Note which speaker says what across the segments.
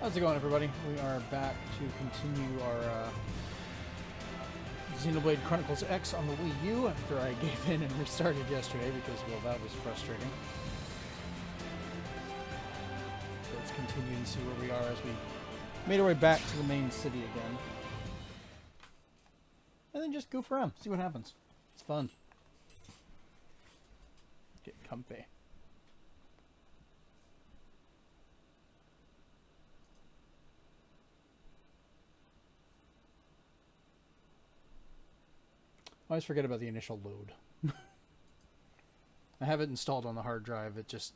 Speaker 1: How's it going, everybody? We are back to continue our Xenoblade Chronicles X on the Wii U after I gave in and restarted yesterday because, well, that was frustrating. So let's continue and see where we are as we made our way back to the main city again. And then just goof around, see what happens. It's fun. Get comfy. I always forget about the initial load. I have it installed on the hard drive. It just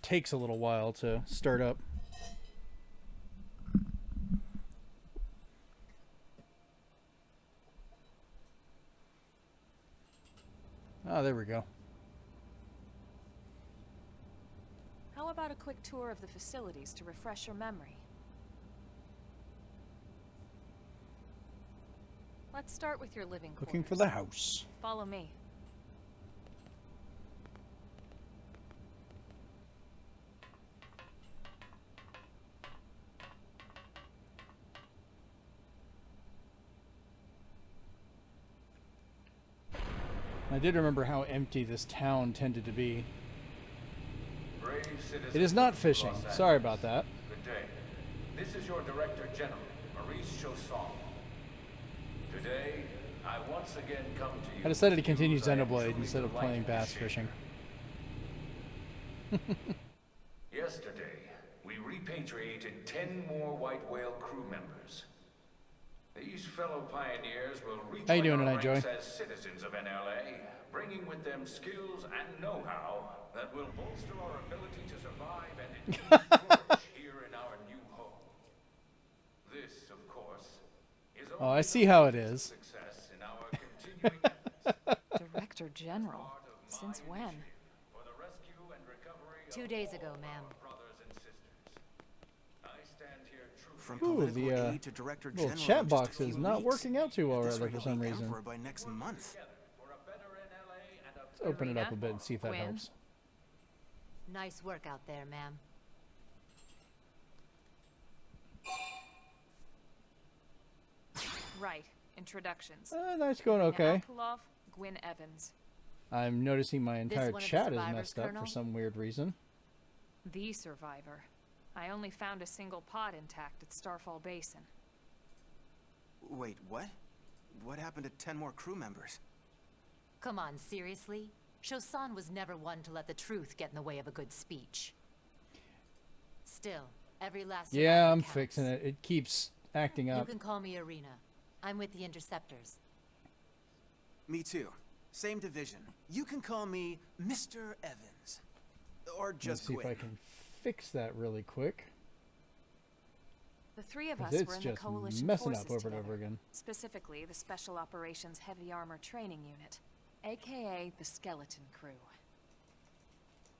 Speaker 1: takes a little while to start up. Ah, there we go.
Speaker 2: How about a quick tour of the facilities to refresh your memory? Let's start with your living quarters.
Speaker 1: Looking for the house.
Speaker 2: Follow me.
Speaker 1: I did remember how empty this town tended to be.
Speaker 3: It
Speaker 1: is not fishing. Sorry about that.
Speaker 3: Good day. This is your Director General, Maurice Chausson. Today, I once again come to you.
Speaker 1: I decided to continue Xenoblade instead of playing bass fishing.
Speaker 3: Yesterday, we repatriated 10 more white whale crew members. These fellow pioneers will
Speaker 1: How you
Speaker 3: rejoin
Speaker 1: doing
Speaker 3: our
Speaker 1: tonight,
Speaker 3: ranks
Speaker 1: Joey?
Speaker 3: as citizens of NLA, bringing with them skills and know-how that will bolster our ability to survive and flourish here in our new home. This, of course, is
Speaker 1: Oh, I see how it is.
Speaker 3: success in our continuing efforts
Speaker 2: Director General? Since when?
Speaker 3: for the rescue and recovery of
Speaker 4: 2 days ago, ma'am.
Speaker 3: brothers and sisters. I stand here true
Speaker 5: From
Speaker 1: Ooh,
Speaker 5: political
Speaker 1: the
Speaker 5: aid to director
Speaker 1: little
Speaker 5: general
Speaker 1: chat
Speaker 5: in just a
Speaker 1: box is
Speaker 5: few
Speaker 1: not
Speaker 5: weeks.
Speaker 1: working out too well
Speaker 5: At this
Speaker 1: rather
Speaker 5: rate,
Speaker 1: for
Speaker 5: he'll
Speaker 1: some
Speaker 5: be
Speaker 1: reason.
Speaker 5: emperor by next month.
Speaker 3: for a better NLA and a
Speaker 1: Let's open it up a
Speaker 2: Arena?
Speaker 1: bit and see if that
Speaker 2: Quinn?
Speaker 1: helps.
Speaker 4: Nice work out there, ma'am.
Speaker 2: Right. Introductions.
Speaker 1: Nice going okay.
Speaker 2: Akulov, Gwyn Evans.
Speaker 1: I'm noticing my entire
Speaker 4: one of the
Speaker 1: chat is
Speaker 4: survivors,
Speaker 1: messed up
Speaker 4: Colonel?
Speaker 1: for some weird reason.
Speaker 2: The survivor. I only found a single pod intact at Starfall Basin.
Speaker 5: Wait, what? What happened to 10 more crew members?
Speaker 4: Come on, seriously? Chausson was never one to let the truth get in the way of a good speech. Still, every last
Speaker 1: Yeah,
Speaker 4: survivor
Speaker 1: I'm
Speaker 4: counts.
Speaker 1: fixing it. It keeps acting
Speaker 4: You
Speaker 1: up.
Speaker 4: can call me Arena. I'm with the Interceptors.
Speaker 5: Me too. Same division. You can call me Mr. Evans. Or
Speaker 1: Let's
Speaker 5: just
Speaker 1: see if I
Speaker 5: Quinn.
Speaker 1: can fix that really quick.
Speaker 2: The three of
Speaker 1: 'Cause
Speaker 2: us
Speaker 1: it's
Speaker 2: were in
Speaker 1: just
Speaker 2: the coalition
Speaker 1: messing
Speaker 2: forces
Speaker 1: up over and
Speaker 2: together.
Speaker 1: over again.
Speaker 2: Specifically, the Special Operations Heavy Armor Training Unit, aka the Skeleton Crew.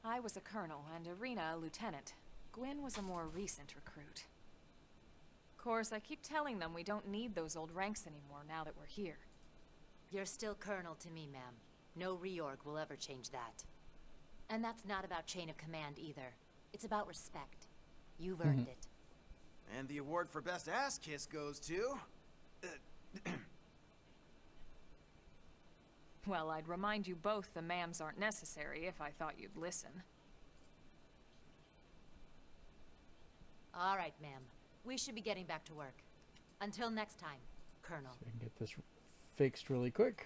Speaker 2: I was a colonel and Arena a lieutenant. Gwyn was a more recent recruit. Of course, I keep telling them we don't need those old ranks anymore now that we're here.
Speaker 4: You're still Colonel to me, ma'am. No reorg will ever change that. And that's not about chain of command either. It's about respect. You've earned it.
Speaker 5: And the award for best ass kiss goes to...
Speaker 2: Well, I'd remind you both the ma'ams aren't necessary if I thought you'd listen.
Speaker 4: All right, ma'am. We should be getting back to work. Until next time, Colonel.
Speaker 1: So I can get this fixed really quick.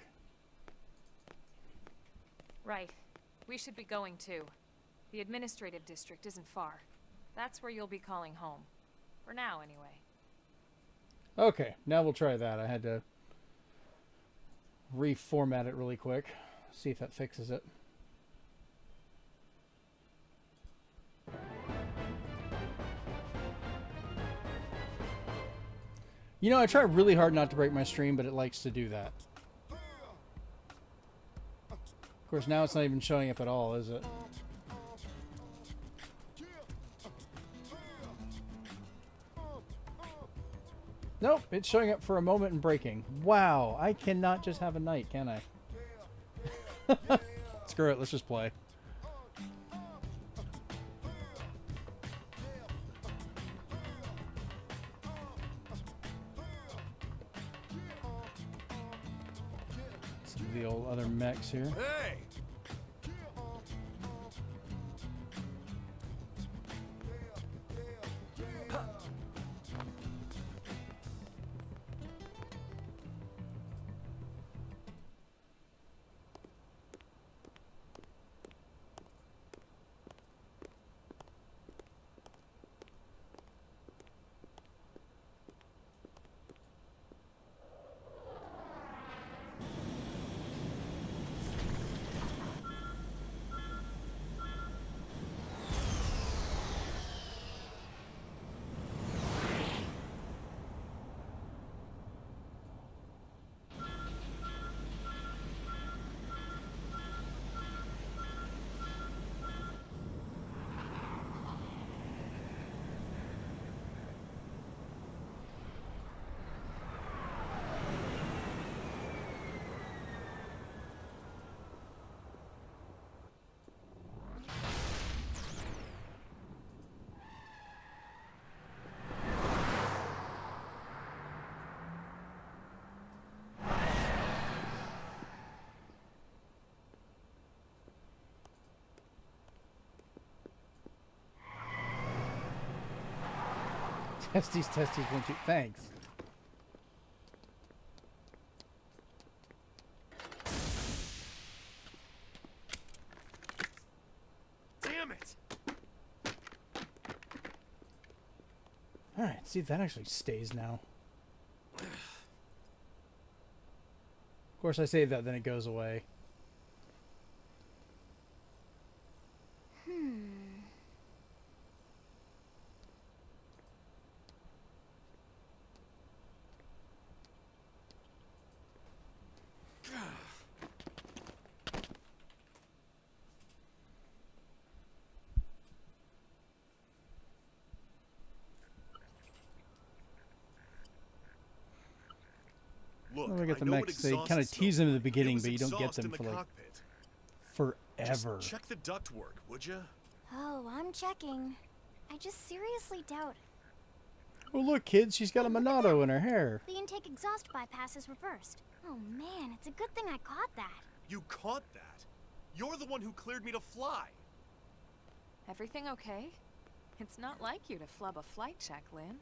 Speaker 2: Right. We should be going too. The administrative district isn't far. That's where you'll be calling home. For now, anyway.
Speaker 1: Okay, now we'll try that. I had to reformat it really quick. See if that fixes it. You know, I try really hard not to break my stream, but it likes to do that. Of course, now it's not even showing up at all, is it? Nope, it's showing up for a moment and breaking. Wow, I cannot just have a night, can I? Screw it, let's just play. the old other mechs here.
Speaker 5: Hey!
Speaker 1: Testes, testes, 1, 2. Thanks.
Speaker 5: Damn it!
Speaker 1: Alright, see if that actually stays now. Of course, I say that, then it goes away.
Speaker 6: Look,
Speaker 1: Let me get the
Speaker 6: I know
Speaker 1: mechs.
Speaker 6: what
Speaker 1: They
Speaker 6: exhaust
Speaker 1: kind of
Speaker 6: smells
Speaker 1: tease them in the
Speaker 6: like.
Speaker 1: beginning,
Speaker 6: It was
Speaker 1: but you don't get
Speaker 6: exhaust
Speaker 1: them
Speaker 6: in the
Speaker 1: for like
Speaker 6: cockpit.
Speaker 1: forever.
Speaker 6: Just check the ductwork, would you?
Speaker 7: Oh, I'm checking. I just seriously doubt.
Speaker 1: Oh look, kids, she's got a Monado in her hair.
Speaker 7: The intake exhaust bypass is reversed. Oh man, it's a good thing I caught that.
Speaker 6: You caught that? You're the one who cleared me to fly.
Speaker 2: Everything okay? It's not like you to flub a flight check, Lynn.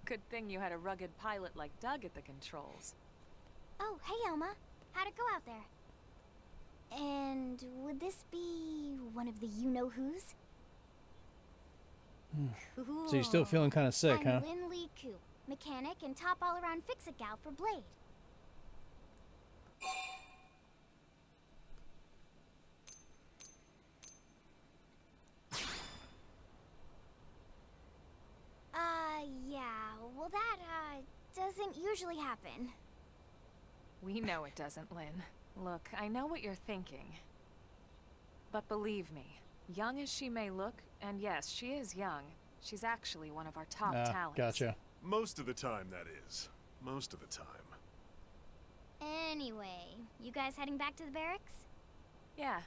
Speaker 2: Good thing you had a rugged pilot like Doug at the controls.
Speaker 7: Oh, hey Elma. How'd it go out there? And would this be one of the you-know-who's?
Speaker 1: So you're still feeling kind of sick,
Speaker 7: I'm
Speaker 1: huh?
Speaker 7: Lynn Lee Koo, mechanic and top all-around fix-it gal for Blade. Yeah, well that, doesn't usually happen.
Speaker 2: We know it doesn't, Lynn. Look, I know what you're thinking. But believe me, young as she may look, and yes, she is young, she's actually one of our top talents.
Speaker 1: Gotcha.
Speaker 6: Most of the time, that is. Most of the time.
Speaker 7: Anyway, you guys heading back to the barracks?
Speaker 2: Yeah.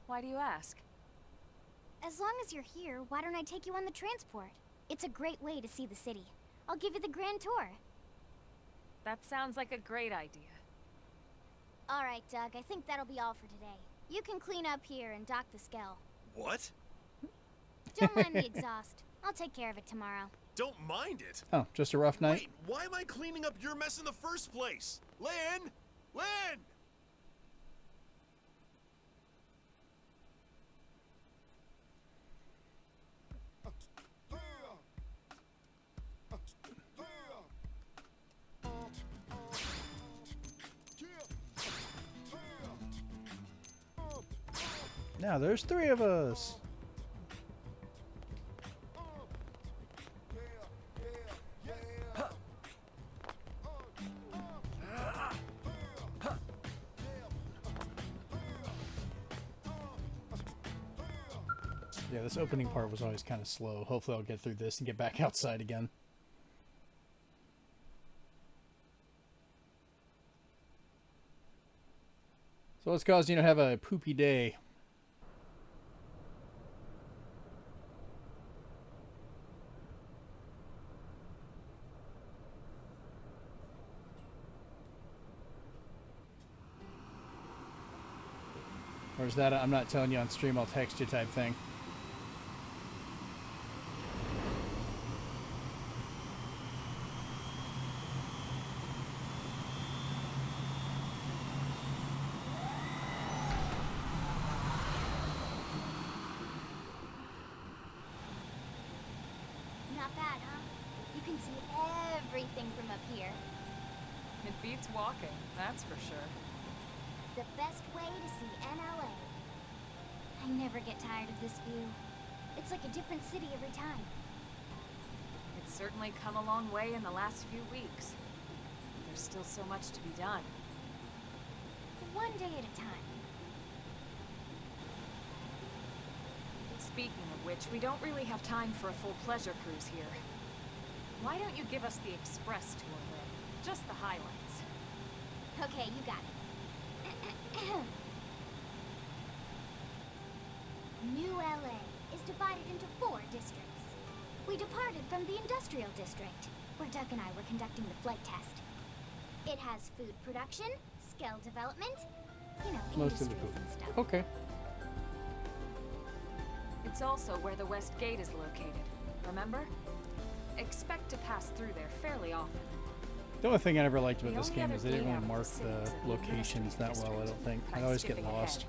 Speaker 2: Why do you ask?
Speaker 7: As long as you're here, why don't I take you on the transport? It's a great way to see the city. I'll give you the grand tour.
Speaker 2: That sounds like a great idea.
Speaker 7: All right, Doug, I think that'll be all for today. You can clean up here and dock the Skell.
Speaker 6: What?
Speaker 7: Don't mind the exhaust. I'll take care of it tomorrow.
Speaker 6: Don't mind it.
Speaker 1: Oh, just a rough night?
Speaker 6: Wait, why am I cleaning up your mess in the first place? Lynn! Lynn!
Speaker 1: Now there's 3 of us. Yeah, this opening part was always kind of slow. Hopefully I'll get through this and get back outside again. So what's caused you to have a poopy day? Or is that a, I'm not telling you on stream, I'll text you type thing?
Speaker 7: Not bad, huh? You can see everything from up here.
Speaker 2: It beats walking, that's for sure.
Speaker 7: The best way to see NLA. I never get tired of this view. It's like a different city every time.
Speaker 2: It's certainly come a long way in the last few weeks. There's still so much to be done.
Speaker 7: One day at a time.
Speaker 2: Speaking of which, we don't really have time for a full pleasure cruise here. Why don't you give us the express tour then? Just the highlights.
Speaker 7: Okay, you got it. New LA is divided into 4 districts. We departed from the industrial district, where Doug and I were conducting the flight test. It has food production, skill development, you know,
Speaker 1: Most of the
Speaker 7: industries
Speaker 1: food.
Speaker 7: and stuff.
Speaker 1: Okay.
Speaker 2: It's also where the West Gate is located, remember? Expect to pass through there fairly often.
Speaker 1: The only thing I never liked about
Speaker 2: The
Speaker 1: this
Speaker 2: only
Speaker 1: game
Speaker 2: other
Speaker 1: is they didn't
Speaker 2: gate
Speaker 1: really
Speaker 2: out
Speaker 1: mark
Speaker 2: of the city
Speaker 1: the
Speaker 2: is at the
Speaker 1: locations that
Speaker 2: administrative
Speaker 1: well, I don't think.
Speaker 2: district.
Speaker 1: I always get
Speaker 2: Skipping
Speaker 1: lost.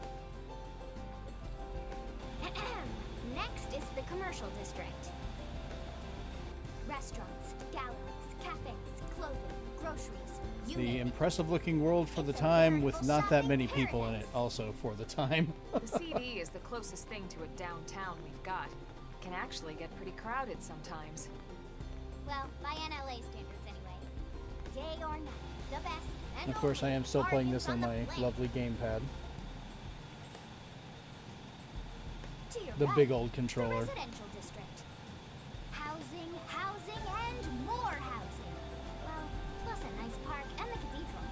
Speaker 7: Next is the commercial district. Restaurants, galleries, cafes, clothing, groceries, you
Speaker 1: The
Speaker 7: name it.
Speaker 1: impressive looking world for the
Speaker 7: It's a
Speaker 1: time with
Speaker 7: veritable
Speaker 1: not that
Speaker 7: shopping
Speaker 1: many people in it
Speaker 7: paradise.
Speaker 1: also for the time.
Speaker 2: The CD is the closest thing to a downtown we've got. It can actually get pretty crowded sometimes.
Speaker 7: Well, by NLA standards anyway. Day or night, the best and
Speaker 1: Of course, I
Speaker 7: only
Speaker 1: am still playing
Speaker 7: parties
Speaker 1: this on
Speaker 7: the
Speaker 1: my
Speaker 7: plane.
Speaker 1: lovely gamepad.
Speaker 7: To your
Speaker 1: The
Speaker 7: right,
Speaker 1: big old
Speaker 7: the
Speaker 1: controller.
Speaker 7: residential district. Housing, housing, and more housing. Well, plus a nice park and the cathedral.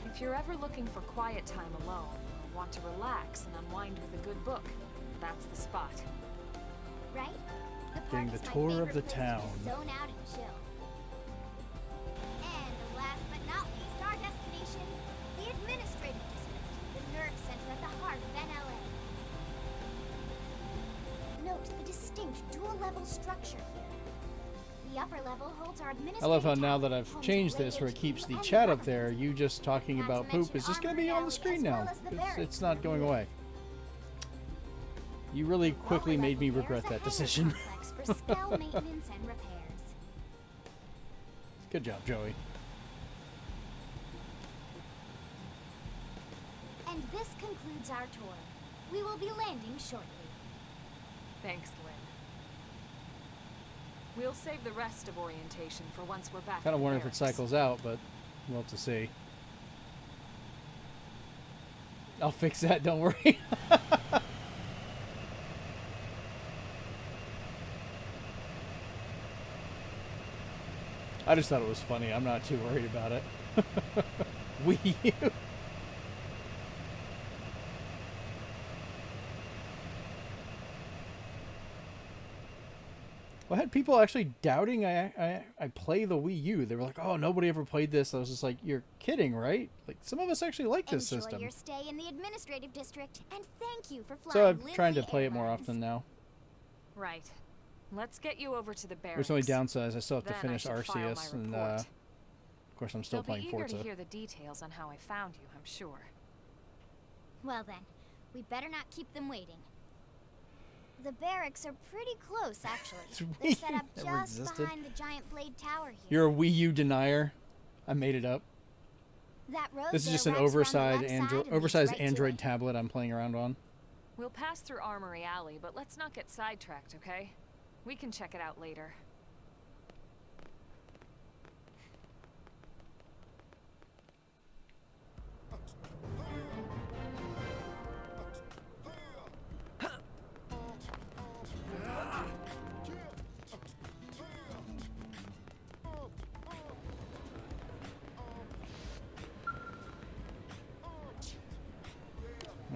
Speaker 2: If you're ever looking for quiet time alone, or want to relax and unwind with a good book, that's the spot.
Speaker 7: Right? The park
Speaker 1: Getting
Speaker 7: is
Speaker 1: the
Speaker 7: my
Speaker 1: tour of
Speaker 7: favorite
Speaker 1: the
Speaker 7: place
Speaker 1: town.
Speaker 7: to zone out and chill. And last but not least, our destination, the administrative district, the nerve center at the heart of NLA. Note the distinct dual-level structure here. The upper level holds our administrative
Speaker 1: I love how now
Speaker 7: tower,
Speaker 1: that I've
Speaker 7: home to
Speaker 1: changed
Speaker 7: grade
Speaker 1: this where
Speaker 7: A
Speaker 1: it keeps the
Speaker 7: and
Speaker 1: chat up
Speaker 7: government.
Speaker 1: there, you just talking
Speaker 7: Not to
Speaker 1: about poop
Speaker 7: mention
Speaker 1: is just going to be
Speaker 7: Armory
Speaker 1: on the
Speaker 7: Alley
Speaker 1: screen
Speaker 7: as
Speaker 1: now.
Speaker 7: well as the barracks
Speaker 1: It's not
Speaker 7: where
Speaker 1: going
Speaker 7: we
Speaker 1: away.
Speaker 7: live.
Speaker 1: You really
Speaker 7: The
Speaker 1: quickly
Speaker 7: lower
Speaker 1: made me
Speaker 7: level
Speaker 1: regret
Speaker 7: there is
Speaker 1: that
Speaker 7: a hangar
Speaker 1: decision.
Speaker 7: complex for spell maintenance and repairs.
Speaker 1: Good job, Joey.
Speaker 7: And this concludes our tour. We will be landing shortly.
Speaker 2: Thanks, Lynn. We'll save the rest of orientation for once we're back.
Speaker 1: Kind
Speaker 2: at
Speaker 1: of
Speaker 2: the
Speaker 1: wonder if it
Speaker 2: barracks.
Speaker 1: cycles out, but we'll have to see. I'll fix that, don't worry. I just thought it was funny. I'm not too worried about it. Wii U. Well, I had people actually doubting I play the Wii U. They were like, "Oh, nobody ever played this." I was just like, "You're kidding, right?" Like, some of us actually like this
Speaker 7: Enjoy
Speaker 1: system.
Speaker 7: your stay in the administrative district, and thank you for flying.
Speaker 1: So I'm trying to
Speaker 7: Lindley
Speaker 1: play it more
Speaker 7: Airlines.
Speaker 1: often now.
Speaker 2: Right. Let's get you over to the barracks.
Speaker 1: Which the only downside is I still have to
Speaker 2: Then I
Speaker 1: finish
Speaker 2: should file my
Speaker 1: Arceus, and
Speaker 2: report.
Speaker 1: of course I'm still
Speaker 2: They'll
Speaker 1: playing
Speaker 2: be eager
Speaker 1: Forza.
Speaker 2: to hear the details on how I found you, I'm sure.
Speaker 7: Well then, we better not keep them waiting. The barracks are pretty close, actually. They're set up
Speaker 1: Never
Speaker 7: just
Speaker 1: existed.
Speaker 7: behind the giant blade tower here.
Speaker 1: You're a Wii U denier. I made it up.
Speaker 7: That road
Speaker 1: This is
Speaker 7: there
Speaker 1: just an
Speaker 7: wraps around the
Speaker 1: oversized
Speaker 7: left side and leads
Speaker 1: oversized
Speaker 7: right to
Speaker 1: Android
Speaker 7: it.
Speaker 1: tablet I'm playing around on.
Speaker 2: We'll pass through Armory Alley, but let's not get sidetracked, okay? We can check it out later.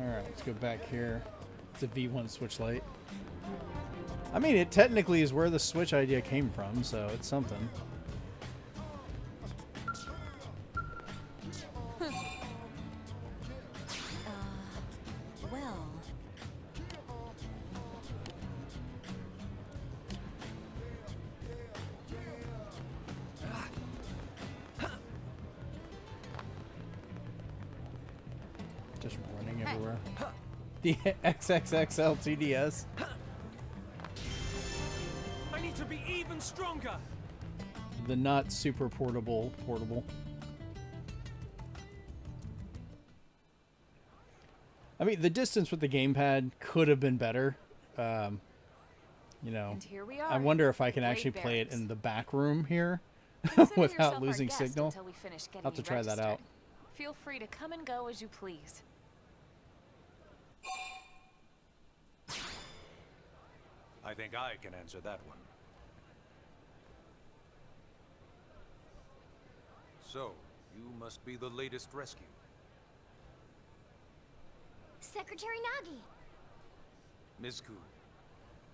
Speaker 1: Alright, let's go back here. It's a V1 switch light. I mean, it technically is where the Switch idea came from, so it's something. everywhere. The XXXL 2DS.
Speaker 6: I need to be even stronger.
Speaker 1: The not super portable. I mean, the distance with the gamepad could have been better. You know,
Speaker 2: And here we are.
Speaker 1: I wonder if I can
Speaker 2: Blade
Speaker 1: actually play it
Speaker 2: Barracks.
Speaker 1: in the back room here
Speaker 2: Consider
Speaker 1: without
Speaker 2: yourself our
Speaker 1: losing
Speaker 2: guest
Speaker 1: signal.
Speaker 2: until we finish getting
Speaker 1: I'll have to
Speaker 2: you
Speaker 1: try that out.
Speaker 2: registered. Feel free to come and go as you please.
Speaker 6: I think I can answer that one. So, you must be the latest rescue.
Speaker 7: Secretary Nagi.
Speaker 6: Ms. Ku.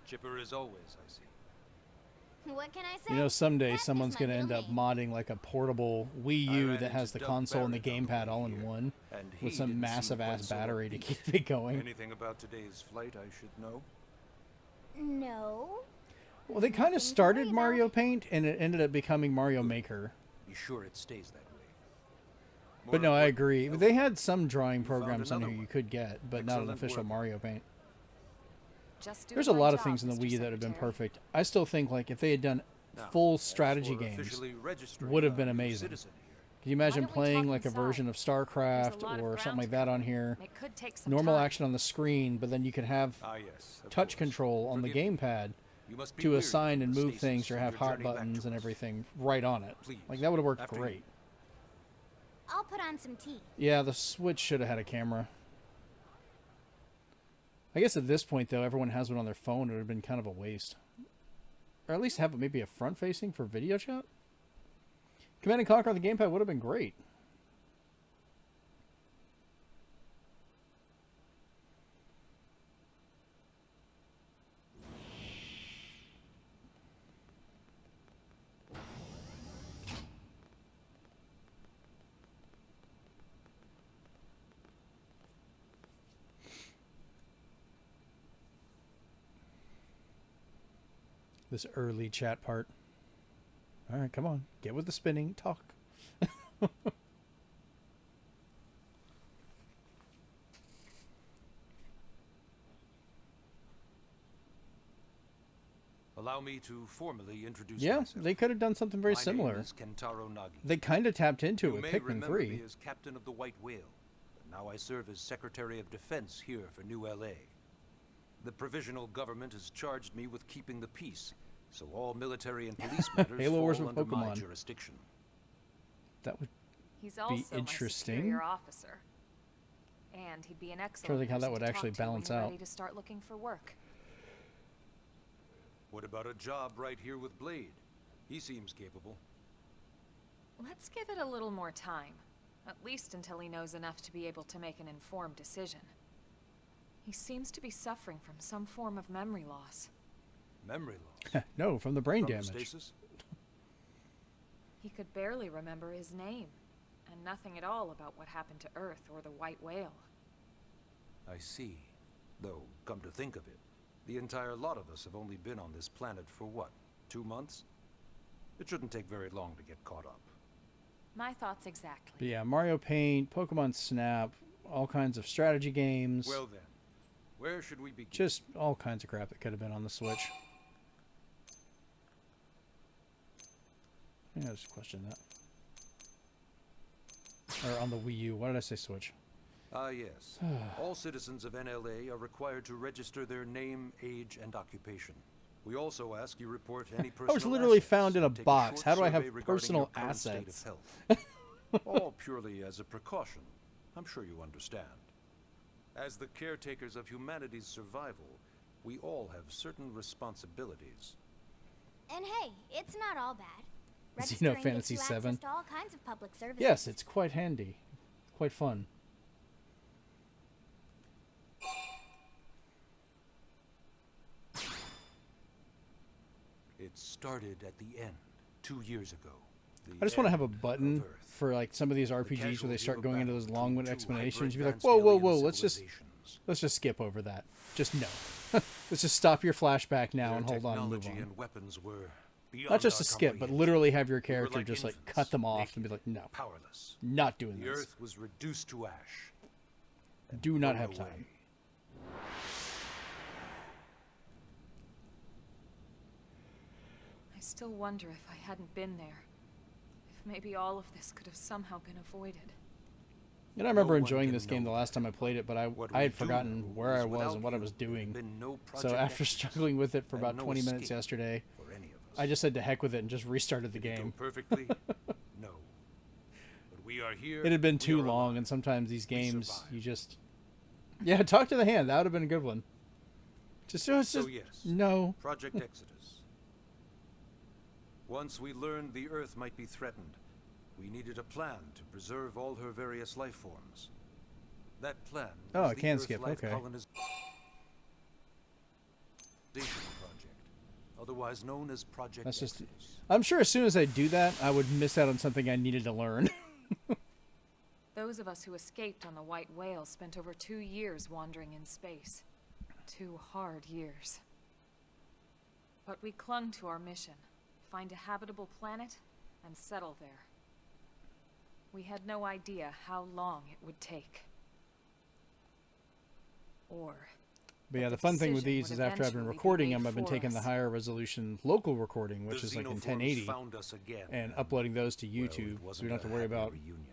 Speaker 6: Chipper as always, I see.
Speaker 7: What can I say?
Speaker 1: You know, someday
Speaker 7: That is
Speaker 1: someone's
Speaker 7: my
Speaker 1: going to end
Speaker 7: middle
Speaker 1: up
Speaker 7: name.
Speaker 1: modding like a portable Wii
Speaker 6: I
Speaker 1: U
Speaker 6: ran
Speaker 1: that has
Speaker 6: into
Speaker 1: the
Speaker 6: Doug
Speaker 1: console and the
Speaker 6: Barrett on the
Speaker 1: gamepad
Speaker 6: way
Speaker 1: all in
Speaker 6: here,
Speaker 1: one
Speaker 6: and he
Speaker 1: with some
Speaker 6: didn't
Speaker 1: massive
Speaker 6: seem
Speaker 1: ass
Speaker 6: quite so
Speaker 1: battery to
Speaker 6: upbeat.
Speaker 1: keep it going.
Speaker 6: Anything about today's flight I should know?
Speaker 7: No.
Speaker 1: Well, they kind
Speaker 7: Nothing
Speaker 1: of
Speaker 7: to
Speaker 1: started
Speaker 7: worry
Speaker 1: Mario
Speaker 7: about.
Speaker 1: Paint and it ended up becoming Mario Maker.
Speaker 6: Be sure it stays that way.
Speaker 1: But
Speaker 6: More
Speaker 1: no, I
Speaker 6: important,
Speaker 1: agree.
Speaker 6: though,
Speaker 1: They had some drawing
Speaker 6: You found
Speaker 1: programs on
Speaker 6: another
Speaker 1: here you
Speaker 6: one.
Speaker 1: could get, but not an
Speaker 6: Excellent
Speaker 1: official
Speaker 6: work.
Speaker 1: Mario Paint.
Speaker 2: Just do
Speaker 1: There's a
Speaker 2: my
Speaker 1: lot of
Speaker 2: job,
Speaker 1: things in the
Speaker 2: Mr.
Speaker 1: Wii U that would have been
Speaker 2: Secretary.
Speaker 1: perfect. I still think like if they had done
Speaker 6: Now,
Speaker 1: full
Speaker 6: as
Speaker 1: strategy
Speaker 6: for
Speaker 1: games,
Speaker 6: officially registering
Speaker 1: would have
Speaker 6: a
Speaker 1: been
Speaker 6: new
Speaker 1: amazing.
Speaker 6: citizen here,
Speaker 1: can you imagine
Speaker 2: don't we
Speaker 1: playing
Speaker 2: talk
Speaker 1: like a
Speaker 2: inside?
Speaker 1: version of
Speaker 2: There's a
Speaker 1: StarCraft
Speaker 2: lot of
Speaker 1: or
Speaker 2: ground
Speaker 1: something like
Speaker 2: to
Speaker 1: that
Speaker 2: cover.
Speaker 1: on here?
Speaker 2: It could take some
Speaker 1: Normal
Speaker 2: time.
Speaker 1: action on the screen, but then you could have
Speaker 6: Ah, yes, of
Speaker 1: touch
Speaker 6: course.
Speaker 1: control on the
Speaker 6: Forgive me.
Speaker 1: gamepad
Speaker 6: You must be
Speaker 1: to
Speaker 6: weary
Speaker 1: assign
Speaker 6: from
Speaker 1: and
Speaker 6: the
Speaker 1: move
Speaker 6: stasis
Speaker 1: things or
Speaker 6: on
Speaker 1: have
Speaker 6: your
Speaker 1: hot
Speaker 6: journey back
Speaker 1: buttons
Speaker 6: to
Speaker 1: and
Speaker 6: us.
Speaker 1: everything right on it.
Speaker 6: Please,
Speaker 1: Like that would have worked
Speaker 6: after
Speaker 1: great.
Speaker 6: you.
Speaker 7: I'll put on some tea.
Speaker 1: Yeah, the Switch should have had a camera. I guess at this point, though, everyone has one on their phone. It would have been kind of a waste. Or at least have maybe a front-facing for video chat. Command and Conquer on the gamepad would have been great. This early chat part. All right, come on. Get with the spinning. Talk.
Speaker 6: Allow me to formally introduce
Speaker 1: Yeah,
Speaker 6: myself.
Speaker 1: they could have done something very
Speaker 6: My
Speaker 1: similar.
Speaker 6: name is Kentaro Nagi.
Speaker 1: They kind of tapped into it
Speaker 6: You
Speaker 1: with
Speaker 6: may
Speaker 1: Pikmin
Speaker 6: remember
Speaker 1: 3.
Speaker 6: me as captain of the White Whale, but now I serve as Secretary of Defense here for New LA. The provisional government has charged me with keeping the peace, so all military and police matters
Speaker 1: Halo
Speaker 6: fall
Speaker 1: Wars with
Speaker 6: under my
Speaker 1: Pokemon.
Speaker 6: jurisdiction.
Speaker 1: That would
Speaker 2: He's also my
Speaker 1: interesting.
Speaker 2: superior officer. And he'd be an excellent
Speaker 1: Trying to think how that
Speaker 2: person
Speaker 1: would
Speaker 2: to talk
Speaker 1: actually
Speaker 2: to when
Speaker 1: balance
Speaker 2: you're
Speaker 1: out.
Speaker 2: ready to start looking for work.
Speaker 6: What about a job right here with Blade? He seems capable.
Speaker 2: Let's give it a little more time. At least until he knows enough to be able to make an informed decision. He seems to be suffering from some form of memory loss.
Speaker 6: Memory loss.
Speaker 1: no, from the brain
Speaker 6: From the
Speaker 1: damage.
Speaker 6: stasis?
Speaker 2: He could barely remember his name, and nothing at all about what happened to Earth or the White Whale.
Speaker 6: I see. Though, come to think of it, the entire lot of us have only been on this planet for what, 2 months? It shouldn't take very long to get caught up.
Speaker 2: My thoughts exactly.
Speaker 1: But yeah, Mario Paint, Pokemon Snap, all kinds of strategy games.
Speaker 6: Well then, where should we begin?
Speaker 1: Just all kinds of crap that could have been on the Switch. Yeah, just question that. Or on the Wii U. Why did I say Switch?
Speaker 6: Ah, yes. All citizens of NLA are required to register their name, age, and occupation. We also ask you report any personal
Speaker 1: was literally
Speaker 6: assets
Speaker 1: found in a
Speaker 6: and take
Speaker 1: box.
Speaker 6: short
Speaker 1: How do I have
Speaker 6: survey regarding
Speaker 1: personal
Speaker 6: your current state of
Speaker 1: assets?
Speaker 6: health. All purely as a precaution. I'm sure you understand. As the caretakers of humanity's survival, we all have certain responsibilities.
Speaker 7: And hey, it's not all bad.
Speaker 1: Xeno
Speaker 7: Registering gives
Speaker 1: Fantasy
Speaker 7: you
Speaker 1: VII.
Speaker 7: access to all kinds of public services.
Speaker 1: Yes, it's quite handy. Quite fun.
Speaker 6: It started at the end, 2 years ago.
Speaker 1: I just want to have a
Speaker 6: end
Speaker 1: button
Speaker 6: of Earth.
Speaker 1: for like some of these RPGs where they
Speaker 6: casualty
Speaker 1: start
Speaker 6: of a
Speaker 1: going into
Speaker 6: battle
Speaker 1: those long-winded
Speaker 6: between two
Speaker 1: explanations. You'd be like,
Speaker 6: hyper-advanced
Speaker 1: whoa, whoa, whoa,
Speaker 6: alien
Speaker 1: let's
Speaker 6: civilizations.
Speaker 1: just skip over that. Just no. Let's just stop your flashback now
Speaker 6: Their
Speaker 1: and hold on and move
Speaker 6: technology
Speaker 1: on.
Speaker 6: and weapons were beyond
Speaker 1: Not just
Speaker 6: our
Speaker 1: a skip, but
Speaker 6: comprehension.
Speaker 1: literally have your
Speaker 6: We were
Speaker 1: character
Speaker 6: like
Speaker 1: just like
Speaker 6: infants,
Speaker 1: cut them off and be
Speaker 6: naked,
Speaker 1: like, no,
Speaker 6: powerless.
Speaker 1: not doing
Speaker 6: The
Speaker 1: this.
Speaker 6: Earth was reduced to ash.
Speaker 1: Do not
Speaker 6: blown
Speaker 1: have
Speaker 6: away.
Speaker 1: time.
Speaker 2: I still wonder if I hadn't been there. If maybe all of this could have somehow been avoided.
Speaker 1: And I remember
Speaker 6: No one
Speaker 1: enjoying
Speaker 6: can
Speaker 1: this game the
Speaker 6: know
Speaker 1: last time I played it, but I
Speaker 6: What
Speaker 1: had
Speaker 6: we do
Speaker 1: forgotten
Speaker 6: know
Speaker 1: where
Speaker 6: is
Speaker 1: I was
Speaker 6: without
Speaker 1: and what I
Speaker 6: you,
Speaker 1: was
Speaker 6: there would have
Speaker 1: doing.
Speaker 6: been no
Speaker 1: So
Speaker 6: Project
Speaker 1: after
Speaker 6: Exodus
Speaker 1: struggling with it for
Speaker 6: and
Speaker 1: about
Speaker 6: no
Speaker 1: 20 minutes
Speaker 6: escape
Speaker 1: yesterday,
Speaker 6: for any of us.
Speaker 1: I just said to heck with it and just restarted the
Speaker 6: Did it go
Speaker 1: game.
Speaker 6: perfectly? No. But we are here.
Speaker 1: It had been
Speaker 6: we
Speaker 1: too
Speaker 6: are
Speaker 1: long,
Speaker 6: alive.
Speaker 1: and sometimes these
Speaker 6: We
Speaker 1: games,
Speaker 6: survived.
Speaker 1: you just... Yeah, talk to the hand. That would have been a good one. Just,
Speaker 6: So yes,
Speaker 1: no.
Speaker 6: Project Exodus. Once we learned the Earth might be threatened, we needed a plan to preserve all her various life forms. That plan
Speaker 1: Oh,
Speaker 6: was
Speaker 1: I
Speaker 6: the
Speaker 1: can
Speaker 6: Earth
Speaker 1: skip,
Speaker 6: Life
Speaker 1: okay.
Speaker 6: Colonization Project, otherwise known as Project
Speaker 1: That's just...
Speaker 6: Exodus.
Speaker 1: I'm sure as soon as I do that, I would miss out on something I needed to learn.
Speaker 2: Those of us who escaped on the White Whale spent over 2 years wandering in space. 2 hard years. But we clung to our mission. Find a habitable planet and settle there. We had no idea how long it would take. Or...
Speaker 1: But yeah,
Speaker 2: that
Speaker 1: the fun thing with
Speaker 2: decision
Speaker 1: these
Speaker 2: would
Speaker 1: is after I've been
Speaker 2: eventually be
Speaker 1: recording
Speaker 2: made
Speaker 1: them, I've been
Speaker 2: for
Speaker 1: taking the
Speaker 2: us.
Speaker 1: higher resolution local recording, which
Speaker 6: The
Speaker 1: is like in
Speaker 6: xenoforms
Speaker 1: 1080,
Speaker 6: found us again.
Speaker 1: and uploading those to
Speaker 6: Well,
Speaker 1: YouTube,
Speaker 6: it
Speaker 1: so
Speaker 6: wasn't
Speaker 1: we don't have
Speaker 6: a
Speaker 1: to worry
Speaker 6: happy
Speaker 1: about
Speaker 6: reunion.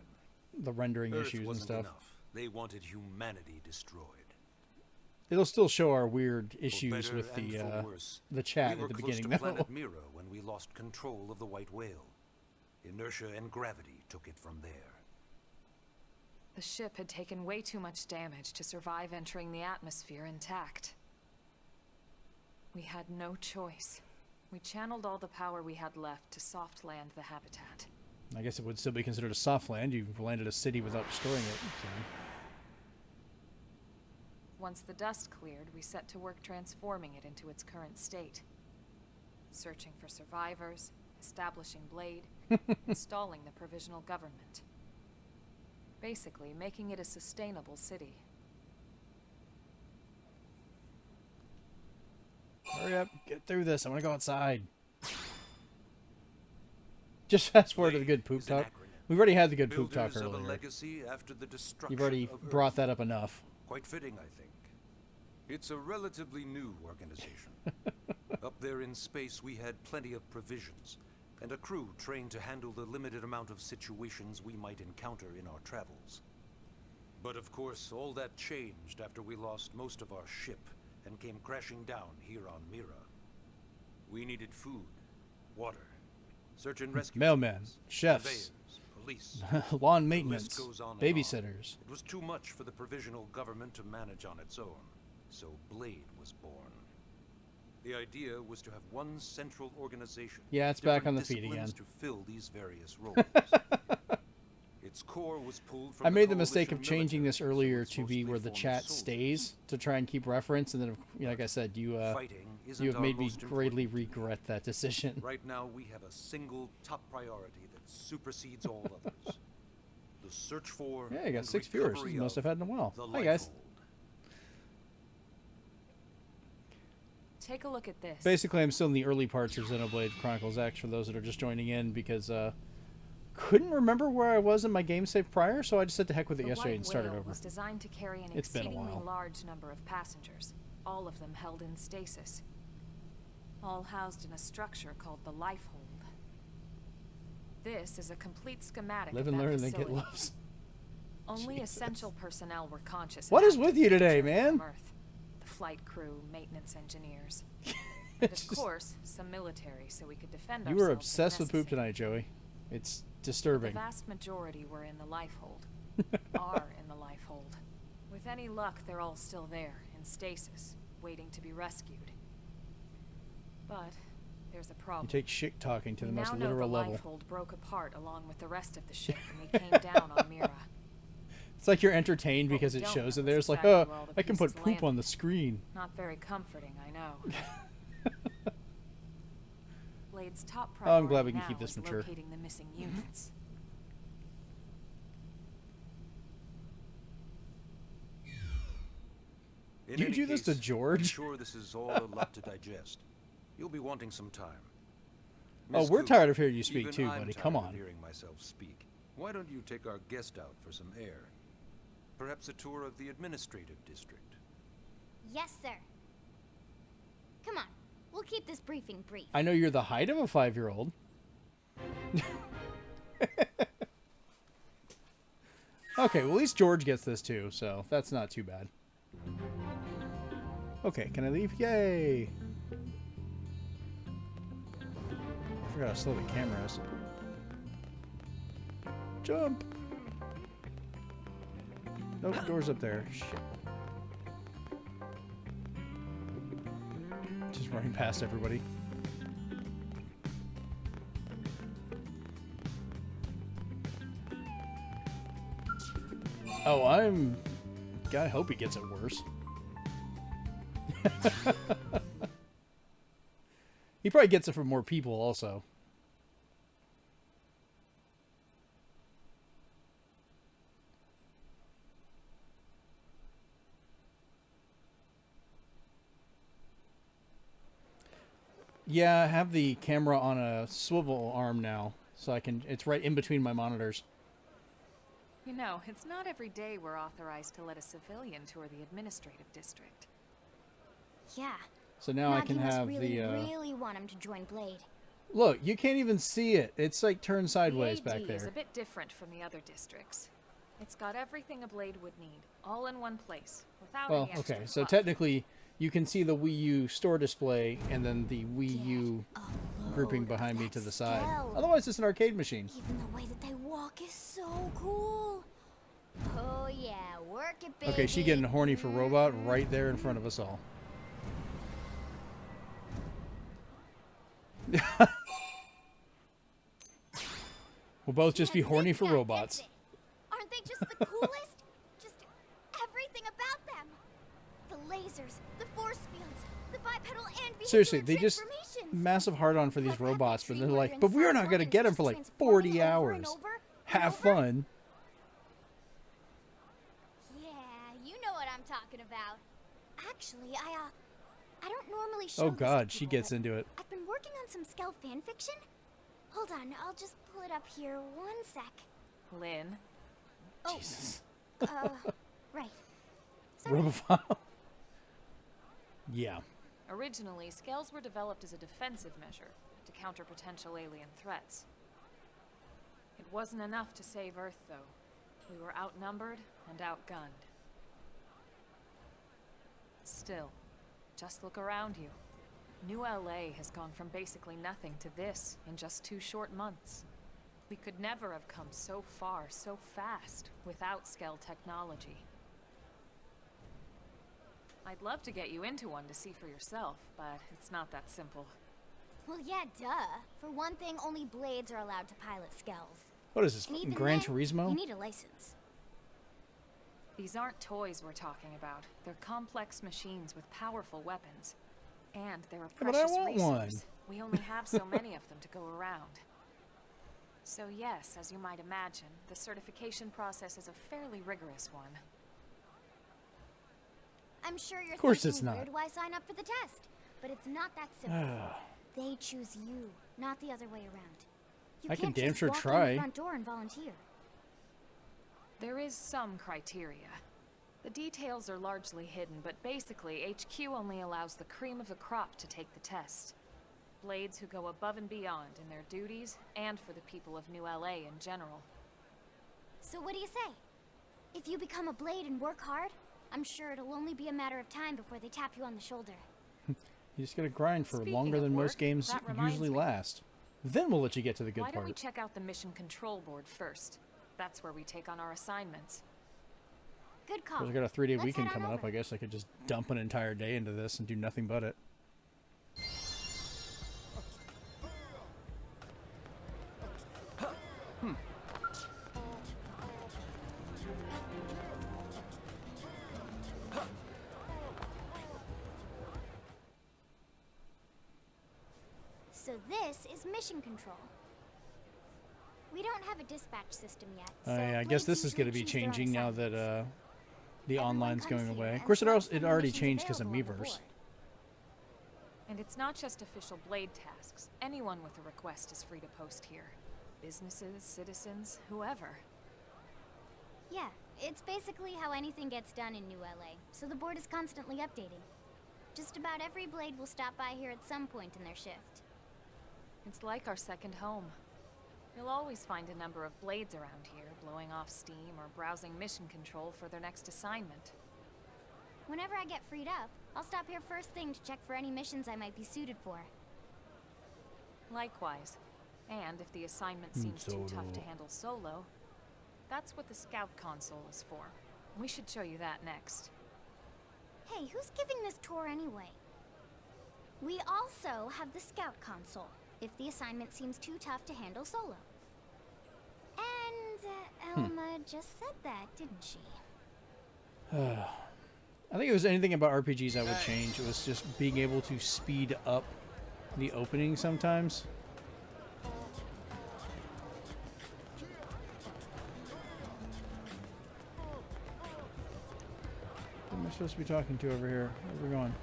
Speaker 1: the rendering
Speaker 6: Earth
Speaker 1: issues and
Speaker 6: wasn't
Speaker 1: stuff.
Speaker 6: enough. They wanted humanity destroyed.
Speaker 1: It'll still show our weird
Speaker 6: For
Speaker 1: issues
Speaker 6: better
Speaker 1: with
Speaker 6: and
Speaker 1: the
Speaker 6: for worse,
Speaker 1: the chat
Speaker 6: we were
Speaker 1: at the
Speaker 6: close
Speaker 1: beginning,
Speaker 6: to
Speaker 1: though.
Speaker 6: Planet Mira when we lost control of the White Whale. Inertia and gravity took it from there.
Speaker 2: The ship had taken way too much damage to survive entering the atmosphere intact. We had no choice. We channeled all the power we had left to soft land the habitat.
Speaker 1: I guess it would still be considered a soft land. You've landed a city without destroying it. So.
Speaker 2: Once the dust cleared, we set to work transforming it into its current state. Searching for survivors, establishing Blade, installing the provisional government. Basically, making it a sustainable city.
Speaker 1: Hurry up, get through this. I want to go outside. Just fast forward to the good poop
Speaker 6: is an
Speaker 1: talk.
Speaker 6: acronym.
Speaker 1: We've already had the good poop talk
Speaker 6: Builders of a
Speaker 1: earlier.
Speaker 6: legacy after the destruction
Speaker 1: You've already
Speaker 6: of
Speaker 1: brought
Speaker 6: Earth.
Speaker 1: that up enough.
Speaker 6: Quite fitting, I think. It's a relatively new organization. Up there in space, we had plenty of provisions, and a crew trained to handle the limited amount of situations we might encounter in our travels. But of course, all that changed after we lost most of our ship and came crashing down here on Mira. We needed food, water, search and rescue
Speaker 1: Mailmen,
Speaker 6: teams,
Speaker 1: chefs,
Speaker 6: surveyors, police.
Speaker 1: lawn
Speaker 6: The
Speaker 1: maintenance,
Speaker 6: list goes on and
Speaker 1: babysitters.
Speaker 6: on. It was too much for the provisional government to manage on its own, so Blade was born. The idea was to have one central organization.
Speaker 1: Yeah, it's
Speaker 6: with
Speaker 1: back on the
Speaker 6: different
Speaker 1: feed again.
Speaker 6: disciplines to fill these various roles. Its core was pulled from
Speaker 1: I made the
Speaker 6: coalition
Speaker 1: mistake of changing this
Speaker 6: military, so
Speaker 1: earlier
Speaker 6: it's
Speaker 1: to be
Speaker 6: mostly
Speaker 1: where the
Speaker 6: former
Speaker 1: chat
Speaker 6: soldiers.
Speaker 1: stays to try and keep reference, and then, like I said, you
Speaker 6: Fighting isn't
Speaker 1: you have
Speaker 6: our
Speaker 1: made me
Speaker 6: most
Speaker 1: greatly
Speaker 6: important duty.
Speaker 1: regret that decision.
Speaker 6: Right now, we have a single top priority that supersedes all others. The search for
Speaker 1: Yeah, you got
Speaker 6: and
Speaker 1: 6 viewers.
Speaker 6: recovery
Speaker 1: You must
Speaker 6: of
Speaker 1: have had in a while.
Speaker 6: the
Speaker 1: Hi guys.
Speaker 6: Lifehold.
Speaker 2: Take a look at this.
Speaker 1: Basically, I'm still in the early parts of Xenoblade Chronicles X for those that are just joining in because couldn't remember where I was in my game save prior, so I just said to heck with it
Speaker 2: The
Speaker 1: yesterday
Speaker 2: White
Speaker 1: and started
Speaker 2: Whale
Speaker 1: over.
Speaker 2: was designed to carry an
Speaker 1: It's been a
Speaker 2: exceedingly
Speaker 1: while.
Speaker 2: large number of passengers, all of them held in stasis, all housed in a structure called the Lifehold. This is a complete schematic
Speaker 1: Live
Speaker 2: of
Speaker 1: and
Speaker 2: that
Speaker 1: learn and then get
Speaker 2: facility.
Speaker 1: loves.
Speaker 2: Only
Speaker 1: Jesus.
Speaker 2: essential personnel were conscious.
Speaker 1: What
Speaker 2: and
Speaker 1: is with
Speaker 2: active
Speaker 1: you today,
Speaker 2: during
Speaker 1: man?
Speaker 2: from Earth. The flight crew, maintenance engineers, and
Speaker 1: It's
Speaker 2: of
Speaker 1: just-
Speaker 2: course, some military, so we could defend
Speaker 1: You
Speaker 2: ourselves.
Speaker 1: were
Speaker 2: if
Speaker 1: obsessed with poop
Speaker 2: necessary.
Speaker 1: tonight, Joey. It's
Speaker 2: The
Speaker 1: disturbing.
Speaker 2: vast majority were in the Lifehold. Are in the Lifehold. With any luck, they're all still there, in stasis, waiting to be rescued. But there's a problem.
Speaker 1: You take shit talking to the
Speaker 2: We
Speaker 1: most
Speaker 2: now know
Speaker 1: literal
Speaker 2: the
Speaker 1: level.
Speaker 2: Lifehold broke apart along with the rest of the ship when we came down on Mira.
Speaker 1: It's like you're entertained
Speaker 2: What
Speaker 1: because
Speaker 2: we
Speaker 1: it
Speaker 2: don't
Speaker 1: shows
Speaker 2: know
Speaker 1: it there.
Speaker 2: is
Speaker 1: It's like,
Speaker 2: exactly
Speaker 1: oh,
Speaker 2: where all the
Speaker 1: I can put
Speaker 2: pieces
Speaker 1: poop on
Speaker 2: landed.
Speaker 1: the screen.
Speaker 2: Not very comforting, I know. Blade's top
Speaker 1: Oh, I'm
Speaker 2: priority
Speaker 1: glad we can
Speaker 2: now
Speaker 1: keep this
Speaker 2: is
Speaker 1: mature.
Speaker 2: locating the missing units.
Speaker 6: In
Speaker 1: Do you
Speaker 6: any
Speaker 1: do this to
Speaker 6: case,
Speaker 1: George?
Speaker 6: I'm sure this is all a lot to digest. You'll be wanting some time.
Speaker 1: Oh,
Speaker 6: Miss
Speaker 1: we're
Speaker 6: Coop,
Speaker 1: tired of hearing you speak
Speaker 6: even
Speaker 1: too,
Speaker 6: I'm
Speaker 1: buddy.
Speaker 6: tired
Speaker 1: Come
Speaker 6: of
Speaker 1: on.
Speaker 6: hearing myself speak. Why don't you take our guest out for some air? Perhaps a tour of the administrative district.
Speaker 7: Yes, sir. Come on, we'll keep this briefing brief.
Speaker 1: I know you're the height of a 5-year-old. Okay, well, at least George gets this too, so that's not too bad. Okay, can I leave? Yay! I forgot how slow the camera is. Jump! Nope, door's up there. Shit. Just running past everybody. Oh, God, I hope he gets it worse. He probably gets it from more people also. Yeah, I have the camera on a swivel arm now, so I can. It's right in between my monitors.
Speaker 2: You know, it's not every day we're authorized to let a civilian tour the administrative district.
Speaker 7: Yeah.
Speaker 1: So now I can have
Speaker 7: really,
Speaker 1: the.
Speaker 7: really want him to join Blade.
Speaker 1: Look, you can't even see it. It's like turned sideways
Speaker 2: the AD
Speaker 1: back there.
Speaker 2: is a bit different from the other districts. It's got everything a Blade would need, all in one place, without
Speaker 1: Well,
Speaker 2: any extra
Speaker 1: okay, so
Speaker 2: fluff.
Speaker 1: technically, you can see the Wii U store display and then the Wii U grouping behind me to the side. Otherwise, it's an arcade machine.
Speaker 7: Even the way that they walk is so cool. Oh yeah, work it, baby.
Speaker 1: Okay, she getting horny for robot right there in front of us all. We'll both just be horny for robots.
Speaker 7: Aren't they just the coolest? Just everything about them. The lasers, the force fields, the bipedal and vehicular
Speaker 1: Seriously, they just
Speaker 7: transformations.
Speaker 1: massive hard on for these
Speaker 7: Like that
Speaker 1: robots, but
Speaker 7: tree
Speaker 1: they're
Speaker 7: where
Speaker 1: like,
Speaker 7: you're
Speaker 1: but we're
Speaker 7: inside
Speaker 1: not
Speaker 7: one
Speaker 1: gonna
Speaker 7: and
Speaker 1: get them
Speaker 7: just
Speaker 1: for like
Speaker 7: transforming
Speaker 1: 40
Speaker 7: over and
Speaker 1: hours.
Speaker 7: over and
Speaker 1: Have
Speaker 7: over?
Speaker 1: fun.
Speaker 7: Yeah, you know what I'm talking about. Actually, I don't normally show
Speaker 1: Oh
Speaker 7: this to
Speaker 1: God, she
Speaker 7: people,
Speaker 1: gets
Speaker 7: but
Speaker 1: into it.
Speaker 7: I've been working on some Skell fan fiction. Hold on, I'll just pull it up here. 1 sec.
Speaker 2: Lynn,
Speaker 7: Oh,
Speaker 1: Jesus.
Speaker 7: right. Sorry.
Speaker 1: Robophile. Yeah.
Speaker 2: originally, scales were developed as a defensive measure to counter potential alien threats. It wasn't enough to save Earth, though. We were outnumbered and outgunned. Still, just look around you. New LA has gone from basically nothing to this in just 2 short months. We could never have come so far so fast without Skell technology. I'd love to get you into one to see for yourself, but it's not that simple.
Speaker 7: Well, yeah, duh. For one thing, only Blades are allowed to pilot Skells.
Speaker 1: What is this,
Speaker 7: And
Speaker 1: fucking
Speaker 7: even
Speaker 1: Gran
Speaker 7: then,
Speaker 1: Turismo?
Speaker 7: You need a license.
Speaker 2: These aren't toys we're talking about. They're complex machines with powerful weapons. And they're a
Speaker 1: Yeah, but I
Speaker 2: precious
Speaker 1: want one.
Speaker 2: resource. We only have so many of them to go around. So yes, as you might imagine, the certification process is a fairly rigorous one.
Speaker 7: I'm sure you're
Speaker 1: Of course
Speaker 7: thinking,
Speaker 1: it's not.
Speaker 7: where do I sign up for the test? But it's not that simple. They choose you, not the other way around. You
Speaker 1: I can
Speaker 7: can't
Speaker 1: damn
Speaker 7: just
Speaker 1: sure
Speaker 7: walk in
Speaker 1: try.
Speaker 7: the front door and volunteer.
Speaker 2: There is some criteria. The details are largely hidden, but basically, HQ only allows the cream of the crop to take the test. Blades who go above and beyond in their duties, and for the people of New LA in general.
Speaker 7: So what do you say? If you become a Blade and work hard, I'm sure it'll only be a matter of time before they tap you on the shoulder.
Speaker 1: You just gotta grind for
Speaker 2: Speaking
Speaker 1: longer
Speaker 2: of
Speaker 1: than most
Speaker 2: work,
Speaker 1: games
Speaker 2: that reminds
Speaker 1: usually
Speaker 2: me.
Speaker 1: last. Then we'll let you get to the good
Speaker 2: Why don't we
Speaker 1: part.
Speaker 2: check out the mission control board first? That's where we take on our assignments.
Speaker 7: Good call.
Speaker 1: Because I got a 3-day
Speaker 7: Let's
Speaker 1: weekend
Speaker 7: head on
Speaker 1: coming up.
Speaker 7: over.
Speaker 1: I guess I could just dump an entire day into this and do nothing but it.
Speaker 7: So this is mission control. We don't have a dispatch system yet.
Speaker 1: Oh
Speaker 7: so
Speaker 1: yeah, I guess
Speaker 7: Blades
Speaker 1: this is going to be
Speaker 7: usually choose their own
Speaker 1: changing now that
Speaker 7: assignments.
Speaker 1: the
Speaker 7: Everyone
Speaker 1: online's
Speaker 7: comes
Speaker 1: going
Speaker 7: here
Speaker 1: away. Of
Speaker 7: and
Speaker 1: course,
Speaker 7: selects
Speaker 1: it
Speaker 7: the
Speaker 1: already
Speaker 7: missions
Speaker 1: changed because of
Speaker 7: available on the
Speaker 1: Miiverse.
Speaker 7: board.
Speaker 2: And it's not just official Blade tasks. Anyone with a request is free to post here. Businesses, citizens, whoever.
Speaker 7: Yeah, It's basically how anything gets done in New LA, so the board is constantly updating. Just about every Blade will stop by here at some point in their shift.
Speaker 2: It's like our second home. You'll always find a number of Blades around here, blowing off steam or browsing mission control for their next assignment.
Speaker 7: Whenever I get freed up, I'll stop here first thing to check for any missions I might be suited for.
Speaker 2: Likewise. And if the assignment seems too tough to handle solo, that's what the scout console is for. We should show you that next.
Speaker 7: Hey, who's giving this tour anyway? We also have the scout console, if the assignment seems too tough to handle solo. And Elma just said that, didn't she?
Speaker 1: I think it was anything about RPGs I would change. It was just being able to speed up the opening sometimes. Who am I supposed to be talking to over here? Where are we going?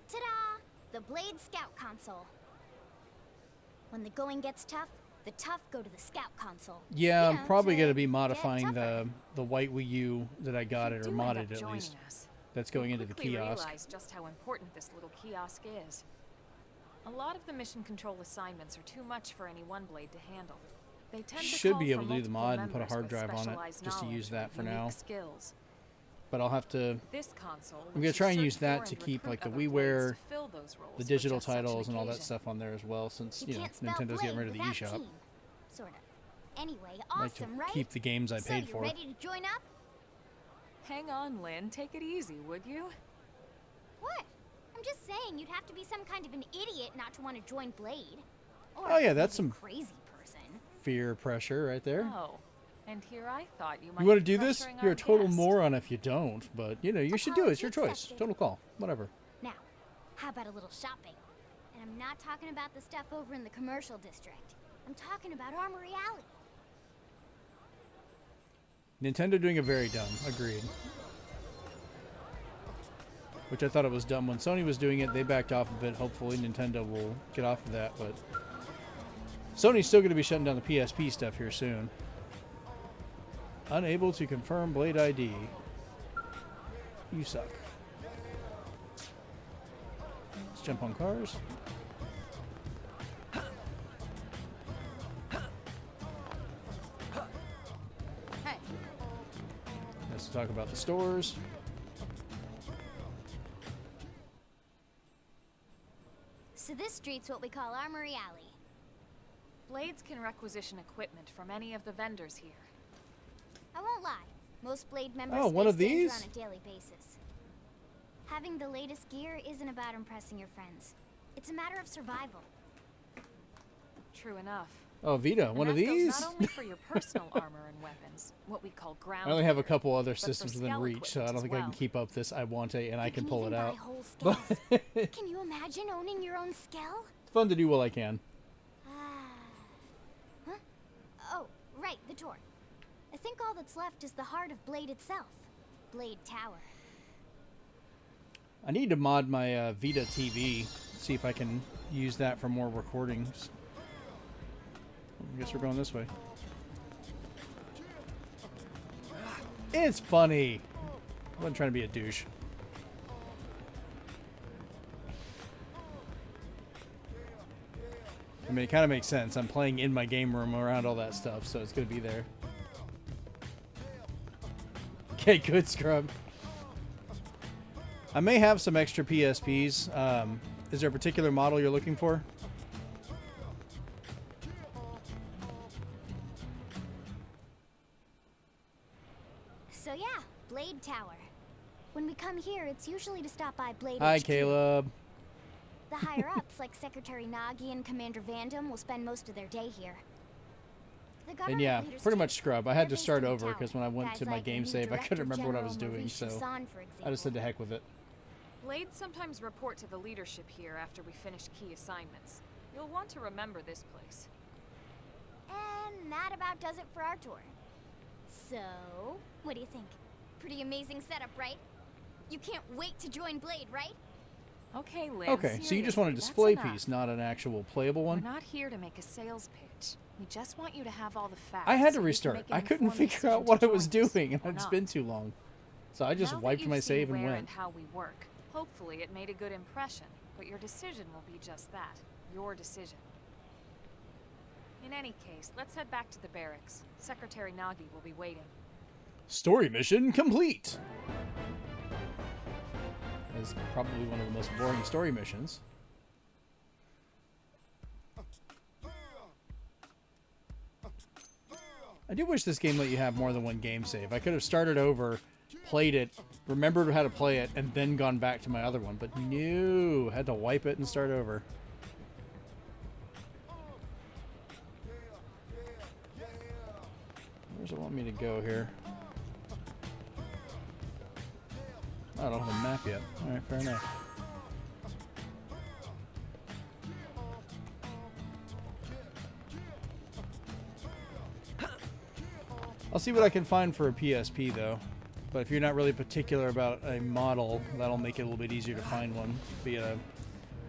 Speaker 7: Ta-da! The Blade Scout Console. When the going gets tough, the tough go to the Scout Console.
Speaker 1: Yeah,
Speaker 7: You
Speaker 1: I'm
Speaker 7: know,
Speaker 1: probably
Speaker 7: to
Speaker 1: going to be
Speaker 7: get
Speaker 1: modifying
Speaker 7: tougher.
Speaker 1: the white Wii U that I got it, or
Speaker 2: Do end up
Speaker 1: modded at
Speaker 2: joining
Speaker 1: least.
Speaker 2: us.
Speaker 1: That's going
Speaker 2: You'll
Speaker 1: into the
Speaker 2: quickly
Speaker 1: kiosk.
Speaker 2: realize just how important this little kiosk is. A lot of the mission control assignments are too much for any one Blade to handle. They tend to
Speaker 1: Should
Speaker 2: call
Speaker 1: be
Speaker 2: for
Speaker 1: able to do the
Speaker 2: multiple
Speaker 1: mod and put a
Speaker 2: members
Speaker 1: hard
Speaker 2: with
Speaker 1: drive on it,
Speaker 2: specialized
Speaker 1: just to use
Speaker 2: knowledge
Speaker 1: that
Speaker 2: or
Speaker 1: for
Speaker 2: unique
Speaker 1: now.
Speaker 2: skills.
Speaker 1: But I'll have to.
Speaker 2: This console
Speaker 1: I'm
Speaker 2: lets
Speaker 1: gonna try
Speaker 2: you
Speaker 1: and use
Speaker 2: search
Speaker 1: that
Speaker 2: for
Speaker 1: to
Speaker 2: and
Speaker 1: keep
Speaker 2: recruit
Speaker 1: like the
Speaker 2: other
Speaker 1: WiiWare,
Speaker 2: Blades to fill those roles
Speaker 1: the
Speaker 2: for
Speaker 1: digital
Speaker 2: just such an
Speaker 1: titles, and all that
Speaker 2: occasion.
Speaker 1: stuff on there as well. Since
Speaker 7: You can't spell
Speaker 1: Nintendo's getting rid of the
Speaker 7: Blade
Speaker 1: eShop.
Speaker 7: without team. Sort of. Anyway,
Speaker 1: I like to
Speaker 7: awesome, right?
Speaker 1: keep the games I
Speaker 7: So
Speaker 1: paid
Speaker 7: you
Speaker 1: for.
Speaker 7: ready to join up?
Speaker 2: Hang on, Lynn. Take it easy, would you?
Speaker 7: What? I'm just saying you'd have to be some kind of an idiot not to want to join Blade. Or
Speaker 1: Oh, yeah, that's
Speaker 7: maybe a
Speaker 1: some-
Speaker 7: crazy person.
Speaker 1: Fear pressure right there.
Speaker 2: Oh. And here I thought you might
Speaker 1: You want to
Speaker 2: be
Speaker 1: do this?
Speaker 2: pressuring
Speaker 1: You're
Speaker 2: our
Speaker 1: a total
Speaker 2: guest.
Speaker 1: moron if you don't. But you know, you should do it. It's your
Speaker 7: Apology
Speaker 1: choice.
Speaker 7: accepted.
Speaker 1: Total call. Whatever.
Speaker 7: Now, how about a little shopping? And I'm not talking about the stuff over in the commercial district. I'm talking about Armory Alley.
Speaker 1: Nintendo doing it very dumb. Agreed. Which I thought it was dumb when Sony was doing it. They backed off of it. Hopefully Nintendo will get off of that. But Sony's still going to be shutting down the PSP stuff here soon. Unable to confirm Blade ID. You suck. Let's jump on cars.
Speaker 7: Hey.
Speaker 1: Let's talk about the stores.
Speaker 7: So this street's what we call Armory Alley.
Speaker 2: Blades can requisition equipment from any of the vendors here.
Speaker 7: I won't lie. Most Blade members
Speaker 1: Oh, one of
Speaker 7: face danger
Speaker 1: these?
Speaker 7: on a daily basis. Having the latest gear isn't about impressing your friends. It's a matter of survival.
Speaker 2: True enough.
Speaker 1: Oh, Vita, one of
Speaker 2: And that goes
Speaker 1: these?
Speaker 2: Not only for your personal armor and weapons, what we call ground.
Speaker 1: I only have a
Speaker 2: gear,
Speaker 1: couple other
Speaker 2: but for
Speaker 1: systems within
Speaker 2: scale
Speaker 1: reach, so I don't
Speaker 2: equipment
Speaker 1: think
Speaker 2: as
Speaker 1: I can
Speaker 2: well.
Speaker 1: keep up this I want a, and I
Speaker 7: You
Speaker 1: can pull
Speaker 7: even
Speaker 1: it
Speaker 7: buy
Speaker 1: out.
Speaker 7: whole
Speaker 1: But
Speaker 7: skells.
Speaker 1: it's
Speaker 7: Can you imagine owning your own skell?
Speaker 1: fun to do while I can.
Speaker 7: Huh? Oh, right, the tour. I think all that's left is the heart of Blade itself. Blade Tower.
Speaker 1: I need to mod my Vita TV, see if I can use that for more recordings. I guess we're going this way. It's funny. I wasn't trying to be a douche. I mean, it kind of makes sense. I'm playing in my game room around all that stuff, so it's going to be there. Okay, good scrub. I may have some extra PSPs. Is there a particular model you're looking for?
Speaker 7: So yeah, Blade Tower. When we come here, it's usually to stop by Blade
Speaker 1: Hi,
Speaker 7: HQ.
Speaker 1: Caleb.
Speaker 7: The higher-ups, like Secretary Nagi and Commander Vandam, will spend most of their day here. The
Speaker 1: And
Speaker 7: government
Speaker 1: yeah,
Speaker 7: leaders
Speaker 1: pretty
Speaker 7: too.
Speaker 1: much scrub. I had
Speaker 7: They're
Speaker 1: to
Speaker 7: based
Speaker 1: start
Speaker 7: in the
Speaker 1: over because when I went
Speaker 7: Guys
Speaker 1: to my
Speaker 7: like the
Speaker 1: game
Speaker 7: new
Speaker 1: save, I couldn't
Speaker 7: Director
Speaker 1: remember what I was
Speaker 7: General
Speaker 1: doing,
Speaker 7: Maurice
Speaker 1: so
Speaker 7: Hassan, for
Speaker 1: I just said to
Speaker 7: example.
Speaker 1: heck with it.
Speaker 2: Blades sometimes report to the leadership here after we finish key assignments. You'll want to remember this place.
Speaker 7: And that about does it for our tour. So, what do you think? Pretty amazing setup, right? You can't wait to join Blade, right?
Speaker 2: Okay, Lynn.
Speaker 1: Okay, so you just want a
Speaker 2: seriously,
Speaker 1: display
Speaker 2: that's enough.
Speaker 1: piece, not an actual playable
Speaker 2: We're
Speaker 1: one?
Speaker 2: not here to make a sales pitch. We just want you to have all the facts.
Speaker 1: I had to
Speaker 2: so you can
Speaker 1: restart.
Speaker 2: make an
Speaker 1: I couldn't
Speaker 2: informed
Speaker 1: figure out
Speaker 2: decision
Speaker 1: what
Speaker 2: to
Speaker 1: I was
Speaker 2: join us
Speaker 1: doing, and
Speaker 2: or
Speaker 1: it's
Speaker 2: not.
Speaker 1: been too long. So I just
Speaker 2: Now that
Speaker 1: wiped
Speaker 2: you've
Speaker 1: my
Speaker 2: seen
Speaker 1: save and
Speaker 2: where
Speaker 1: went.
Speaker 2: and how we work, hopefully it made a good impression, but your decision will be just that, your decision. In any case, let's head back to the barracks. Secretary Nagi will be waiting.
Speaker 1: Story mission complete! That's probably one of the most boring story missions. I do wish this game let you have more than one game save. I could have started over, played it, remembered how to play it, and then gone back to my other one. But no, had to wipe it and start over. Where's it want me to go here? I don't have a map yet. Alright, fair enough. I'll see what I can find for a PSP though. But if you're not really particular about a model, that'll make it a little bit easier to find one. Be it a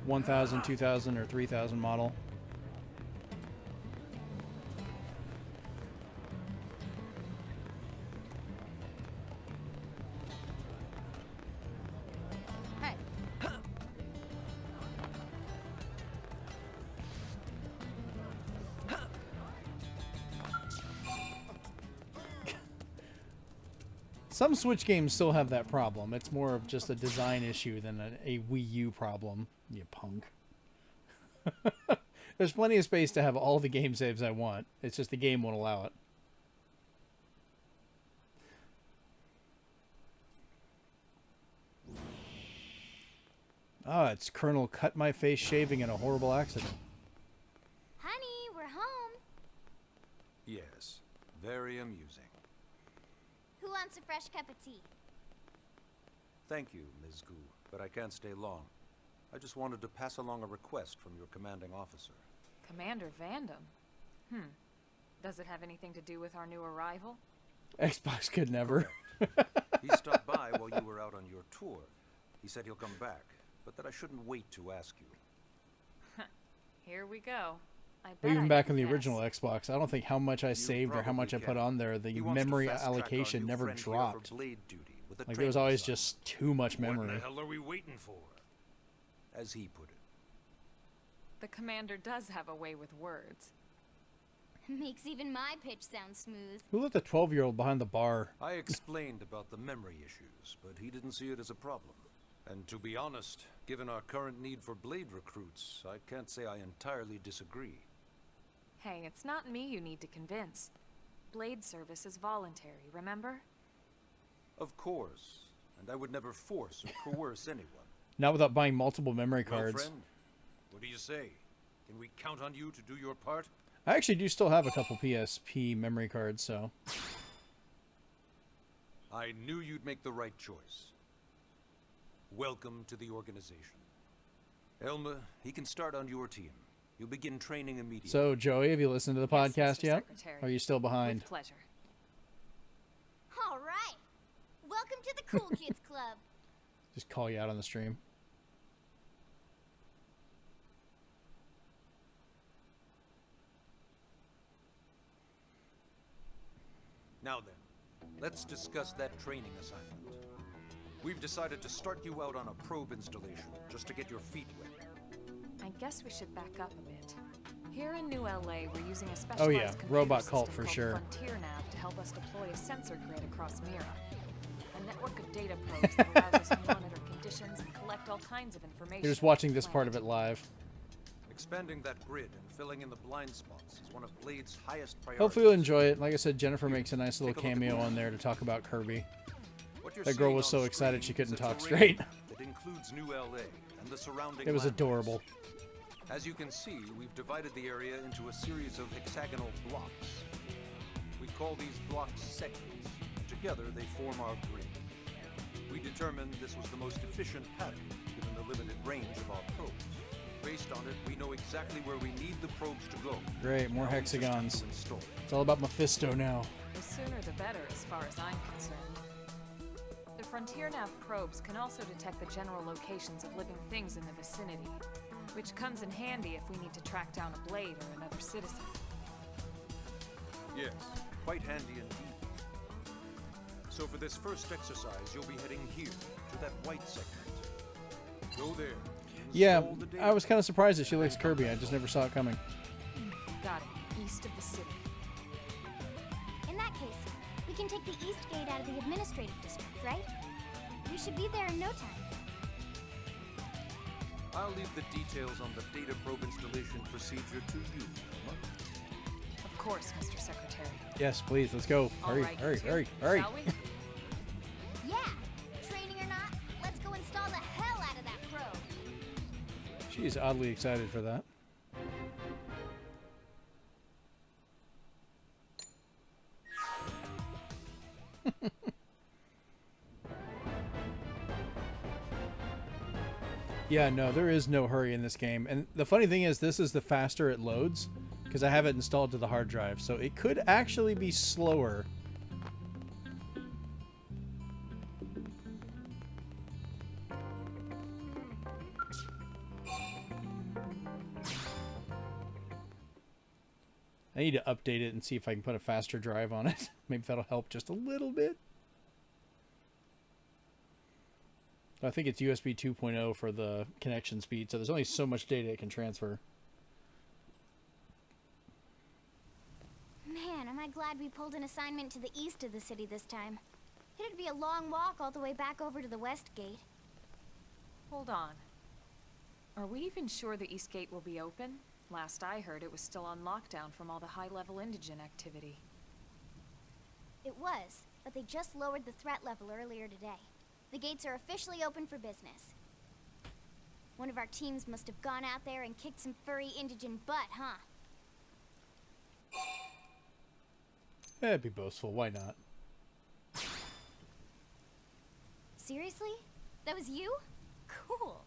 Speaker 1: 1000, 2000, or 3000 model.
Speaker 7: Hey.
Speaker 1: Some Switch games still have that problem. It's more of just a design issue than a Wii U problem, you punk. There's plenty of space to have all the game saves I want. It's just the game won't allow it. Ah, it's Colonel Cut My Face shaving in a horrible accident.
Speaker 7: Honey, we're home.
Speaker 6: Yes, very amusing.
Speaker 7: Who wants a fresh cup of tea?
Speaker 6: Thank you, Ms. Gu, but I can't stay long. I just wanted to pass along a request from your commanding officer.
Speaker 2: Commander Vandam? Does it have anything to do with our new arrival?
Speaker 1: Xbox could never.
Speaker 6: He stopped by while you were out on your tour. He said he'll come back, but that I shouldn't wait to ask you.
Speaker 2: Here we go. I bet
Speaker 1: Even
Speaker 2: I
Speaker 1: back
Speaker 2: can
Speaker 1: on the
Speaker 2: guess.
Speaker 1: original Xbox, I don't think how much I saved or how much I
Speaker 6: probably
Speaker 1: put
Speaker 6: can.
Speaker 1: on there, the
Speaker 6: He wants to
Speaker 1: memory
Speaker 6: fast-track our
Speaker 1: allocation
Speaker 6: new
Speaker 1: never
Speaker 6: friend here for
Speaker 1: dropped.
Speaker 6: blade duty with a
Speaker 1: Like there was
Speaker 6: training
Speaker 1: always
Speaker 6: assignment.
Speaker 1: just too much
Speaker 6: What
Speaker 1: memory.
Speaker 6: the hell are we waiting for? As he put it.
Speaker 2: The commander does have a way with words.
Speaker 7: Makes even my pitch sound smooth.
Speaker 1: Who let the 12-year-old behind the bar?
Speaker 6: I explained about the memory issues, but he didn't see it as a problem. And to be honest, given our current need for blade recruits, I can't say I entirely disagree.
Speaker 2: Hey, it's not me you need to convince. Blade service is voluntary, remember?
Speaker 6: Of course, and I would never force or coerce anyone.
Speaker 1: Not without buying multiple memory
Speaker 6: Well,
Speaker 1: cards.
Speaker 6: friend, what do you say? Can we count on you to do your part?
Speaker 1: I actually do still have a couple PSP memory cards, so...
Speaker 6: I knew you'd make the right choice. Welcome to the organization. Elma, he can start on your team. You'll begin training immediately.
Speaker 1: So, Joey, have you listened to the
Speaker 2: Yes,
Speaker 1: podcast
Speaker 2: Mr.
Speaker 1: yet?
Speaker 2: Secretary.
Speaker 1: Or are you still behind?
Speaker 2: With pleasure.
Speaker 7: All right. Welcome to the Cool Kids Club.
Speaker 1: Just call you out on the stream.
Speaker 6: Now then, let's discuss that training assignment. We've decided to start you out on a probe installation, just to get your feet wet.
Speaker 2: I guess we should back up a bit. Here in New LA, we're using a specialized
Speaker 1: Oh yeah,
Speaker 2: computer
Speaker 1: robot
Speaker 2: system
Speaker 1: cult for
Speaker 2: called
Speaker 1: sure.
Speaker 2: Frontier Nav to help us deploy a sensor grid across Mira. A network of data probes that allows us to monitor conditions and collect all kinds of information.
Speaker 1: You're just
Speaker 2: about
Speaker 1: watching
Speaker 2: the
Speaker 1: this part of
Speaker 2: planet.
Speaker 1: it live.
Speaker 6: Expanding that grid and filling in the blind spots is one of Blade's highest priorities.
Speaker 1: Hopefully you'll enjoy it. Like I said, Jennifer makes a nice little
Speaker 6: Take a look at
Speaker 1: cameo
Speaker 6: this.
Speaker 1: on there to talk about Kirby.
Speaker 6: What you're
Speaker 1: That girl
Speaker 6: seeing
Speaker 1: was
Speaker 6: on
Speaker 1: so excited she
Speaker 6: screen
Speaker 1: couldn't
Speaker 6: is a
Speaker 1: talk
Speaker 6: terrain
Speaker 1: straight.
Speaker 6: That includes New LA and the surrounding
Speaker 1: It was
Speaker 6: landmarks.
Speaker 1: adorable.
Speaker 6: As you can see, we've divided the area into a series of hexagonal blocks. We call these blocks segments. Together, they form our grid. We determined this was the most efficient pattern, given the limited range of our probes. Based on it, we know exactly where we need the probes to go.
Speaker 1: Great, more
Speaker 6: Now we just have
Speaker 1: hexagons.
Speaker 6: to install.
Speaker 1: It's all about Mephisto now.
Speaker 2: The sooner the better, as far as I'm concerned. The Frontier Nav probes can also detect the general locations of living things in the vicinity, which comes in handy if we need to track down a blade or another citizen.
Speaker 6: Yes, quite handy indeed. So for this first exercise, you'll be heading here, to that white segment. Go there.
Speaker 1: Yeah,
Speaker 6: install the data
Speaker 1: I was kind of surprised that she likes Kirby. I just never saw it coming.
Speaker 2: Got it. East of the city.
Speaker 7: In that case, we can take the east gate out of the administrative district, right? We should be there in no time.
Speaker 6: I'll leave the details on the data probe installation procedure to you, Emma.
Speaker 2: Of course, Mr. Secretary.
Speaker 1: Yes, please, let's go.
Speaker 2: All
Speaker 1: Hurry,
Speaker 2: right,
Speaker 1: hurry,
Speaker 2: you two,
Speaker 1: hurry, hurry.
Speaker 2: Shall we?
Speaker 7: Yeah! Training or not, let's go install the hell out of that probe!
Speaker 1: She is oddly excited for that. Yeah, no, there is no hurry in this game. And the funny thing is, this is the faster it loads, because I have it installed to the hard drive. So it could actually be slower. I need to update it and see if I can put a faster drive on it. Maybe that'll help just a little bit. I think it's USB 2.0 for the connection speed, so there's only so much data it can transfer.
Speaker 7: Man, am I glad we pulled an assignment to the east of the city this time. It'd be a long walk all the way back over to the west gate.
Speaker 2: Hold on. Are we even sure the East Gate will be open? Last I heard, it was still on lockdown from all the high-level indigen activity.
Speaker 7: It was, but they just lowered the threat level earlier today. The gates are officially open for business. One of our teams must have gone out there and kicked some furry indigen butt, huh?
Speaker 1: That'd be boastful, why not?
Speaker 7: Seriously? That was you? Cool.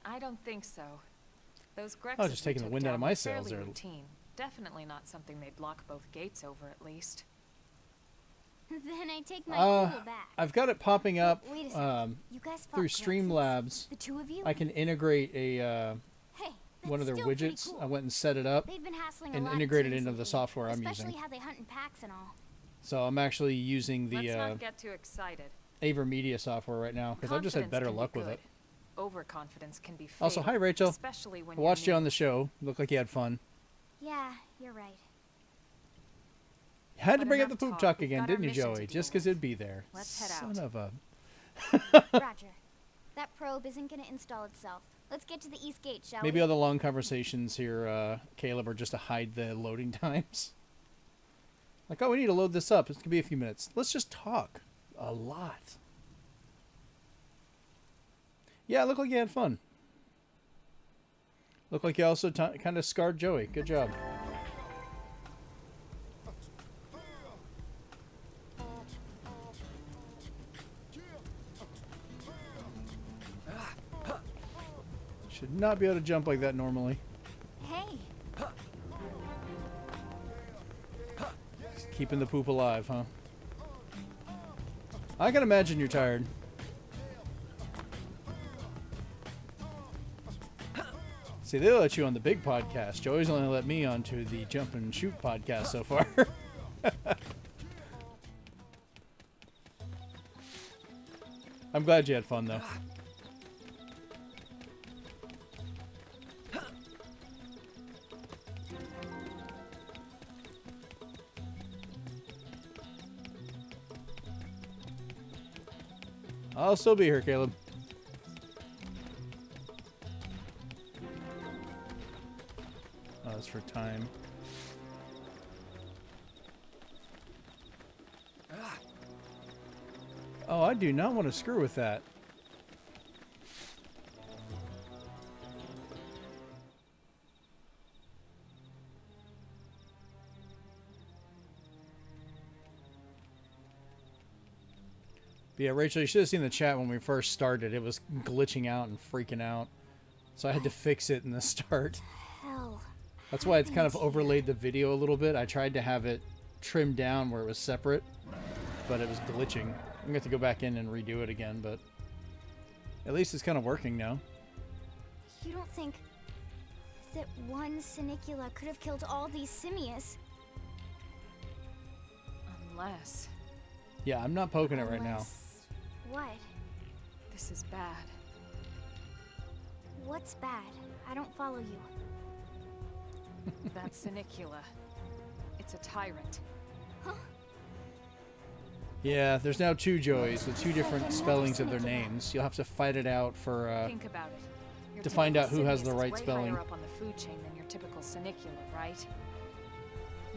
Speaker 2: I don't think so. Those Grexes
Speaker 1: I was just taking the
Speaker 2: we took
Speaker 1: wind out of
Speaker 2: down
Speaker 1: my
Speaker 2: were
Speaker 1: sails
Speaker 2: fairly
Speaker 1: there.
Speaker 2: routine. Definitely not something they'd block both gates over, at least.
Speaker 7: Then I take my cool back.
Speaker 1: I've got it popping up
Speaker 7: Wait a second. You guys fought
Speaker 1: through
Speaker 7: Grexes?
Speaker 1: Streamlabs.
Speaker 7: The two of you?
Speaker 1: I can integrate a
Speaker 7: Hey,
Speaker 1: one of their
Speaker 7: that's still pretty
Speaker 1: widgets.
Speaker 7: cool.
Speaker 1: I went and set it up
Speaker 7: They've been hassling a
Speaker 1: and
Speaker 7: lot of
Speaker 1: integrated
Speaker 7: teams
Speaker 1: into the
Speaker 7: lately,
Speaker 1: software I'm
Speaker 7: especially
Speaker 1: using.
Speaker 7: how they hunt in packs and all.
Speaker 1: So I'm actually using
Speaker 2: Let's
Speaker 1: the
Speaker 2: not get too excited.
Speaker 1: AverMedia software right now because I've just had
Speaker 2: Confidence
Speaker 1: better
Speaker 2: can be
Speaker 1: luck with
Speaker 2: good.
Speaker 1: it.
Speaker 2: Overconfidence can be fatal,
Speaker 1: Also, hi Rachel.
Speaker 2: especially when
Speaker 1: I watched you
Speaker 2: you're
Speaker 1: on the show. Looked like you had fun.
Speaker 7: Yeah, you're right.
Speaker 1: You had to
Speaker 2: But
Speaker 1: bring up the
Speaker 2: enough
Speaker 1: poop
Speaker 2: talk.
Speaker 1: talk
Speaker 2: We've
Speaker 1: again,
Speaker 2: got our
Speaker 1: didn't you,
Speaker 2: mission to
Speaker 1: Joey?
Speaker 2: deal
Speaker 1: Just because
Speaker 2: with.
Speaker 1: it'd be there.
Speaker 2: Let's head
Speaker 1: Son
Speaker 2: out.
Speaker 1: of a.
Speaker 7: Roger. That probe isn't gonna install itself. Let's get to the east gate, shall
Speaker 1: Maybe
Speaker 7: we?
Speaker 1: all the long conversations here, Caleb, are just to hide the loading times. Like, oh, we need to load this up. It's gonna be a few minutes. Let's just talk. A lot. Yeah, it looked like you had fun. Looked like you also kind of scarred Joey. Good job. Should not be able to jump like that normally.
Speaker 7: Hey,
Speaker 1: Just keeping the poop alive, huh? I can imagine you're tired. See, they let you on the big podcast. Joey's only let me onto the Jump and Shoot podcast so far. I'm glad you had fun, though. I'll still be here, Caleb. Oh, that's for time. Oh, I do not want to screw with that. But yeah, Rachel, you should have seen the chat when we first started. It was glitching out and freaking out. So I had to fix it in the start.
Speaker 7: hell.
Speaker 1: That's why it's kind of overlaid the video a little bit. I tried to have it trimmed down where it was separate, but it was glitching. I'm gonna have to go back in and redo it again, but at least it's kind of working now.
Speaker 7: You don't think that one Sinicula could have killed all these simius?
Speaker 2: Unless...
Speaker 1: Yeah, I'm not poking it right now.
Speaker 7: What?
Speaker 2: This is bad.
Speaker 7: What's bad? I don't follow you.
Speaker 2: That Sinicula. It's a tyrant.
Speaker 7: Huh?
Speaker 1: Yeah, there's now two Joys with two different spellings of their names. You'll have to fight it out for
Speaker 2: Think about it. Your
Speaker 1: to find out
Speaker 2: typical
Speaker 1: who has
Speaker 2: Simius
Speaker 1: the
Speaker 2: is
Speaker 1: right
Speaker 2: way
Speaker 1: spelling.
Speaker 2: higher up on the food chain than your typical Sinicula, right?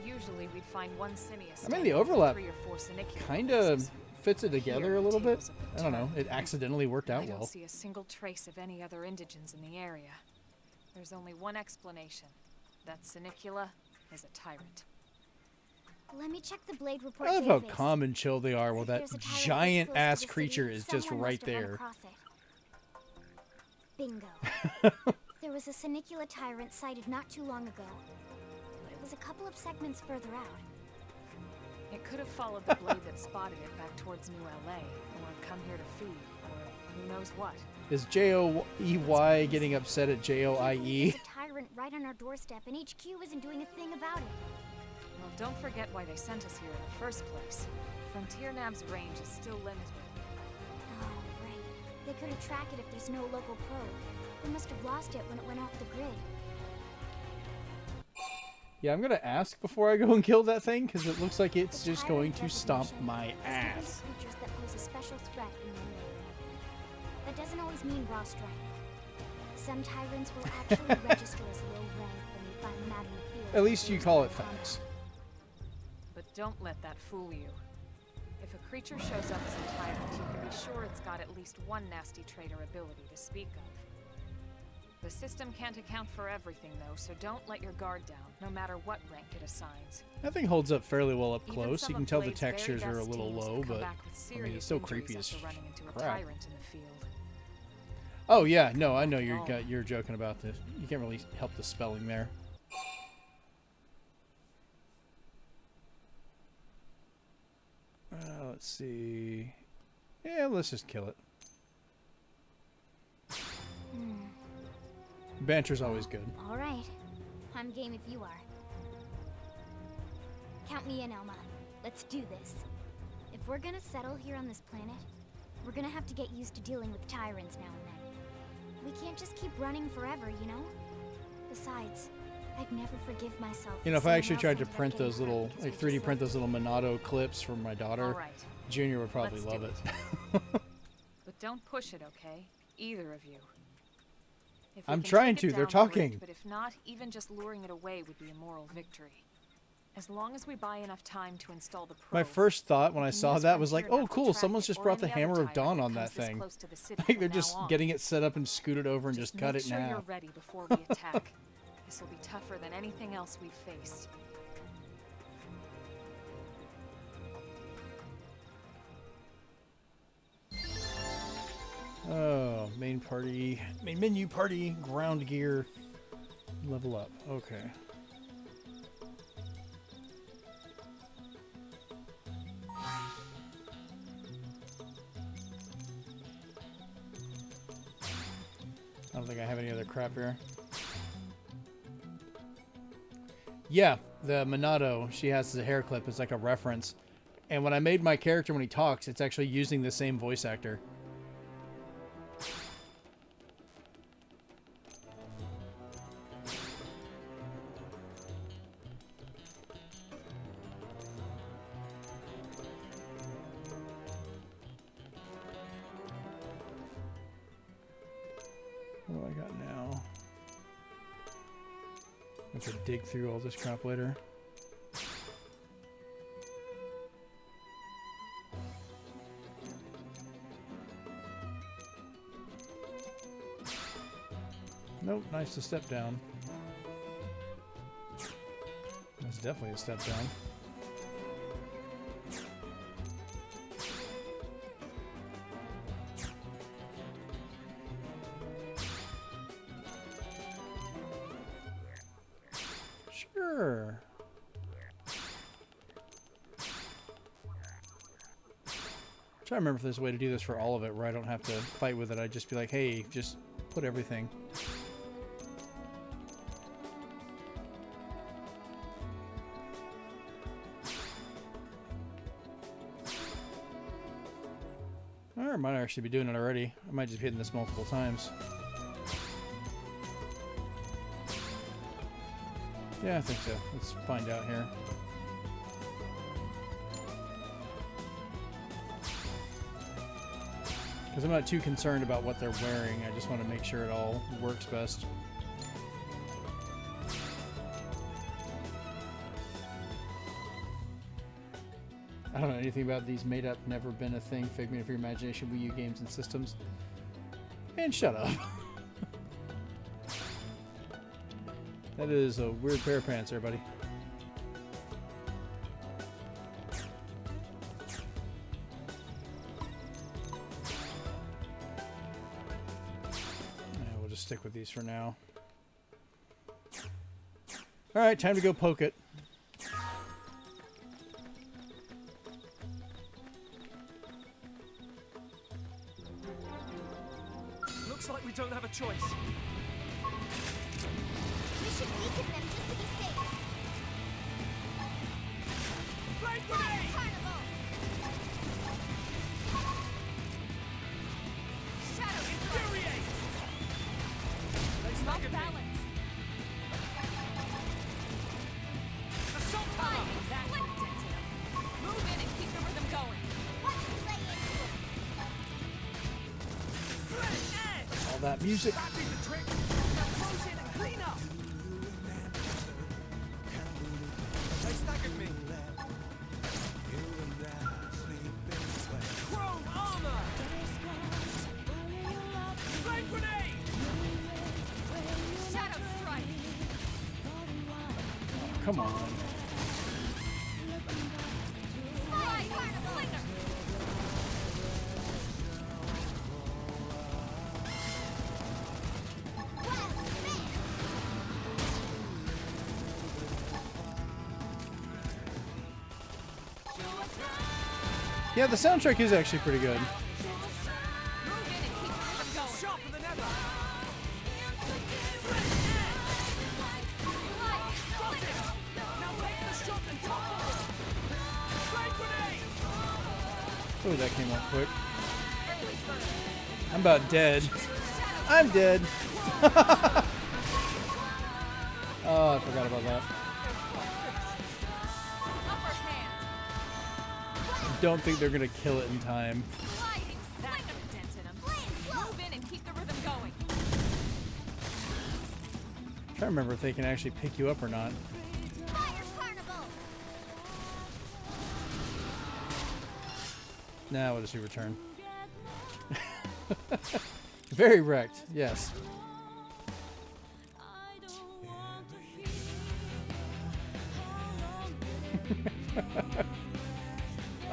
Speaker 2: Usually we'd find one Simius.
Speaker 1: I mean, the overlap
Speaker 2: 3 or 4 Sinicula
Speaker 1: kind of
Speaker 2: places.
Speaker 1: fits it together
Speaker 2: Here,
Speaker 1: a little bit.
Speaker 2: tables have been
Speaker 1: I don't know.
Speaker 2: turned.
Speaker 1: It accidentally worked out
Speaker 2: I don't
Speaker 1: well.
Speaker 2: see a single trace of any other indigents in the area. There's only one explanation. That Sinicula is a tyrant.
Speaker 7: Let me check the blade report
Speaker 1: I love how
Speaker 7: database.
Speaker 1: calm and chill they are while
Speaker 7: If
Speaker 1: that
Speaker 7: there's a tyrant
Speaker 1: giant
Speaker 7: this close to
Speaker 1: ass
Speaker 7: the city,
Speaker 1: creature is just
Speaker 7: someone
Speaker 1: right
Speaker 7: must have run
Speaker 1: there.
Speaker 7: across it. Bingo. There was a Sinicula tyrant sighted not too long ago, but it was a couple of segments further out.
Speaker 2: It could have followed the blade that spotted it back towards New LA, or come here to feed, or who knows what.
Speaker 1: Is Joey getting upset at
Speaker 7: There's
Speaker 1: Joie?
Speaker 7: a tyrant right on our doorstep, and HQ isn't doing a thing about it.
Speaker 2: Well, don't forget why they sent us here in the first place. Frontier Nav's range is still limited.
Speaker 7: Oh, right. They couldn't track it if there's no local probe. They must have lost it when it went off the grid.
Speaker 1: Yeah, I'm gonna ask before I go and kill that thing because it looks like it's
Speaker 7: The
Speaker 1: just
Speaker 7: tyrant
Speaker 1: going to stomp
Speaker 7: designation
Speaker 1: my
Speaker 7: is given to
Speaker 1: ass.
Speaker 7: creatures that pose a special threat in their neighborhood. That doesn't always mean raw strength. Some tyrants will actually register as low rank when you find them out in the field.
Speaker 1: At least you call it
Speaker 7: There's no
Speaker 1: facts.
Speaker 2: But don't let that fool you. If a creature shows up as a tyrant, you can be sure it's got at least one nasty trait or ability to speak of. The system can't account for everything, though, so don't let your guard down, no matter what rank it assigns.
Speaker 1: That thing holds up fairly well up
Speaker 2: Even
Speaker 1: close.
Speaker 2: some
Speaker 1: You can
Speaker 2: of
Speaker 1: tell the
Speaker 2: Blade's very
Speaker 1: textures are a
Speaker 2: best
Speaker 1: little
Speaker 2: teams
Speaker 1: low,
Speaker 2: have come
Speaker 1: but
Speaker 2: back with
Speaker 1: I mean,
Speaker 2: serious
Speaker 1: it's still
Speaker 2: injuries
Speaker 1: creepy as
Speaker 2: after running into a
Speaker 1: crap.
Speaker 2: tyrant in the field.
Speaker 1: Oh yeah, no, I know
Speaker 2: Oh.
Speaker 1: you're joking about this. You can't really help the spelling there. Let's see. Yeah, let's just kill it. Banter's always good.
Speaker 7: All right. I'm game if you are. Count me in, Elma. Let's do this. If we're gonna settle here on this planet, we're gonna have to get used to dealing with tyrants now and then. We can't just keep running forever, you know? Besides, I'd never forgive myself.
Speaker 1: You know, if
Speaker 7: someone
Speaker 1: I actually
Speaker 7: else
Speaker 1: tried to
Speaker 7: ended up
Speaker 1: print
Speaker 7: getting
Speaker 1: those
Speaker 7: hurt
Speaker 1: little,
Speaker 7: because
Speaker 1: like
Speaker 7: we
Speaker 1: 3D
Speaker 7: just
Speaker 1: print
Speaker 7: left
Speaker 1: those little Monado clips for my daughter,
Speaker 2: All right.
Speaker 1: Junior would probably
Speaker 2: Let's
Speaker 1: love
Speaker 2: do
Speaker 1: it.
Speaker 2: But don't push it, okay? Either of you. If
Speaker 1: I'm
Speaker 2: we can
Speaker 1: trying
Speaker 2: take it
Speaker 1: to, they're
Speaker 2: down, great,
Speaker 1: talking.
Speaker 2: But if not, even just luring it away would be a moral victory. As long as we buy enough time to install the probe.
Speaker 1: My first thought when I
Speaker 2: we can
Speaker 1: saw
Speaker 2: use
Speaker 1: that was like,
Speaker 2: Frontier
Speaker 1: oh
Speaker 2: Nav to
Speaker 1: cool,
Speaker 2: track
Speaker 1: someone's
Speaker 2: it
Speaker 1: just
Speaker 2: or
Speaker 1: brought the
Speaker 2: any other
Speaker 1: Hammer of
Speaker 2: tyrant
Speaker 1: Dawn
Speaker 2: that
Speaker 1: on that
Speaker 2: comes this
Speaker 1: thing.
Speaker 2: close to the city
Speaker 1: Like
Speaker 2: from
Speaker 1: they're
Speaker 2: now
Speaker 1: just
Speaker 2: on.
Speaker 1: getting it set up and scooted over and just cut
Speaker 2: make
Speaker 1: it
Speaker 2: sure
Speaker 1: in
Speaker 2: you're
Speaker 1: half.
Speaker 2: ready before we attack. This will be tougher than anything else we've faced.
Speaker 1: Oh, main menu party, ground gear, level up. Okay. I don't think I have any other crap here. Yeah, the Monado, she has the hair clip. It's like a reference. And when I made my character when he talks, it's actually using the same voice actor. What do I got now? I have to dig through all this crap later. Nope, nice to step down. That's definitely a step down. Sure. Try to remember if there's a way to do this for all of it where I don't have to fight with it. I'd just be like, hey, just put everything. Or I might actually be doing it already. I might just be hitting this multiple times. Yeah, I think so. Let's find out here. Because I'm not too concerned about what they're wearing. I just want to make sure it all works best. I don't know anything about these made-up, never been a thing, figment of your imagination Wii U games and systems. And shut up. That is a weird pair of pants, everybody. Yeah, we'll just stick with these for now. Alright, time to go poke it.
Speaker 5: Looks like we don't have a choice.
Speaker 7: We should weaken them just to be safe.
Speaker 5: Flame grenade!
Speaker 7: Carnival!
Speaker 5: Shadow infuriate! They stuck at me. Assault hammer!
Speaker 2: Move in and keep the rhythm going.
Speaker 7: What's playing?
Speaker 5: Flame edge!
Speaker 1: All that music.
Speaker 5: That did the trick! Now close in and clean up! They staggered me! Chrome armor! Flame grenade!
Speaker 2: Shadow strike.
Speaker 1: Come on.
Speaker 2: Fly, Slinger.
Speaker 1: Yeah, the soundtrack is actually pretty good.
Speaker 2: Move in and keep the rhythm going.
Speaker 5: Sharper than ever! Got it! Now take the shot and topple! Flame grenade!
Speaker 1: Oh, that came up quick. I'm about dead. I'm dead. Oh, I forgot about that.
Speaker 2: Upper hand.
Speaker 1: Don't think they're gonna kill it in time.
Speaker 2: Sliding. That put a dent in 'em. Move in and keep the rhythm going.
Speaker 1: I'm trying to remember if they can actually pick you up or not.
Speaker 7: Fire Carnival!
Speaker 1: Now we'll just return. Very wrecked, yes.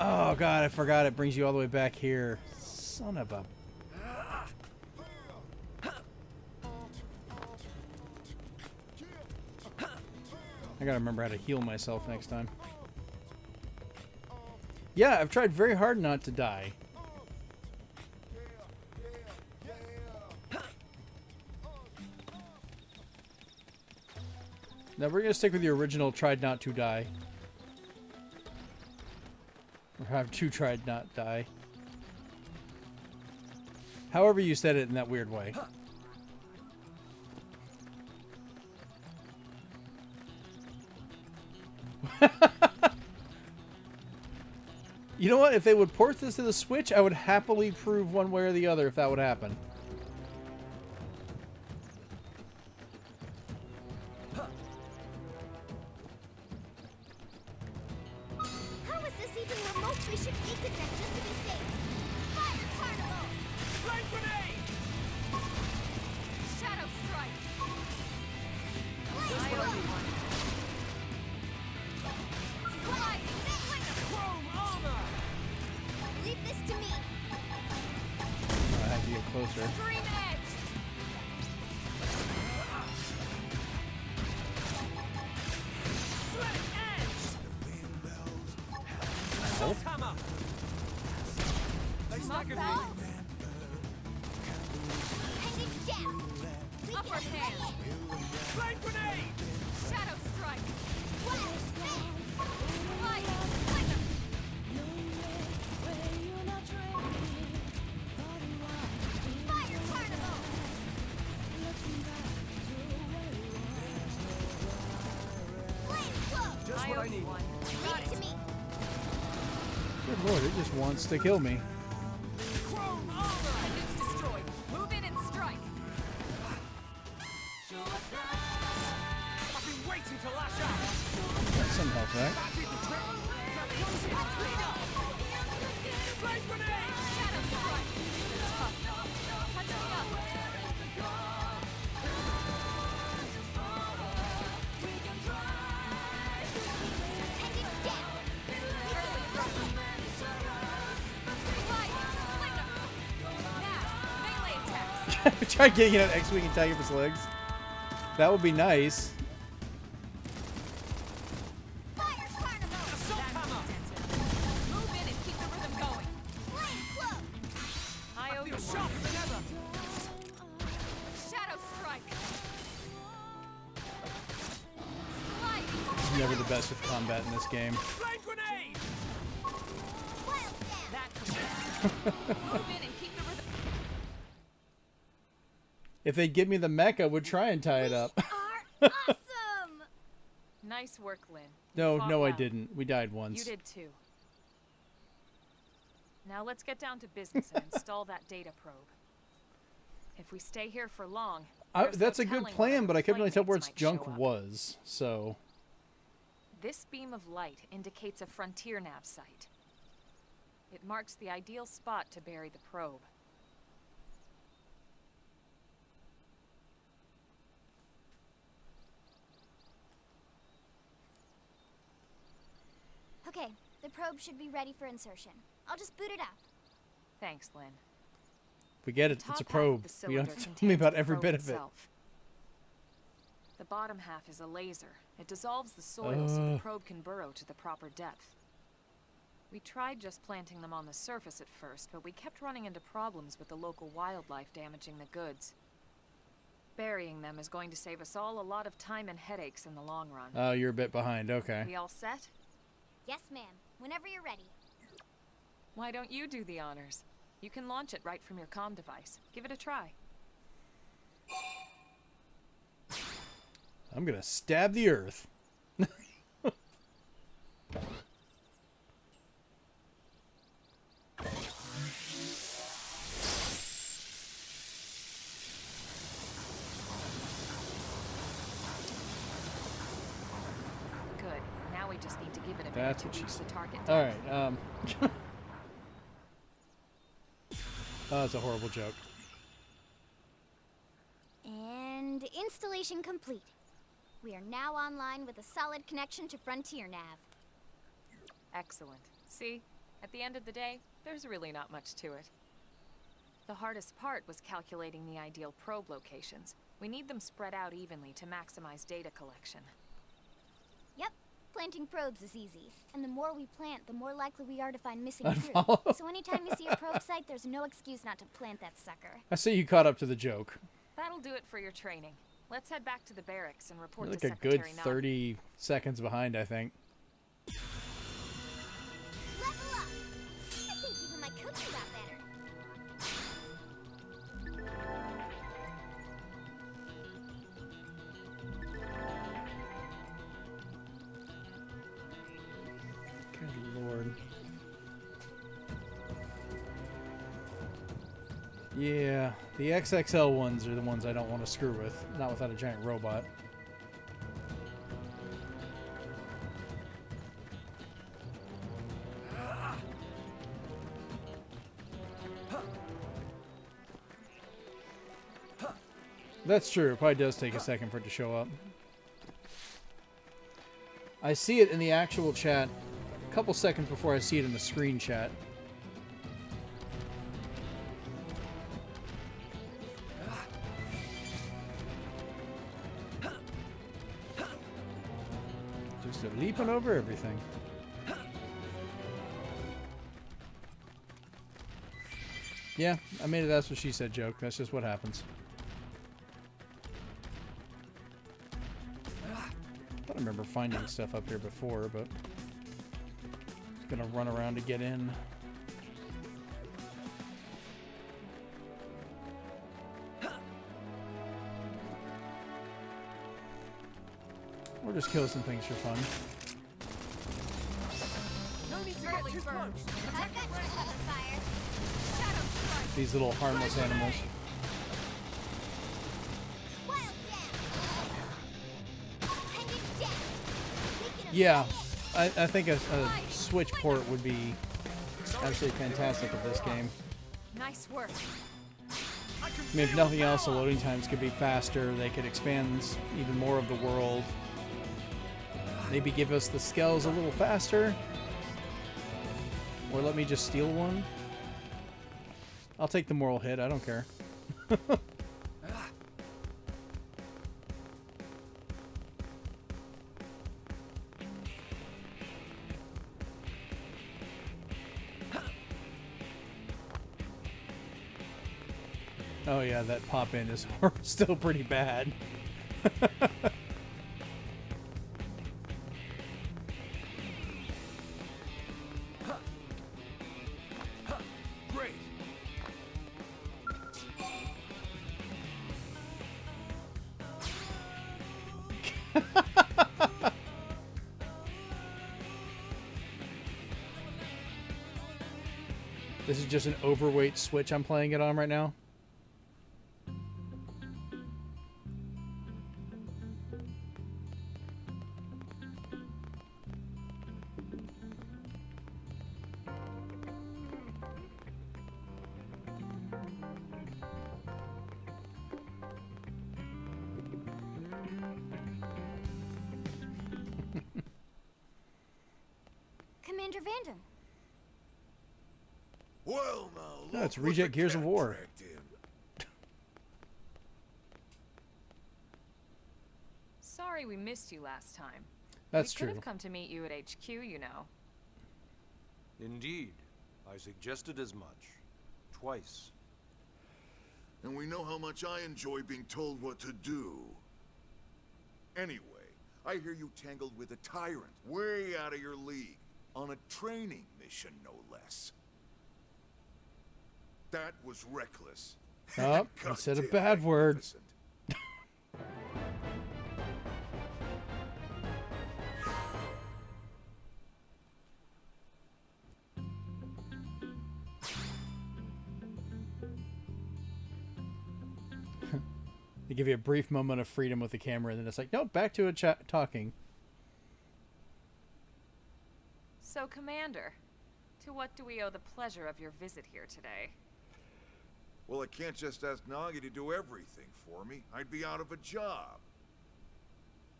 Speaker 1: Oh god, I forgot it brings you all the way back here. Son of a... I gotta remember how to heal myself next time. Yeah, I've tried very hard not to die. Now we're gonna stick with the original tried not to die. Or have to tried not die. However you said it in that weird way. You know what? If they would port this to the Switch, I would happily prove one way or the other if that would happen.
Speaker 7: How is this even remote? We should weaken them just to be safe. Fire Carnival!
Speaker 5: Flame grenade!
Speaker 2: Shadow strike.
Speaker 7: Blaze Blow!
Speaker 2: Sliding. Slinger.
Speaker 5: Chrome armor!
Speaker 7: Leave this to me.
Speaker 1: I have to get closer.
Speaker 2: Green edge.
Speaker 5: Flame edge!
Speaker 1: Ow.
Speaker 5: Assault hammer!
Speaker 2: Upper hand.
Speaker 5: Flame grenade!
Speaker 2: Shadow strike.
Speaker 7: Fire carnival! Flame flow!
Speaker 5: Just what I need.
Speaker 7: Leave it to me.
Speaker 1: Good lord, it just wants to kill me.
Speaker 5: Chrome armor!
Speaker 2: It's destroyed. Move in and strike.
Speaker 5: I've been waiting to lash out!
Speaker 1: That's some health, right?
Speaker 5: That did the trick! Flame grenade!
Speaker 2: Shadow strike. Touch me up.
Speaker 7: And it's down.
Speaker 2: Early thrust. Slide. Fling 'em. Now, melee attacks.
Speaker 1: Try getting it on X-Wing and tagging up his legs. That would be nice.
Speaker 7: Fire carnival!
Speaker 5: Assault hammer!
Speaker 2: Move in and keep the rhythm going.
Speaker 7: Flame flow!
Speaker 2: I owe you
Speaker 5: Feel
Speaker 2: one.
Speaker 5: sharper than ever!
Speaker 2: Shadow strike. Sliding.
Speaker 1: Never the best with combat in this game.
Speaker 5: Flame grenade!
Speaker 7: Wild stab!
Speaker 2: That move in and keep the rhythm.
Speaker 1: If they'd give me the mech, I would try and tie it up.
Speaker 7: Are awesome!
Speaker 2: Nice work, Lynn.
Speaker 1: No,
Speaker 2: Fought
Speaker 1: no, I
Speaker 2: well.
Speaker 1: didn't. We died
Speaker 2: You
Speaker 1: once.
Speaker 2: did too. Now let's get down to business and install that data probe. If we stay here for long, there's no
Speaker 1: That's a good
Speaker 2: telling when
Speaker 1: plan,
Speaker 2: our
Speaker 1: but I couldn't really tell where
Speaker 2: playmates
Speaker 1: its
Speaker 2: might
Speaker 1: junk
Speaker 2: show up.
Speaker 1: was, so...
Speaker 2: This beam of light indicates a frontier nav site. It marks the ideal spot to bury the probe.
Speaker 7: Okay, the probe should be ready for insertion. I'll just boot it up.
Speaker 2: Thanks, Lynn.
Speaker 1: We get it.
Speaker 2: The
Speaker 1: It's a
Speaker 2: top half of
Speaker 1: probe.
Speaker 2: the
Speaker 1: You don't
Speaker 2: cylinder
Speaker 1: have to tell me
Speaker 2: contains
Speaker 1: about
Speaker 2: the
Speaker 1: every
Speaker 2: probe
Speaker 1: bit of it.
Speaker 2: itself. The bottom half is a laser. It dissolves the soil so the probe can burrow to the proper depth. We tried just planting them on the surface at first, but we kept running into problems with the local wildlife damaging the goods. Burying them is going to save us all a lot of time and headaches in the long run.
Speaker 1: Oh, you're a bit behind. Okay.
Speaker 2: We all set?
Speaker 7: Yes, ma'am. Whenever you're ready.
Speaker 2: Why don't you do the honors? You can launch it right from your comm device. Give it a try.
Speaker 1: I'm gonna stab the earth.
Speaker 2: Good. Now we just need to give it a minute
Speaker 1: That's
Speaker 2: to
Speaker 1: what she
Speaker 2: reach the
Speaker 1: said.
Speaker 2: target
Speaker 1: All
Speaker 2: depth.
Speaker 1: right. Oh, that's a horrible joke.
Speaker 7: And installation complete. We are now online with a solid connection to Frontier Nav.
Speaker 2: Excellent. See, at the end of the day, there's really not much to it. The hardest part was calculating the ideal probe locations. We need them spread out evenly to maximize data collection.
Speaker 7: Yep, planting probes is easy. And the more we plant, the more likely we are to find missing
Speaker 1: Unfollow.
Speaker 7: crew. So anytime you see a probe site, there's no excuse not to plant that sucker.
Speaker 1: I see you caught up to the joke.
Speaker 2: That'll do it for your training. Let's head back to the barracks and report
Speaker 1: You're
Speaker 2: to
Speaker 1: like a good
Speaker 2: Secretary Nunn.
Speaker 1: 30 seconds behind, I think.
Speaker 7: Level up! I think even my cooking got better.
Speaker 1: Good lord. Yeah, the XXL ones are the ones I don't want to screw with. Not without a giant robot. That's true. It probably does take a second for it to show up. I see it in the actual chat a couple seconds before I see it in the screen chat. Just a leaping over everything. Yeah, I made it that's what she said joke. That's just what happens. I don't remember finding stuff up here before, but just gonna run around to get in. Or just kill some things for fun.
Speaker 5: No need to get too close.
Speaker 7: I've got you on the fire.
Speaker 1: These little harmless animals.
Speaker 7: Wild down. Pendant down. We can
Speaker 1: Yeah, I think a Switch port would be absolutely fantastic of this game.
Speaker 2: Nice work.
Speaker 1: I mean, if nothing else, the loading times could be faster. They could expand even more of the world. Maybe give us the skells a little faster. Or let me just steal one. I'll take the moral hit. I don't care. Oh yeah, that pop-in is still pretty bad.
Speaker 6: Great.
Speaker 1: This is just an overweight Switch I'm playing it on right now.
Speaker 7: Commander Vanden.
Speaker 8: Well, now,
Speaker 1: No, it's
Speaker 8: look what
Speaker 1: Reject
Speaker 8: the
Speaker 1: Gears of
Speaker 8: cat
Speaker 1: War.
Speaker 8: dragged in.
Speaker 2: Sorry we missed you last time.
Speaker 1: That's
Speaker 2: we could
Speaker 1: true.
Speaker 2: have come to meet you at HQ, you know.
Speaker 6: Indeed. I suggested as much. Twice.
Speaker 8: And we know how much I enjoy being told what to do. Anyway, I hear you tangled with a tyrant, way out of your league, on a training mission, no less. That was reckless.
Speaker 1: Oh, I said a
Speaker 8: Goddamn
Speaker 1: bad word.
Speaker 8: magnificent.
Speaker 1: They give you a brief moment of freedom with the camera, and then it's like, nope, back to talking.
Speaker 2: So, Commander, to what do we owe the pleasure of your visit here today?
Speaker 8: Well, I can't just ask Nagi to do everything for me. I'd be out of a job.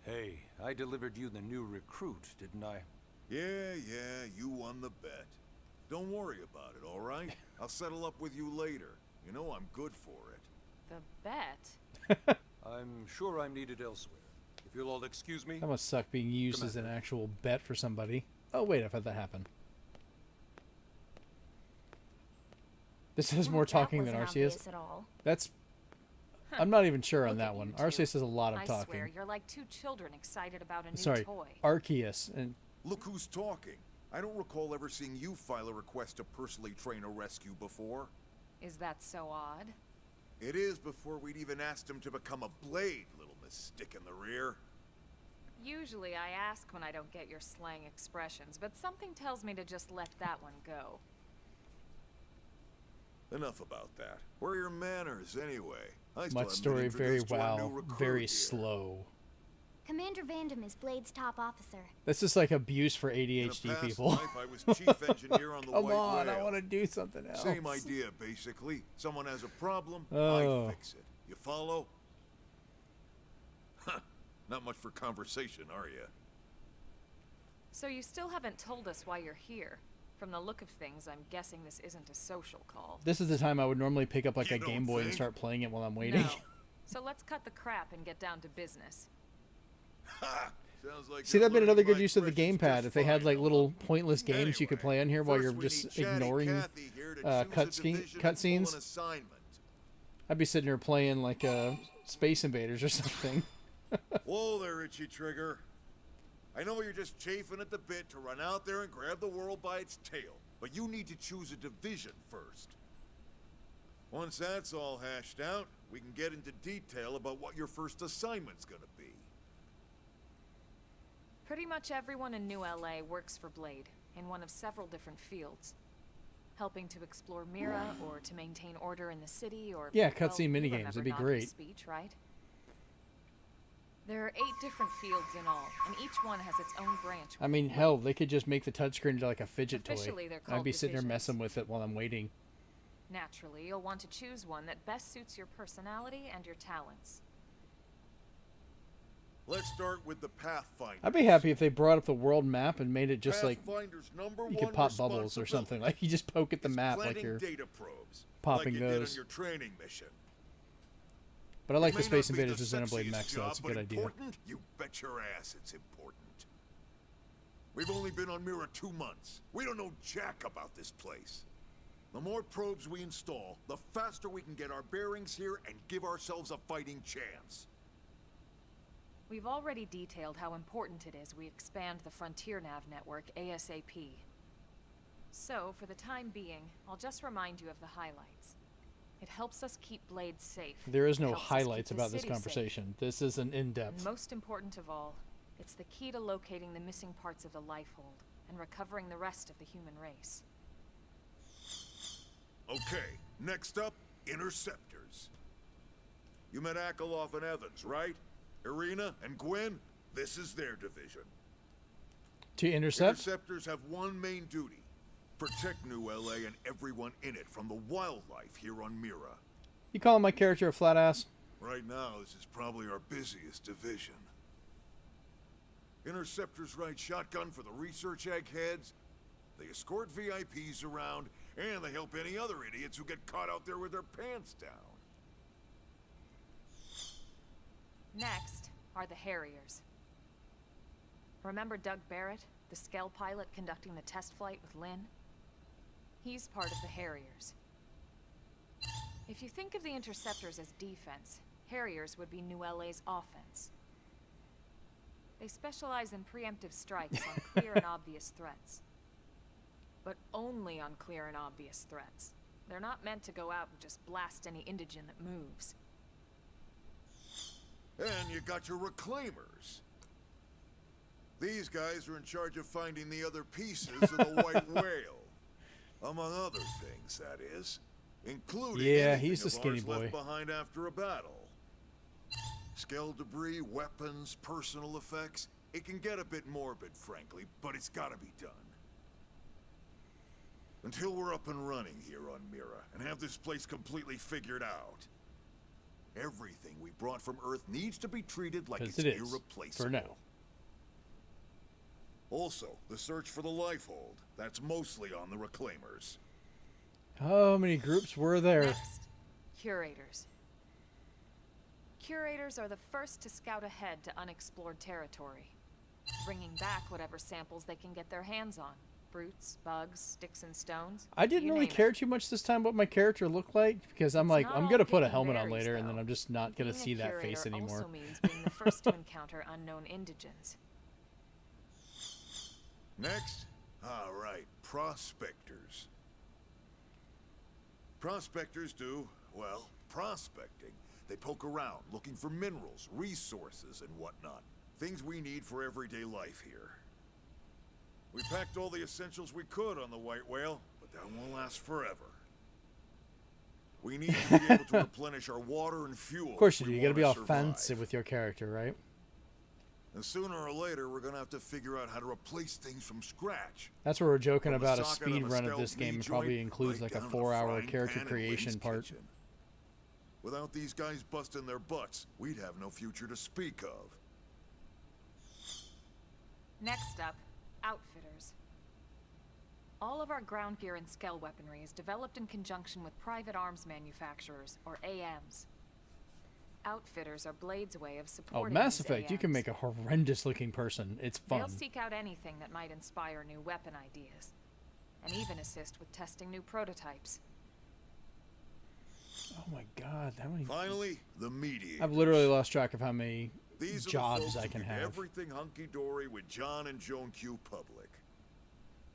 Speaker 6: Hey, I delivered you the new recruit, didn't I?
Speaker 8: Yeah, you won the bet. Don't worry about it, all right? I'll settle up with you later. You know I'm good for it.
Speaker 2: The bet?
Speaker 6: I'm sure I'm needed elsewhere. If you'll all excuse me.
Speaker 1: That must suck being used as an actual bet for somebody. Oh wait, I've had that happen. This has more talking than Arceus.
Speaker 7: At all.
Speaker 1: That's... I'm not even sure on
Speaker 2: Look
Speaker 1: that
Speaker 2: at
Speaker 1: one.
Speaker 2: you two.
Speaker 1: Arceus has a lot of
Speaker 2: I
Speaker 1: talking.
Speaker 2: swear, you're like two children excited about a new
Speaker 1: Sorry,
Speaker 2: toy.
Speaker 1: Arceus. And
Speaker 8: Look who's talking. I don't recall ever seeing you file a request to personally train a rescue before.
Speaker 2: Is that so odd?
Speaker 8: It is before we'd even asked him to become a blade, little miss stick in the rear.
Speaker 2: Usually I ask when I don't get your slang expressions, but something tells me to just let that one go.
Speaker 8: Enough about that. Where are your manners, anyway? I still
Speaker 1: much
Speaker 8: haven't
Speaker 1: story,
Speaker 8: been
Speaker 1: very
Speaker 8: introduced to our new
Speaker 1: wow,
Speaker 8: recruit
Speaker 1: very
Speaker 8: here.
Speaker 1: slow.
Speaker 7: Commander Vanden is Blade's top officer.
Speaker 1: This is like abuse for
Speaker 8: In a
Speaker 1: ADHD
Speaker 8: past
Speaker 1: people.
Speaker 8: life, I was chief engineer on the
Speaker 1: Come
Speaker 8: White
Speaker 1: on,
Speaker 8: Whale.
Speaker 1: I want to do something else.
Speaker 8: Same idea, basically. Someone has a problem,
Speaker 1: Oh.
Speaker 8: I fix it. You follow? Huh. Not much for conversation, are you?
Speaker 2: So you still haven't told us why you're here. From the look of things, I'm guessing this isn't a social call.
Speaker 1: This is the time I would normally pick up like
Speaker 8: You
Speaker 1: a Game
Speaker 8: don't
Speaker 1: Boy and
Speaker 8: think?
Speaker 1: start playing it while I'm waiting.
Speaker 2: No. So let's cut the crap and get down to business.
Speaker 8: Ha! Sounds like
Speaker 1: See,
Speaker 8: you're
Speaker 1: that'd been another
Speaker 8: learning
Speaker 1: good
Speaker 8: my
Speaker 1: use of the
Speaker 8: expressions
Speaker 1: gamepad
Speaker 8: just
Speaker 1: if they had
Speaker 8: fine,
Speaker 1: like little
Speaker 8: Noah.
Speaker 1: pointless games you could play on here while you're
Speaker 8: First we
Speaker 1: just
Speaker 8: need Chatty
Speaker 1: ignoring
Speaker 8: Cathy here to choose a division and pull
Speaker 1: cutscenes.
Speaker 8: an assignment.
Speaker 1: I'd be sitting here playing like Space Invaders or something.
Speaker 8: Whoa there, Itchy Trigger. I know you're just chafing at the bit to run out there and grab the world by its tail, but you need to choose a division first. Once that's all hashed out, we can get into detail about what your first assignment's gonna be.
Speaker 2: Pretty much everyone in New LA works for Blade, in one of several different fields. Helping to explore Mira, or to maintain order in the city, or...
Speaker 1: Yeah,
Speaker 2: well,
Speaker 1: cutscene
Speaker 2: you
Speaker 1: minigames,
Speaker 2: remember
Speaker 1: that'd be
Speaker 2: Naga's
Speaker 1: great.
Speaker 2: Speech, right? There are 8 different fields in all, and each one has its own branch.
Speaker 1: I mean, hell, they could just make the touchscreen into like a fidget toy.
Speaker 2: Officially, they're
Speaker 1: I'd
Speaker 2: called
Speaker 1: be sitting there
Speaker 2: divisions.
Speaker 1: messing with it while I'm waiting.
Speaker 2: Naturally, you'll want to choose one that best suits your personality and your talents.
Speaker 8: Let's start with the Pathfinder.
Speaker 1: I'd be happy if they brought up the world map and made it just like
Speaker 8: Pathfinder's number
Speaker 1: you
Speaker 8: one
Speaker 1: could pop bubbles or something. Like you just poke at the
Speaker 8: is
Speaker 1: map like
Speaker 8: planting
Speaker 1: you're
Speaker 8: data probes,
Speaker 1: popping
Speaker 8: like you did
Speaker 1: those.
Speaker 8: on your training mission.
Speaker 1: But I like
Speaker 8: It
Speaker 1: the
Speaker 8: may
Speaker 1: Space
Speaker 8: not be
Speaker 1: Invaders
Speaker 8: the
Speaker 1: to Xenoblade
Speaker 8: sexiest
Speaker 1: Mech, so that's a
Speaker 8: job,
Speaker 1: good
Speaker 8: but
Speaker 1: idea.
Speaker 8: important? You bet your ass it's important. We've only been on Mira 2 months. We don't know jack about this place. The more probes we install, the faster we can get our bearings here and give ourselves a fighting chance.
Speaker 2: We've already detailed how important it is we expand the Frontier Nav network ASAP. So, for the time being, I'll just remind you of the highlights. It helps us keep Blade safe.
Speaker 1: There is
Speaker 2: It
Speaker 1: no
Speaker 2: helps us keep
Speaker 1: highlights
Speaker 2: the
Speaker 1: about this
Speaker 2: city safe.
Speaker 1: conversation. This is an
Speaker 2: And
Speaker 1: in-depth.
Speaker 2: most important of all, it's the key to locating the missing parts of the Lifehold and recovering the rest of the human race.
Speaker 8: Okay, next up, Interceptors. You met Akalov and Evans, right? Irina and Gwen, this is their division.
Speaker 1: To intercept?
Speaker 8: Interceptors have one main duty. Protect New LA and everyone in it from the wildlife here on Mira.
Speaker 1: You calling my character a flat ass?
Speaker 8: Right now, this is probably our busiest division. Interceptors ride shotgun for the research eggheads, they escort VIPs around, and they help any other idiots who get caught out there with their pants down.
Speaker 2: Next are the Harriers. Remember Doug Barrett, the Skell pilot conducting the test flight with Lynn? He's part of the Harriers. If you think of the Interceptors as defense, Harriers would be New LA's offense. They specialize in preemptive strikes on clear and obvious threats. But only on clear and obvious threats. They're not meant to go out and just blast any indigen that moves.
Speaker 8: And you got your Reclaimers. These guys are in charge of finding the other pieces of the White Whale. Among other things, that is. Including
Speaker 1: Yeah,
Speaker 8: anything
Speaker 1: he's the
Speaker 8: of
Speaker 1: skinny
Speaker 8: ours
Speaker 1: boy.
Speaker 8: left behind after a battle. Skell debris, weapons, personal effects. It can get a bit morbid, frankly, but it's gotta be done. Until we're up and running here on Mira, and have this place completely figured out. Everything we brought from Earth needs to be treated like
Speaker 1: 'Cause
Speaker 8: it's
Speaker 1: it is,
Speaker 8: irreplaceable.
Speaker 1: for now.
Speaker 8: Also, the search for the Lifehold. That's mostly on the Reclaimers.
Speaker 1: How many groups were there?
Speaker 2: Next, Curators. Curators are the first to scout ahead to unexplored territory, bringing back whatever samples they can get their hands on. Fruits, bugs, sticks and stones.
Speaker 1: I didn't
Speaker 2: you
Speaker 1: really
Speaker 2: name
Speaker 1: care
Speaker 2: it.
Speaker 1: too much this time what my character looked like because I'm
Speaker 2: It's
Speaker 1: like,
Speaker 2: not
Speaker 1: I'm
Speaker 2: all
Speaker 1: gonna put a
Speaker 2: picking
Speaker 1: helmet on
Speaker 2: berries,
Speaker 1: later and then
Speaker 2: though.
Speaker 1: I'm just not gonna
Speaker 2: Being
Speaker 1: see
Speaker 2: a
Speaker 1: that
Speaker 2: curator
Speaker 1: face anymore.
Speaker 2: also means being the first to encounter unknown indigens.
Speaker 8: Next? All right, Prospectors. Prospectors do, well, prospecting. They poke around, looking for minerals, resources, and whatnot. Things we need for everyday life here. We packed all the essentials we could on the White Whale, but that won't last forever. We need to be able to replenish our water and fuel.
Speaker 1: Of course
Speaker 8: if
Speaker 1: you do.
Speaker 8: we
Speaker 1: You gotta be
Speaker 8: wanna
Speaker 1: offensive
Speaker 8: survive.
Speaker 1: with your character, right?
Speaker 8: And sooner or later, we're gonna have to figure out how to replace things from scratch.
Speaker 1: That's where we're joking
Speaker 8: From the
Speaker 1: about a
Speaker 8: socket of
Speaker 1: speed
Speaker 8: a
Speaker 1: run of
Speaker 8: stealth
Speaker 1: this game.
Speaker 8: meat
Speaker 1: It probably
Speaker 8: joint
Speaker 1: includes
Speaker 8: right
Speaker 1: like a
Speaker 8: down to the
Speaker 1: 4-hour
Speaker 8: frying
Speaker 1: character
Speaker 8: pan in
Speaker 1: creation
Speaker 8: Lynn's
Speaker 1: part.
Speaker 8: kitchen. Without these guys busting their butts, we'd have no future to speak of.
Speaker 2: Next up, Outfitters. All of our ground gear and Skell weaponry is developed in conjunction with private arms manufacturers, or AMs. outfitters are Blade's way of
Speaker 1: Oh,
Speaker 2: supporting
Speaker 1: Mass
Speaker 2: these
Speaker 1: Effect. You can
Speaker 2: AMs.
Speaker 1: make a horrendous looking person. It's fun.
Speaker 2: They'll seek out anything that might inspire new weapon ideas, and even assist with testing new prototypes.
Speaker 1: Oh my god, how many...
Speaker 8: Finally, the Mediators.
Speaker 1: I've literally lost track of how many
Speaker 8: These are the
Speaker 1: jobs
Speaker 8: folks
Speaker 1: I
Speaker 8: who
Speaker 1: can
Speaker 8: keep
Speaker 1: have.
Speaker 8: everything hunky-dory with John and Joan Q Public.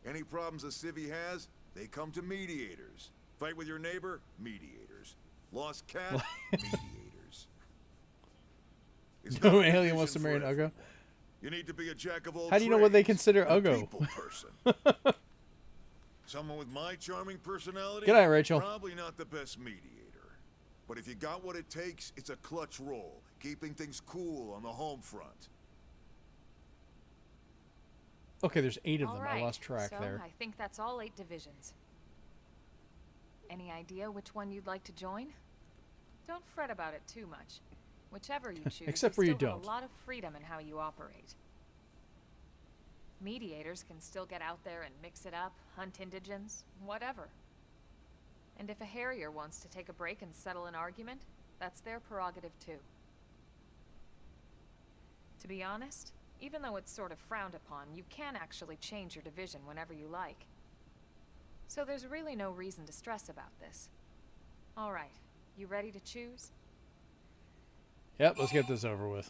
Speaker 8: Any problems a civvy has, they come to Mediators. Fight with your neighbor? Mediators. Lost cat? Mediators. It's
Speaker 1: No
Speaker 8: not a
Speaker 1: alien wants to
Speaker 8: division
Speaker 1: marry an
Speaker 8: for
Speaker 1: Ugo.
Speaker 8: everyone. You need to be a jack of all
Speaker 1: How do you know what they
Speaker 8: trades
Speaker 1: consider
Speaker 8: and a
Speaker 1: Ugo?
Speaker 8: people person. Someone with my charming personality?
Speaker 1: Good night, Rachel.
Speaker 8: Probably not the best mediator. But if you got what it takes, it's a clutch role, keeping things cool on the home front.
Speaker 1: Okay, there's 8 of
Speaker 2: All
Speaker 1: them.
Speaker 2: right,
Speaker 1: I lost track
Speaker 2: so
Speaker 1: there.
Speaker 2: I think that's all 8 divisions. Any idea which one you'd like to join? Don't fret about it too much. Whichever you choose,
Speaker 1: Except where you
Speaker 2: still have
Speaker 1: don't.
Speaker 2: a lot of freedom in how you operate. Mediators can still get out there and mix it up, hunt indigents, whatever. And if a Harrier wants to take a break and settle an argument, that's their prerogative too. To be honest, even though it's sort of frowned upon, you can actually change your division whenever you like. So there's really no reason to stress about this. All right, you ready to choose?
Speaker 1: Yep, let's get this over with.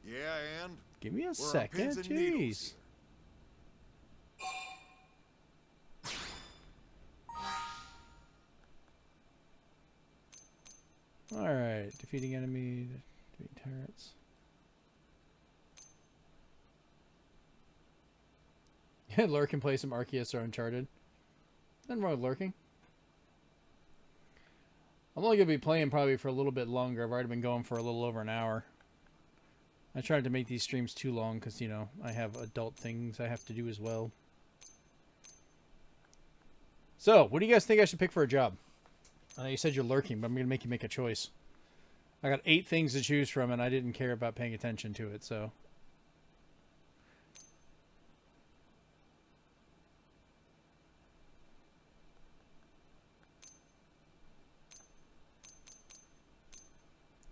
Speaker 8: Yeah, and?
Speaker 1: Give me a
Speaker 8: We're on
Speaker 1: second.
Speaker 8: pins and needles
Speaker 1: Jeez. Alright, defeating enemy, defeating turrets. Lurk and play some Arceus or Uncharted. Nothing wrong with lurking. I'm only going to be playing probably for a little bit longer. I've already been going for a little over an hour. I tried to make these streams too long because, you know, I have adult things I have to do as well. So, what do you guys think I should pick for a job? I know you said you're lurking, but I'm going to make you make a choice. I got 8 things to choose from, and I didn't care about paying attention to it, so...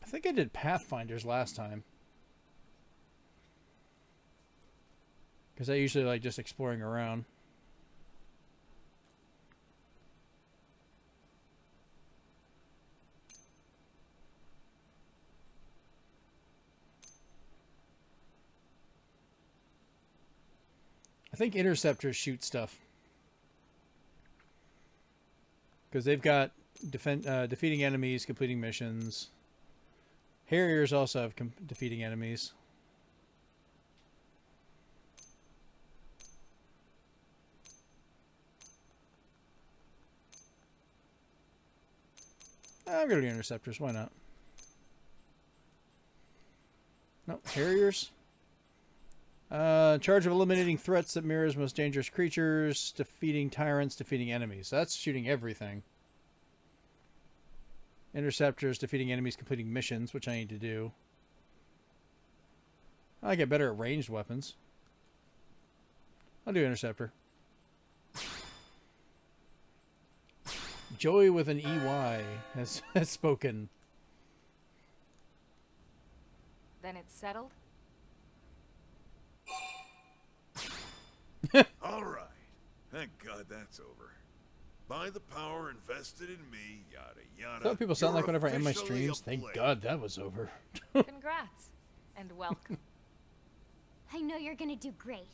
Speaker 1: I think I did Pathfinders last time. Because I usually like just exploring around. I think interceptors shoot stuff. Because they've got defeating enemies, completing missions. Harriers also have defeating enemies. I'm going to do interceptors. Why not? No, Harriers. Charge of eliminating threats that mirrors most dangerous creatures, defeating tyrants, defeating enemies. That's shooting everything. Interceptors, defeating enemies, completing missions, which I need to do. I get better at ranged weapons. I'll do Interceptor. Joey with an EY has spoken.
Speaker 2: Then it's settled?
Speaker 8: All right. Thank God that's over. By the power invested in me, yada yada.
Speaker 1: That's what people sound
Speaker 8: you're
Speaker 1: like whenever I end my
Speaker 8: officially
Speaker 1: streams.
Speaker 8: a
Speaker 1: Thank
Speaker 8: Blade.
Speaker 1: God that was over.
Speaker 2: Congrats. And welcome.
Speaker 7: I know you're gonna do great.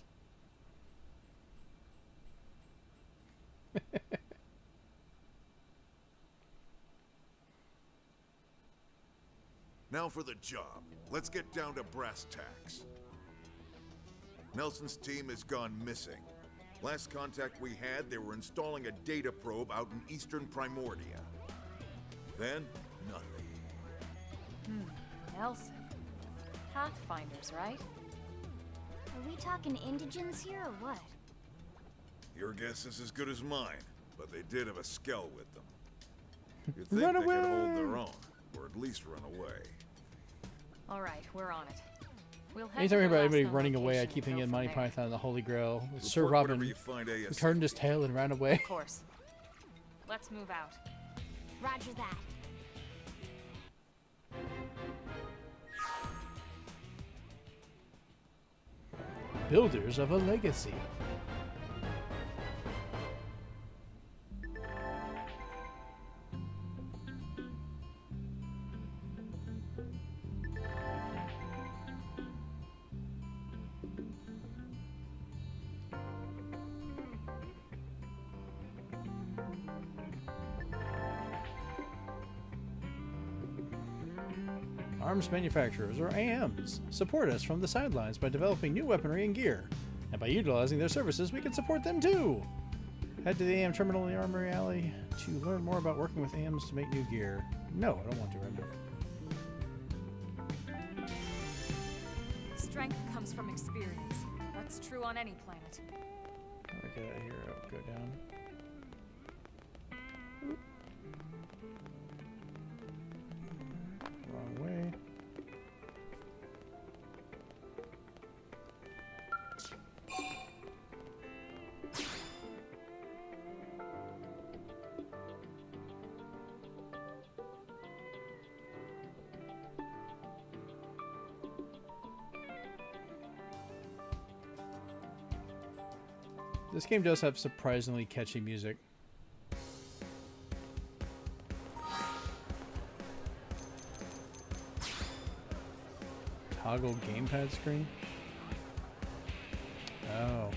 Speaker 8: Now for the job. Let's get down to brass tacks. Nelson's team has gone missing. Last contact we had, they were installing a data probe out in eastern Primordia. Then, nothing.
Speaker 2: Nelson. Pathfinders, right?
Speaker 7: Are we talking indigents here or what?
Speaker 8: Your guess is as good as mine, but they did have a skell with them. You'd think
Speaker 1: Run
Speaker 8: they could
Speaker 1: away!
Speaker 8: hold their own, or at least run away.
Speaker 2: All right, we're on it. We'll head
Speaker 1: Anytime
Speaker 2: to
Speaker 1: I
Speaker 2: the
Speaker 1: hear about
Speaker 2: last
Speaker 1: anybody
Speaker 2: known
Speaker 1: running away, I
Speaker 2: location
Speaker 1: keep
Speaker 2: and
Speaker 1: thinking
Speaker 2: go
Speaker 1: Monty
Speaker 2: from there.
Speaker 1: Python and the Holy Grail. Sir
Speaker 8: Report
Speaker 1: Robin
Speaker 8: whatever you find
Speaker 1: who
Speaker 8: ASAP.
Speaker 1: turned his tail and ran away.
Speaker 2: Of course. Let's move out.
Speaker 7: Roger that.
Speaker 1: Builders of a legacy. Arms manufacturers, or AMs, support us from the sidelines by developing new weaponry and gear. And by utilizing their services, we can support them too! Head to the AM terminal in the Armory Alley to learn more about working with AMs to make new gear. No, I don't want to right now.
Speaker 2: Strength comes from experience. That's true on any planet.
Speaker 1: How do I get out of here? I'll go down. Wrong way. This game does have surprisingly catchy music. Toggle gamepad screen? Oh.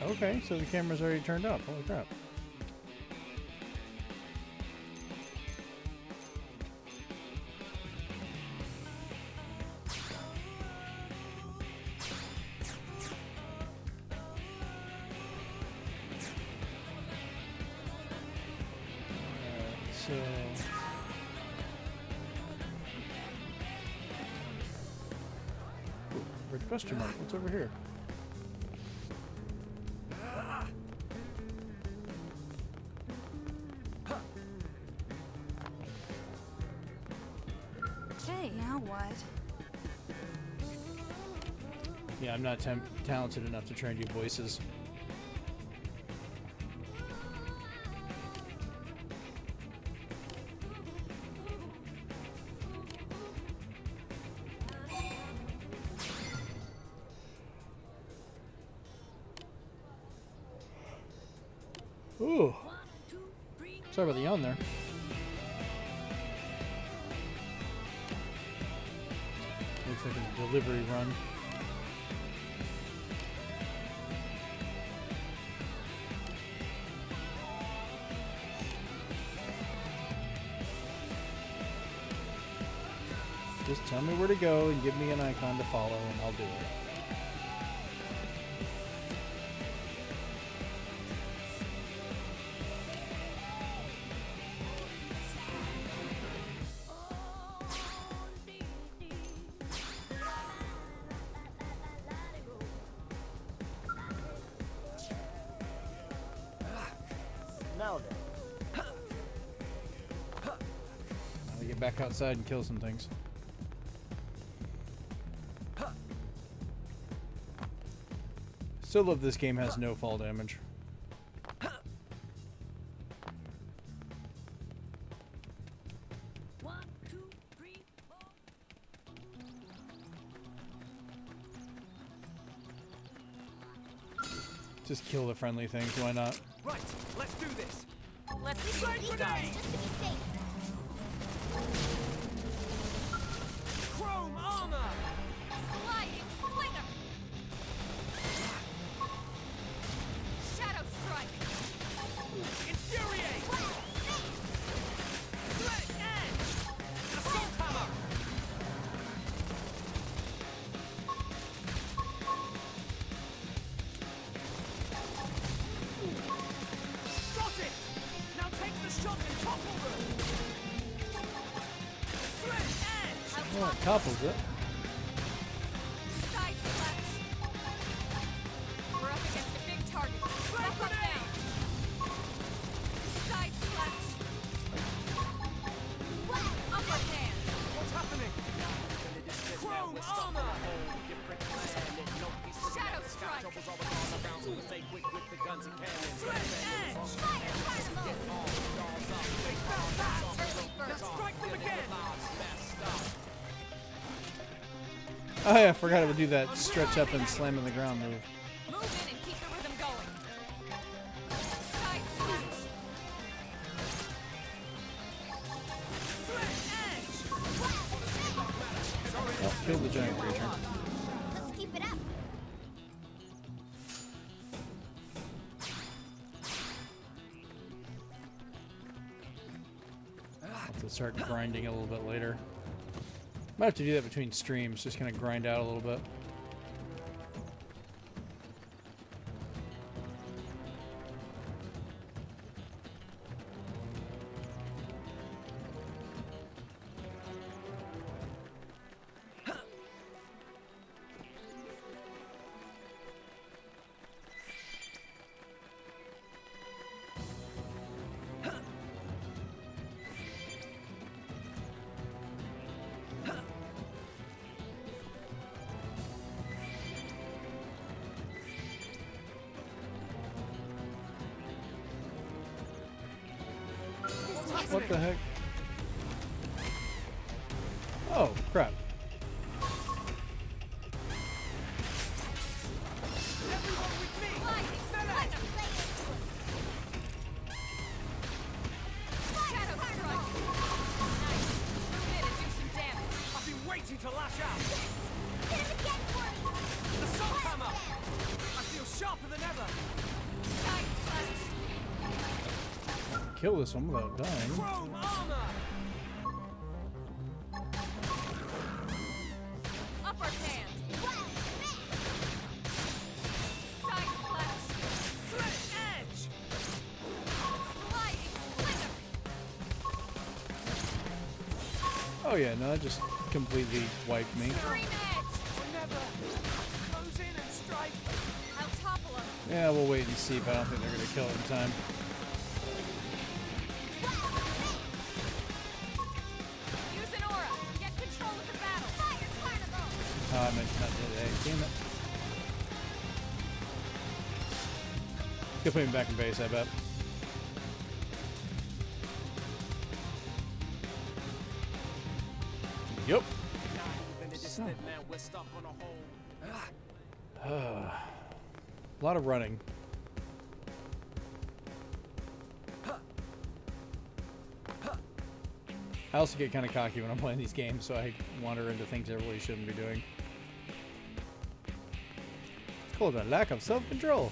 Speaker 1: Okay, so the camera's already turned up. Holy crap. So red question mark. What's over here?
Speaker 9: Okay, now what?
Speaker 1: Yeah, I'm not talented enough to train you voices. Ooh. Sorry about the yawn there. Looks like a delivery run. Just tell me where to go and give me an icon to follow and I'll do it.
Speaker 5: Now then.
Speaker 1: Now we get back outside and kill some things. Still love this game has no fall damage. Just kill the friendly things, why not?
Speaker 5: Right, let's do this.
Speaker 2: Let's see what you got.
Speaker 7: Just to be safe.
Speaker 5: Chrome armor!
Speaker 2: Sliding slinger. Shadow strike.
Speaker 5: Infuriate! Slit edge! Assault hammer! Got it! Now take the shot and topple them! Slit edge!
Speaker 1: Well, it topples it.
Speaker 2: Side slash. We're up against a big target. Wrap up now. Side slash. Upper hand.
Speaker 5: What's happening?
Speaker 1: Oh yeah, I forgot I would do that stretch up and slam on the ground move.
Speaker 2: Move in and keep the rhythm going. Side slash.
Speaker 1: Oh, kill the giant creature.
Speaker 7: Let's keep it up.
Speaker 1: I'll have to start grinding a little bit later. Might have to do that between streams, just kind of grind out a little bit. What the heck? Oh, crap.
Speaker 5: I've been waiting to lash out.
Speaker 7: Hit him again for me.
Speaker 5: Assault hammer. I feel sharper than ever.
Speaker 1: Kill this one without dying.
Speaker 5: Chrome armor.
Speaker 2: Upper hand. Side slash.
Speaker 5: Slit edge.
Speaker 2: Sliding slinger.
Speaker 1: Oh yeah, no, that just completely wiped me.
Speaker 2: Scream edge.
Speaker 5: Or never. Close in and strike.
Speaker 2: I'll topple him.
Speaker 1: Yeah, we'll wait and see, but I don't think they're gonna kill it in time.
Speaker 2: Use an aura. Get control of the battle.
Speaker 7: Fire carnival.
Speaker 1: Oh, I meant not today. Damn it. He'll put me back in base, I bet. Yep. So.
Speaker 5: We're stuck on a hole.
Speaker 1: A lot of running. I also get kind of cocky when I'm playing these games, so I wander into things I really shouldn't be doing. It's called a lack of self-control.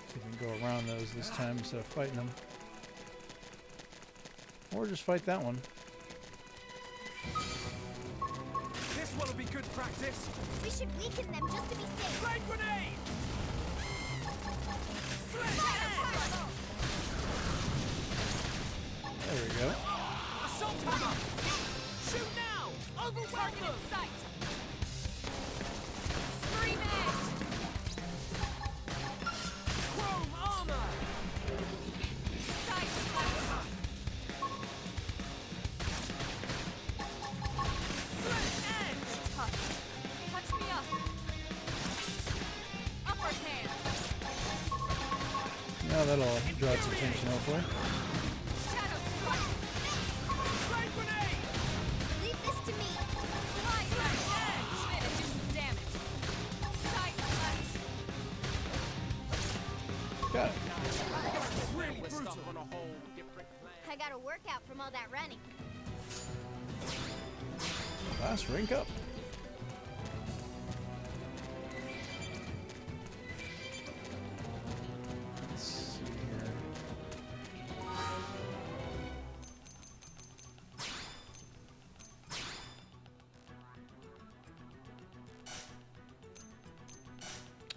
Speaker 1: See if we can go around those this time instead of fighting them. Or just fight that one.
Speaker 5: This one'll be good practice.
Speaker 7: We should weaken them just to be safe.
Speaker 5: Flame grenade.
Speaker 1: There we go.
Speaker 5: Assault hammer. Shoot now. Overwhelm
Speaker 2: Target
Speaker 5: them.
Speaker 2: in sight. Scream edge.
Speaker 5: Chrome armor.
Speaker 2: Side slash.
Speaker 5: Slit edge.
Speaker 2: Touch. Touch me up. Upper hand.
Speaker 1: Now that'll draw its attention, hopefully.
Speaker 2: Shadow strike.
Speaker 5: Flame grenade.
Speaker 7: Leave this to me.
Speaker 2: Slide edge. Move in and do some damage. Side slash.
Speaker 1: Got it.
Speaker 5: Really brutal. On a hole. Different plan.
Speaker 7: I got a workout from all that running.
Speaker 1: Last rank up. Let's see here.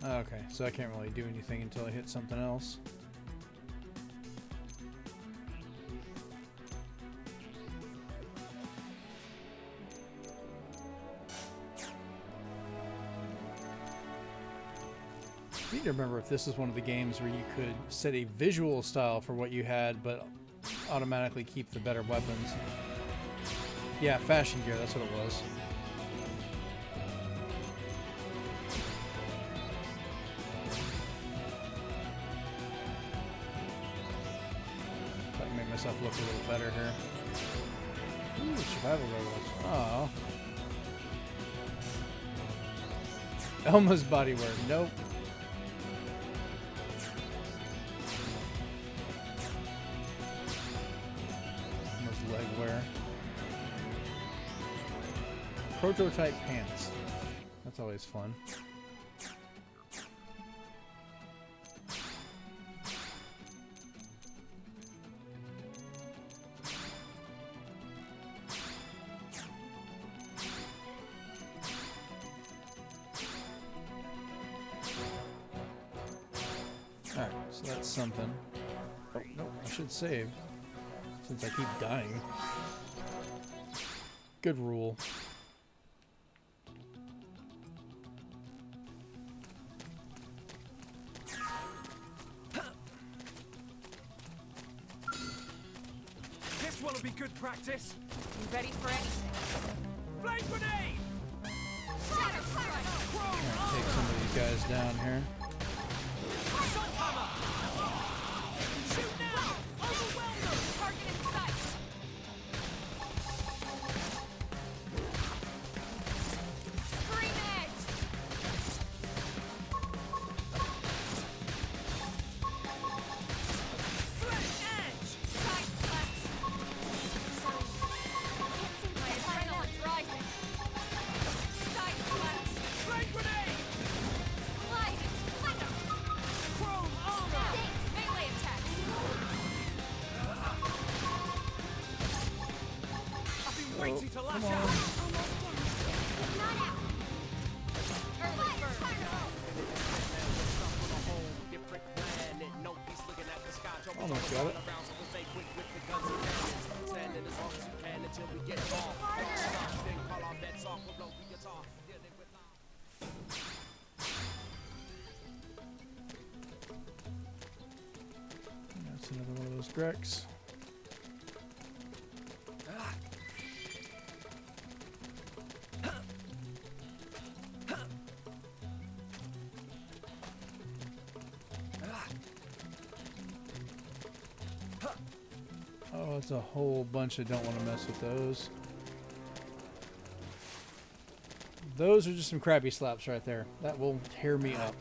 Speaker 1: Okay, so I can't really do anything until I hit something else. I need to remember if this is one of the games where you could set a visual style for what you had, but automatically keep the better weapons. Yeah, fashion gear, that's what it was. If I can make myself look a little better here. Ooh, survival levels. Oh. Elma's bodywear. Nope. Leg wear. Prototype pants. That's always fun. Alright, so that's something. Oh, nope, I should save. Since I keep dying. Good rule.
Speaker 5: This will be good practice.
Speaker 2: You ready for anything?
Speaker 5: Flame grenade!
Speaker 2: Shatter strike!
Speaker 1: Gonna take some of these guys down here.
Speaker 2: Shoot now! Overwhelm them! Target in sight! Scream edge! Sledge edge! Side slash! My adrenaline's rising! Side slash!
Speaker 5: Flame grenade!
Speaker 2: Slide and splinter!
Speaker 5: Chrome armor!
Speaker 2: Thanks! Melee attacks!
Speaker 5: I've been waiting to lash
Speaker 1: come
Speaker 5: out!
Speaker 1: on.
Speaker 7: Almost down. Not out.
Speaker 2: Early bird!
Speaker 1: Almost got it. That's another one of those Grex. Oh, it's a whole bunch. I don't want to mess with those. Those are just some crappy slaps right there. That will tear me up.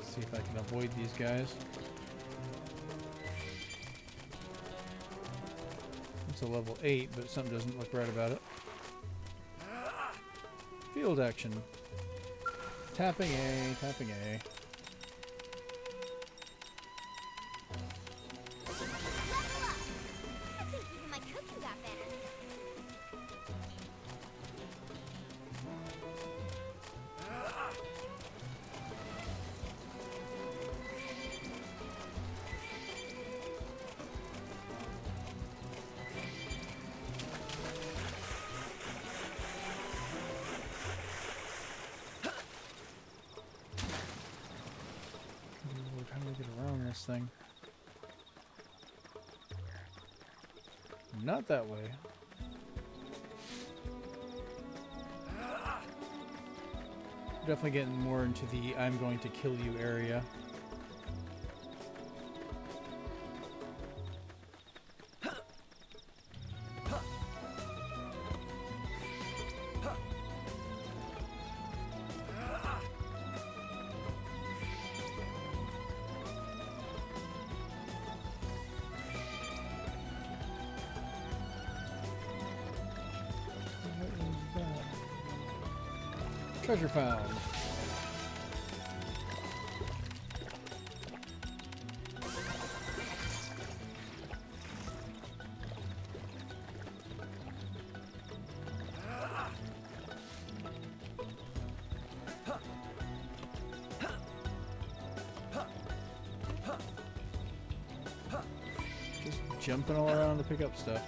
Speaker 1: See if I can avoid these guys. It's a level 8, but something doesn't look right about it. Field action. Tapping A, tapping A.
Speaker 7: Level up. I think even my cooking got better.
Speaker 1: How do I get around this thing? Not that way. Definitely getting more into the I'm going to kill you area. Treasure found. jumping all around to pick up stuff.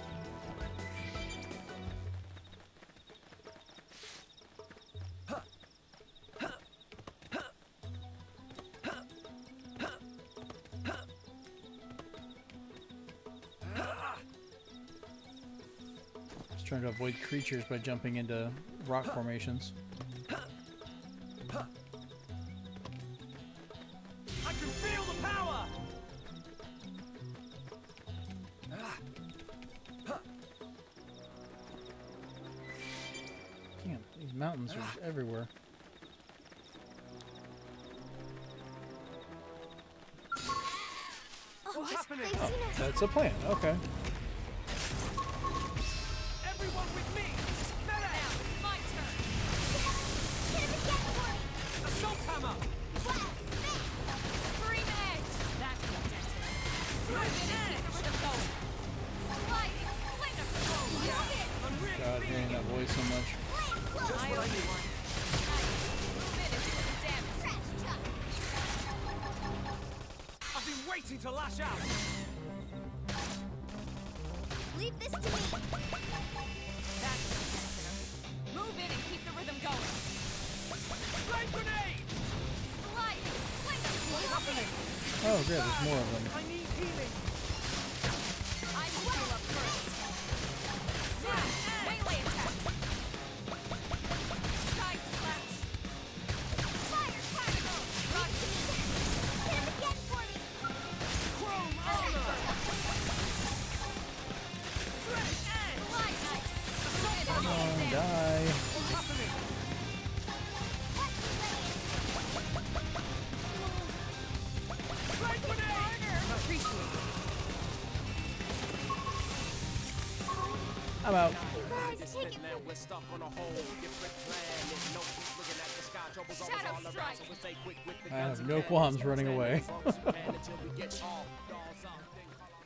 Speaker 1: Just trying to avoid creatures by jumping into rock formations.
Speaker 5: I can feel the power!
Speaker 1: Damn, these mountains are just everywhere.
Speaker 5: What's happening?
Speaker 7: They've seen us.
Speaker 1: That's a plan. Okay.
Speaker 5: Everyone with me!
Speaker 2: Now, my turn.
Speaker 7: Hit him again for me.
Speaker 5: Assault hammer!
Speaker 2: Scream edge. That's protected. Move in and keep the rhythm going. Sliding slinger.
Speaker 1: God, hearing that voice so much.
Speaker 2: I owe you one. Nice. Move in and do some damage.
Speaker 5: I've been waiting to lash out!
Speaker 7: Leave this to me.
Speaker 2: That's protected. Move in and keep the rhythm going.
Speaker 5: Flame grenade!
Speaker 2: Sliding slinger.
Speaker 5: What's happening?
Speaker 1: Oh, good. There's more of them.
Speaker 5: I need healing!
Speaker 2: I need heal up first. Melee attack. Side slash.
Speaker 7: Fire tactical. Leave it to me. Hit him again for me.
Speaker 5: Chrome armor!
Speaker 2: Slide ice.
Speaker 1: Come on, die.
Speaker 5: What's happening? Flame grenade!
Speaker 2: Appreciate it.
Speaker 1: I'm out.
Speaker 7: You guys, take it from me.
Speaker 5: We're stuck on a whole different planet. No one's looking at the sky. Trouble's always
Speaker 2: Shadow
Speaker 5: all around,
Speaker 2: strike.
Speaker 5: so we stay quick with the
Speaker 1: I
Speaker 5: guns
Speaker 1: have
Speaker 5: and
Speaker 1: no
Speaker 5: cannons.
Speaker 1: qualms running away.
Speaker 5: As long as we can until we get all dolls up, then call on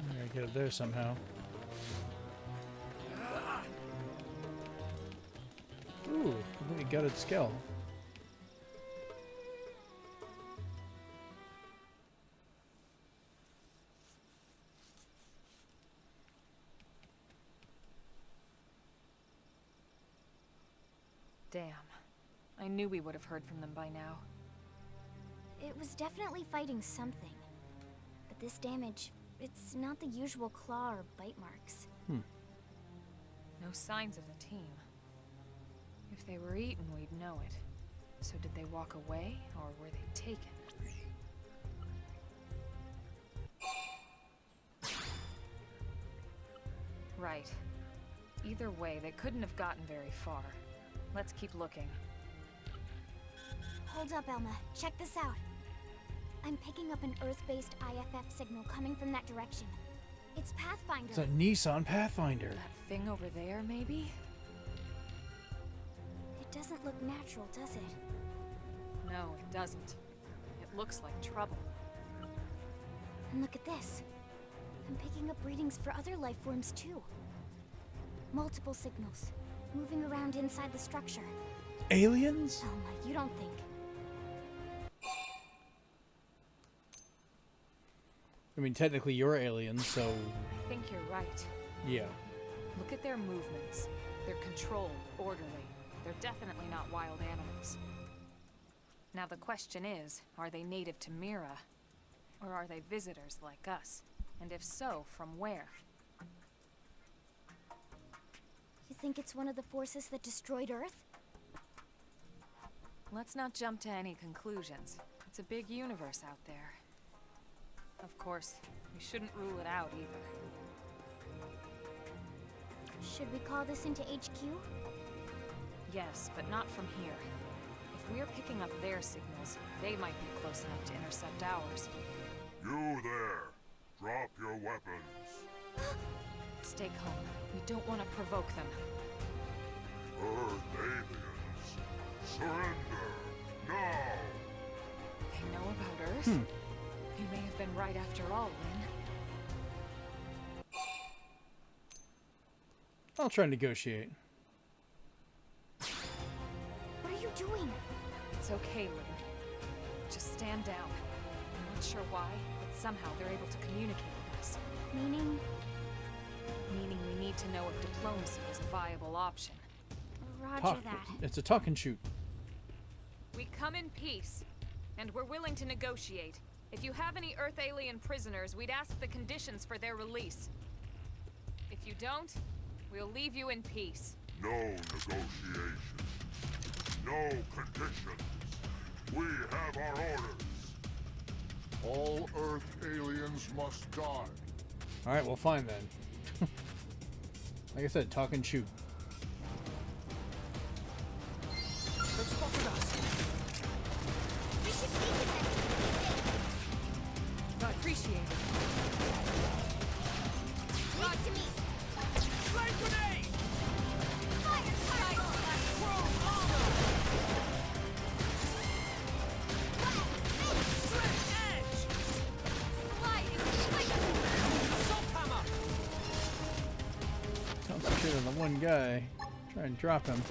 Speaker 1: I gotta get up there somehow. Ooh, completely gutted skull.
Speaker 2: Damn. I knew we would have heard from them by now.
Speaker 7: It was definitely fighting something. But this damage, it's not the usual claw or bite marks.
Speaker 2: No signs of the team. If they were eaten, we'd know it. So did they walk away, or were they taken? Right. Either way, they couldn't have gotten very far. Let's keep looking.
Speaker 7: Hold up, Elma. Check this out. I'm picking up an Earth-based IFF signal coming from that direction. It's Pathfinder.
Speaker 1: It's a Nissan Pathfinder.
Speaker 2: That thing over there, maybe?
Speaker 7: It doesn't look natural, does it?
Speaker 2: No, it doesn't. It looks like trouble.
Speaker 7: And look at this. I'm picking up readings for other life forms too. Multiple signals, moving around inside the structure.
Speaker 1: Aliens?
Speaker 7: Elma, you don't think?
Speaker 1: I mean, technically you're aliens, so
Speaker 2: I think you're right.
Speaker 1: yeah.
Speaker 2: Look at their movements. They're controlled, orderly. They're definitely not wild animals. Now the question is, are they native to Mira? Or are they visitors like us? And if so, from where?
Speaker 7: You think it's one of the forces that destroyed Earth?
Speaker 2: Let's not jump to any conclusions. It's a big universe out there. Of course, we shouldn't rule it out either.
Speaker 7: Should we call this into HQ?
Speaker 2: Yes, but not from here. If we're picking up their signals, they might be close enough to intercept ours.
Speaker 8: You there. Drop your weapons.
Speaker 2: Stay calm. We don't want to provoke them.
Speaker 8: Earth aliens. Surrender. Now.
Speaker 2: They know about Earth? You may have been right after all, Lynn.
Speaker 1: I'll try and negotiate.
Speaker 7: What are you doing?
Speaker 2: It's okay, Lynn. just stand down. I'm not sure why, but somehow they're able to communicate with us.
Speaker 7: Meaning?
Speaker 2: Meaning we need to know if diplomacy is a viable option.
Speaker 7: Roger that.
Speaker 1: It's a talk and shoot.
Speaker 2: We come in peace, and we're willing to negotiate. If you have any Earth alien prisoners, we'd ask the conditions for their release. If you don't, we'll leave you in peace.
Speaker 8: No negotiation. No conditions. We have our orders. All Earth aliens must die.
Speaker 1: Alright, well, fine then. Like I said, talk and shoot.
Speaker 5: They've spotted us.
Speaker 7: We should speak with them to be safe.
Speaker 2: I appreciate it.
Speaker 7: Leave it to me.
Speaker 5: Flame grenade!
Speaker 7: Fire! Fire!
Speaker 5: Swift edge!
Speaker 7: Sliding!
Speaker 5: Assault hammer!
Speaker 1: Concentrate on the one guy. Try and drop him.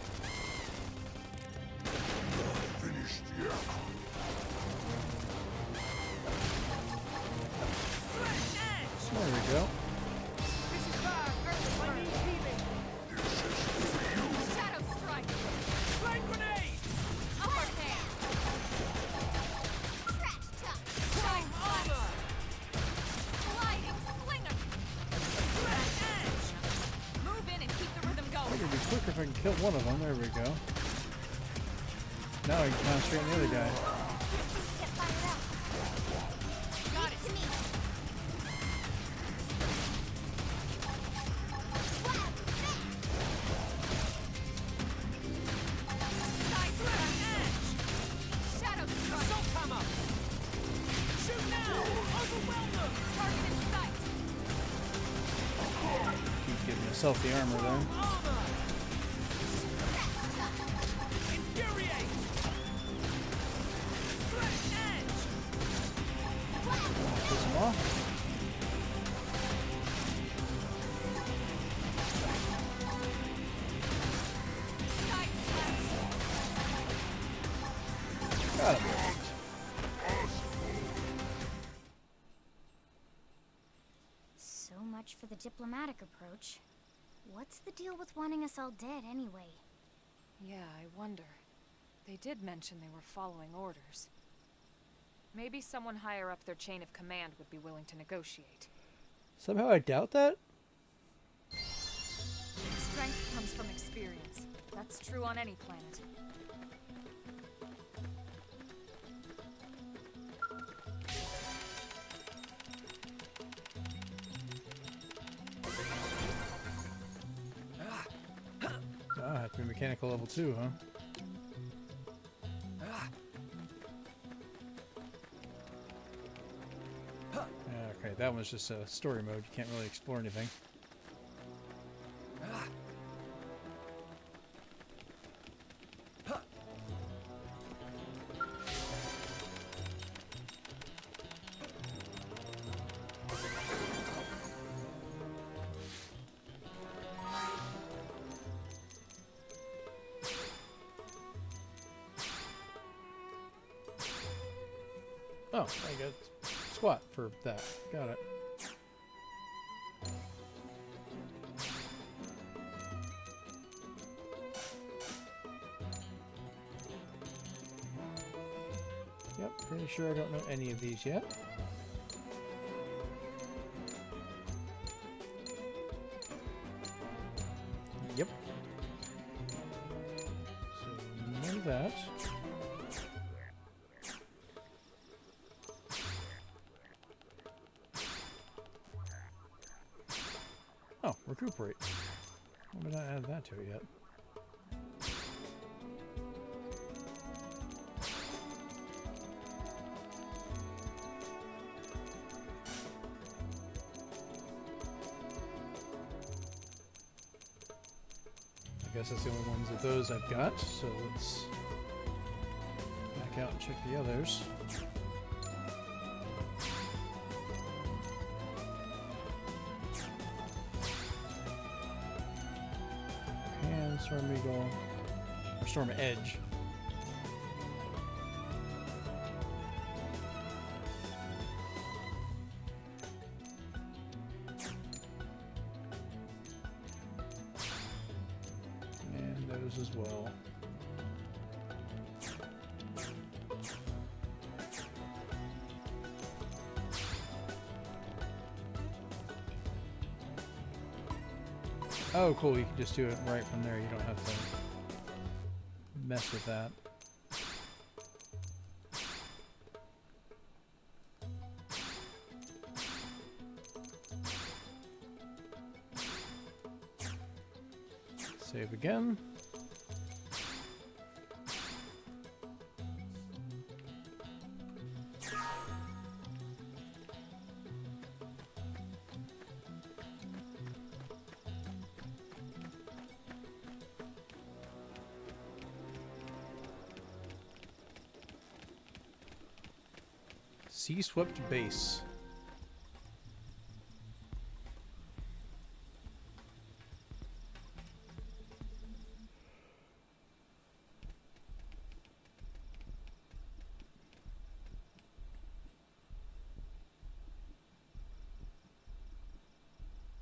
Speaker 8: Finished yet.
Speaker 5: Swift edge!
Speaker 1: There we go.
Speaker 5: This is bad. I need healing.
Speaker 2: Shadow strike!
Speaker 5: Flame grenade!
Speaker 2: Upper hand!
Speaker 7: Scratch top!
Speaker 5: Flame armor!
Speaker 2: Sliding slinger!
Speaker 5: Swift edge!
Speaker 2: Move in and keep the rhythm
Speaker 1: I
Speaker 2: going.
Speaker 1: could be quicker if I can kill one of them. There we go. Now I can concentrate on the other guy.
Speaker 7: Get fired up.
Speaker 2: Got
Speaker 7: Leave
Speaker 2: it.
Speaker 7: it to me.
Speaker 2: Side edge! Shadow strike!
Speaker 5: Assault hammer! Shoot now! Overwhelm them!
Speaker 2: Target in sight!
Speaker 1: Keep giving myself the armor there.
Speaker 5: Armor! Infuriate! Swift edge!
Speaker 1: Piss him off.
Speaker 2: Side slash!
Speaker 1: Got him.
Speaker 7: So much for the diplomatic approach. What's the deal with wanting us all dead anyway?
Speaker 2: Yeah, I wonder. They did mention they were following orders. Maybe someone higher up their chain of command would be willing to negotiate.
Speaker 1: Somehow I doubt that.
Speaker 2: Strength comes from experience. That's true on any planet.
Speaker 1: Ah, have to be mechanical level 2, huh? Okay, that one's just a story mode. You can't really explore anything. Oh, I got squat for that. Got it. Yep, pretty sure I don't know any of these yet. Yep. So none of that. Oh, recuperate. Why did I add that to it yet? I guess that's the only ones of those I've got, so let's back out and check the others. And Storm Eagle, or Storm Edge. as well. Oh, cool. You can just do it right from there. You don't have to mess with that. Save again. Sea-swept base.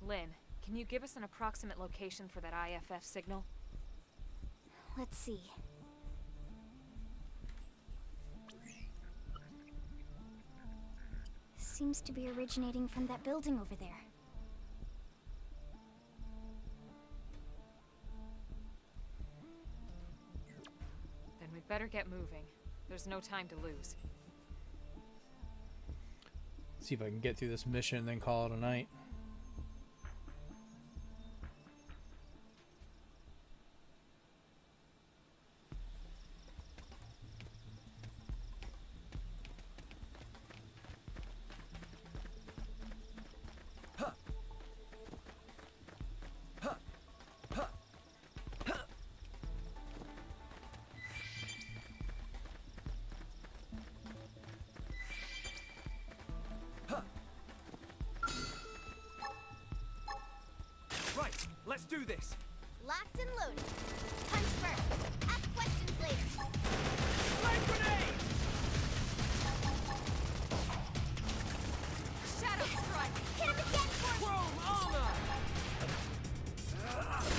Speaker 2: Lynn, can you give us an approximate location for that IFF signal?
Speaker 7: Let's see. Seems to be originating from that building over there.
Speaker 2: Then we'd better get moving. There's no time to lose.
Speaker 1: See if I can get through this mission and then call it a night.
Speaker 5: Let's do this!
Speaker 7: Locked and loaded. Punch first. Ask questions later.
Speaker 5: Flame grenade!
Speaker 2: Shadow strike!
Speaker 7: Hit him again for me!
Speaker 5: Chrome armor!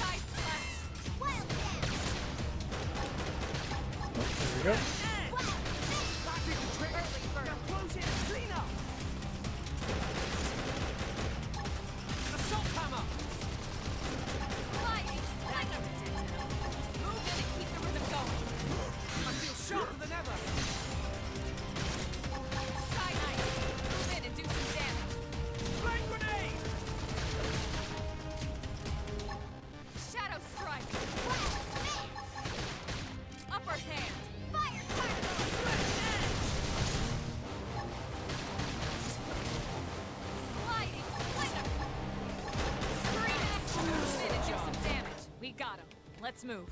Speaker 2: Side slash!
Speaker 7: Wild dance!
Speaker 1: There we go.
Speaker 7: Wild dance!
Speaker 5: That did the trick!
Speaker 2: Early bird.
Speaker 5: Now close in and clean up! Assault hammer!
Speaker 2: Sliding! Slider! Move in and keep the rhythm going.
Speaker 5: I feel sharper than ever!
Speaker 2: Side ice! Move in and do some damage.
Speaker 5: Flame grenade!
Speaker 2: Shadow strike!
Speaker 7: Wild dance!
Speaker 2: Upper hand!
Speaker 7: Fire particle!
Speaker 2: Sliding! Slider! Scream! Move in and do some damage. We got him. Let's move.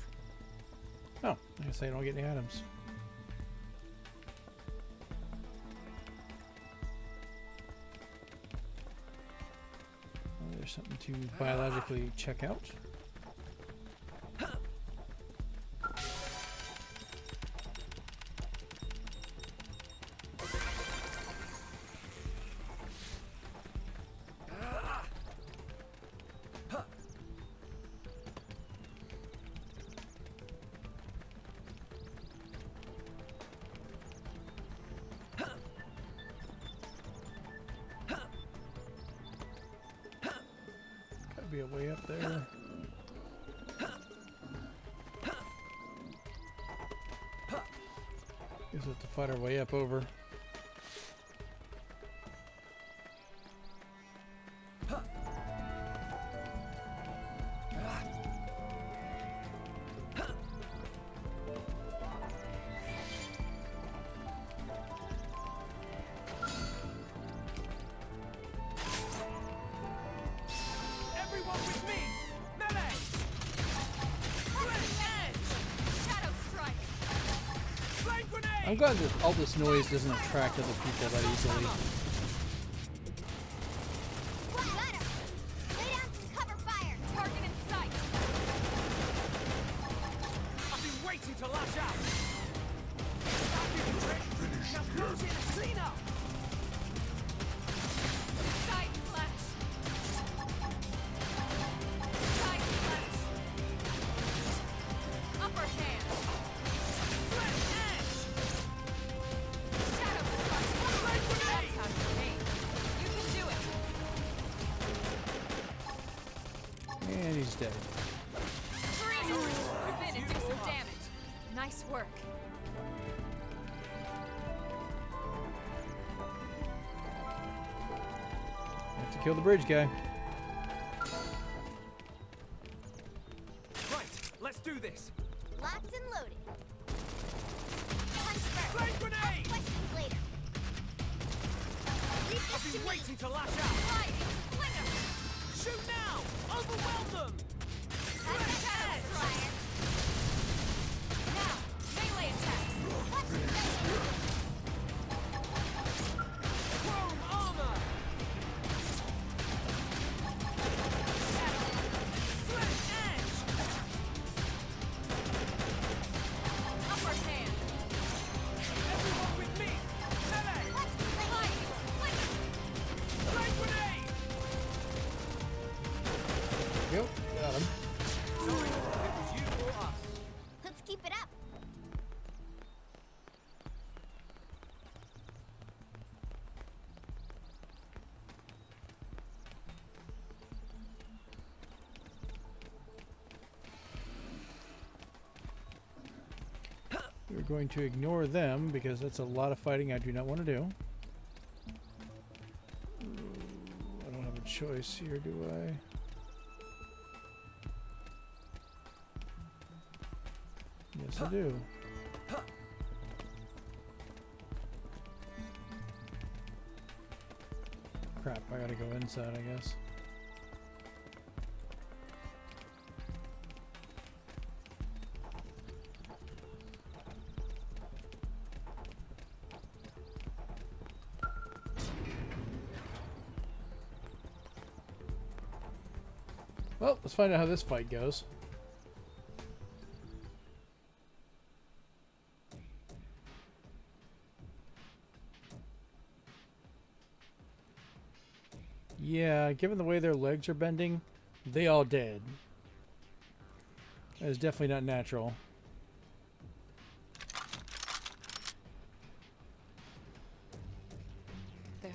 Speaker 1: Oh, I guess I don't get any items. Oh, there's something to biologically check out. Gotta be a way up there. Guess we'll have to fight our way up over.
Speaker 5: Everyone with me! Melee! Flame edge!
Speaker 2: Shadow strike!
Speaker 5: Flame grenade!
Speaker 1: I'm glad that all this noise doesn't attract other people that easily.
Speaker 7: Got him! Lay down some cover fire!
Speaker 2: Target in sight!
Speaker 5: I've been waiting to lash out! That did the trick! Now close in and clean up!
Speaker 2: Side slash! Side slash! work.
Speaker 1: Have to kill the bridge guy.
Speaker 5: Right, let's do this.
Speaker 7: Locked and loaded. Punch first.
Speaker 5: Flame grenade!
Speaker 7: Questions later. Leave
Speaker 5: I've
Speaker 7: this to
Speaker 5: been
Speaker 7: me.
Speaker 5: waiting to lash out.
Speaker 7: Sliding. Sling 'em.
Speaker 5: Shoot now! Overwhelm them!
Speaker 7: That's a flyer.
Speaker 2: Now, melee attacks.
Speaker 7: Watch the face.
Speaker 5: Chrome armor! Slim edge!
Speaker 2: Upper hand.
Speaker 5: Everyone with me! Melee!
Speaker 7: Watch the face. Sling 'em.
Speaker 5: Flame grenade!
Speaker 1: Yep, got him.
Speaker 5: Sorry, it was you or us.
Speaker 7: Let's keep it up.
Speaker 1: We're going to ignore them because that's a lot of fighting I do not want to do. I don't have a choice here, do I? Yes, I do. Crap, I gotta go inside, I guess. Well, let's find out how this fight goes. Yeah, given the way their legs are bending, they all dead. That is definitely not natural.
Speaker 2: They're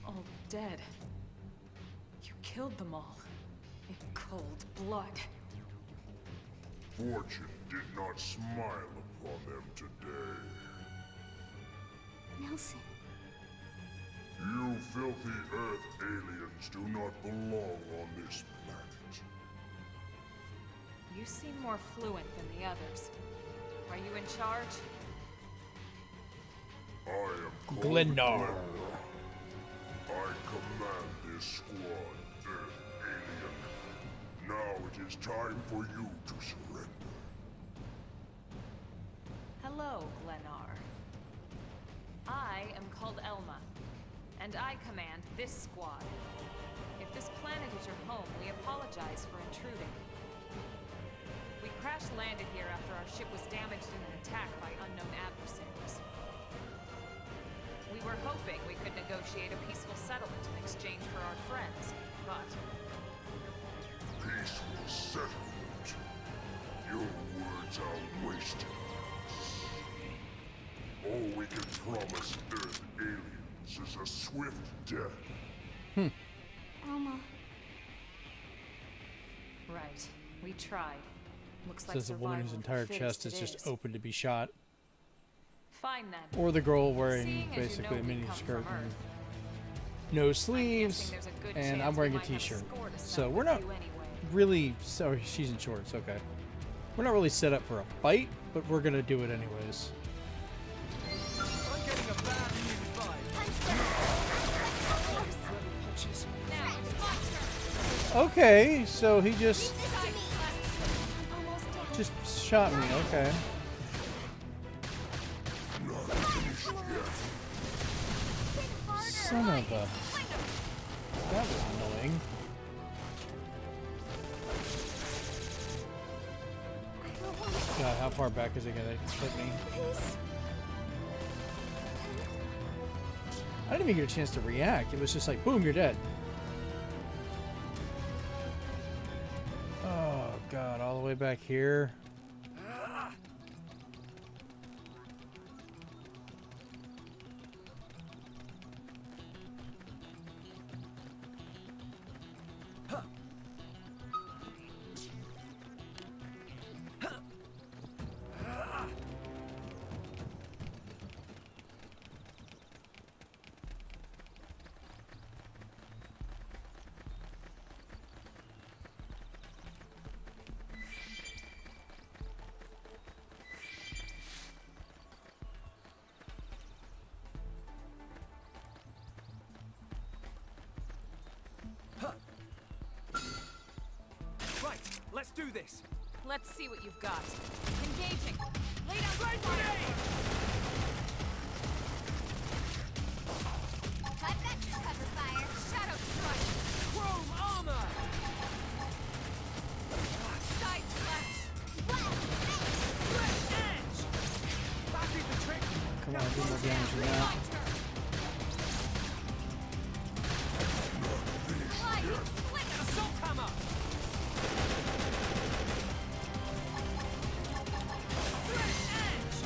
Speaker 2: all dead. You killed them all. In cold blood.
Speaker 8: Fortune did not smile upon them today.
Speaker 7: Nelson.
Speaker 8: You filthy Earth aliens do not belong on this planet.
Speaker 2: You seem more fluent than the others. Are you in charge?
Speaker 8: I am called
Speaker 1: Glennar.
Speaker 8: I command this squad, Earth alien. Now it is time for you to surrender.
Speaker 2: Hello, Glennar. I am called Elma, and I command this squad. If this planet is your home, we apologize for intruding. We crash-landed here after our ship was damaged in an attack by unknown adversaries. We were hoping we could negotiate a peaceful settlement in exchange for our friends, but
Speaker 8: Peaceful settlement. Your words are wasted. All we can promise Earth aliens is a swift death.
Speaker 7: Elma.
Speaker 2: right, we tried. Looks like
Speaker 1: Says a woman whose
Speaker 2: survival of the
Speaker 1: entire
Speaker 2: fittest
Speaker 1: chest is
Speaker 2: it
Speaker 1: just
Speaker 2: is.
Speaker 1: open to be shot.
Speaker 2: Fine then.
Speaker 1: Or the girl wearing
Speaker 2: Seeing as you
Speaker 1: basically
Speaker 2: know
Speaker 1: a
Speaker 2: we
Speaker 1: mini
Speaker 2: come
Speaker 1: skirt
Speaker 2: from
Speaker 1: and
Speaker 2: Earth,
Speaker 1: no
Speaker 2: I'm
Speaker 1: sleeves,
Speaker 2: guessing there's a good
Speaker 1: and
Speaker 2: chance
Speaker 1: I'm
Speaker 2: we
Speaker 1: wearing a
Speaker 2: might have
Speaker 1: t-shirt.
Speaker 2: score to
Speaker 1: So
Speaker 2: settle
Speaker 1: we're
Speaker 2: with
Speaker 1: not
Speaker 2: you anyway.
Speaker 1: really, so she's in shorts, okay. We're not really set up for a fight, but we're gonna do it anyways.
Speaker 5: I'm getting a bad news vibe.
Speaker 7: Punch first.
Speaker 5: Punches.
Speaker 2: Now, it's my turn.
Speaker 1: Okay, so he just
Speaker 7: Leave this to me. I'm almost down.
Speaker 1: just shot me, okay.
Speaker 8: Not finished yet.
Speaker 7: Hit harder.
Speaker 1: Son of a... That was annoying.
Speaker 7: I don't want to
Speaker 1: God, how far back is it gonna hit me?
Speaker 7: this.
Speaker 1: I didn't even get a chance to react. It was just like, boom, you're dead. Oh, God, all the way back here.
Speaker 5: Let's do this.
Speaker 2: Let's see what you've got. Engaging. Lay down fire.
Speaker 7: I've got your cover fire.
Speaker 2: Shadow strike.
Speaker 5: Chrome armor.
Speaker 2: Side slash.
Speaker 7: Wow,
Speaker 5: Red edge. That did the trick.
Speaker 1: Come on, do more damage than that.
Speaker 5: Assault hammer. Red edge.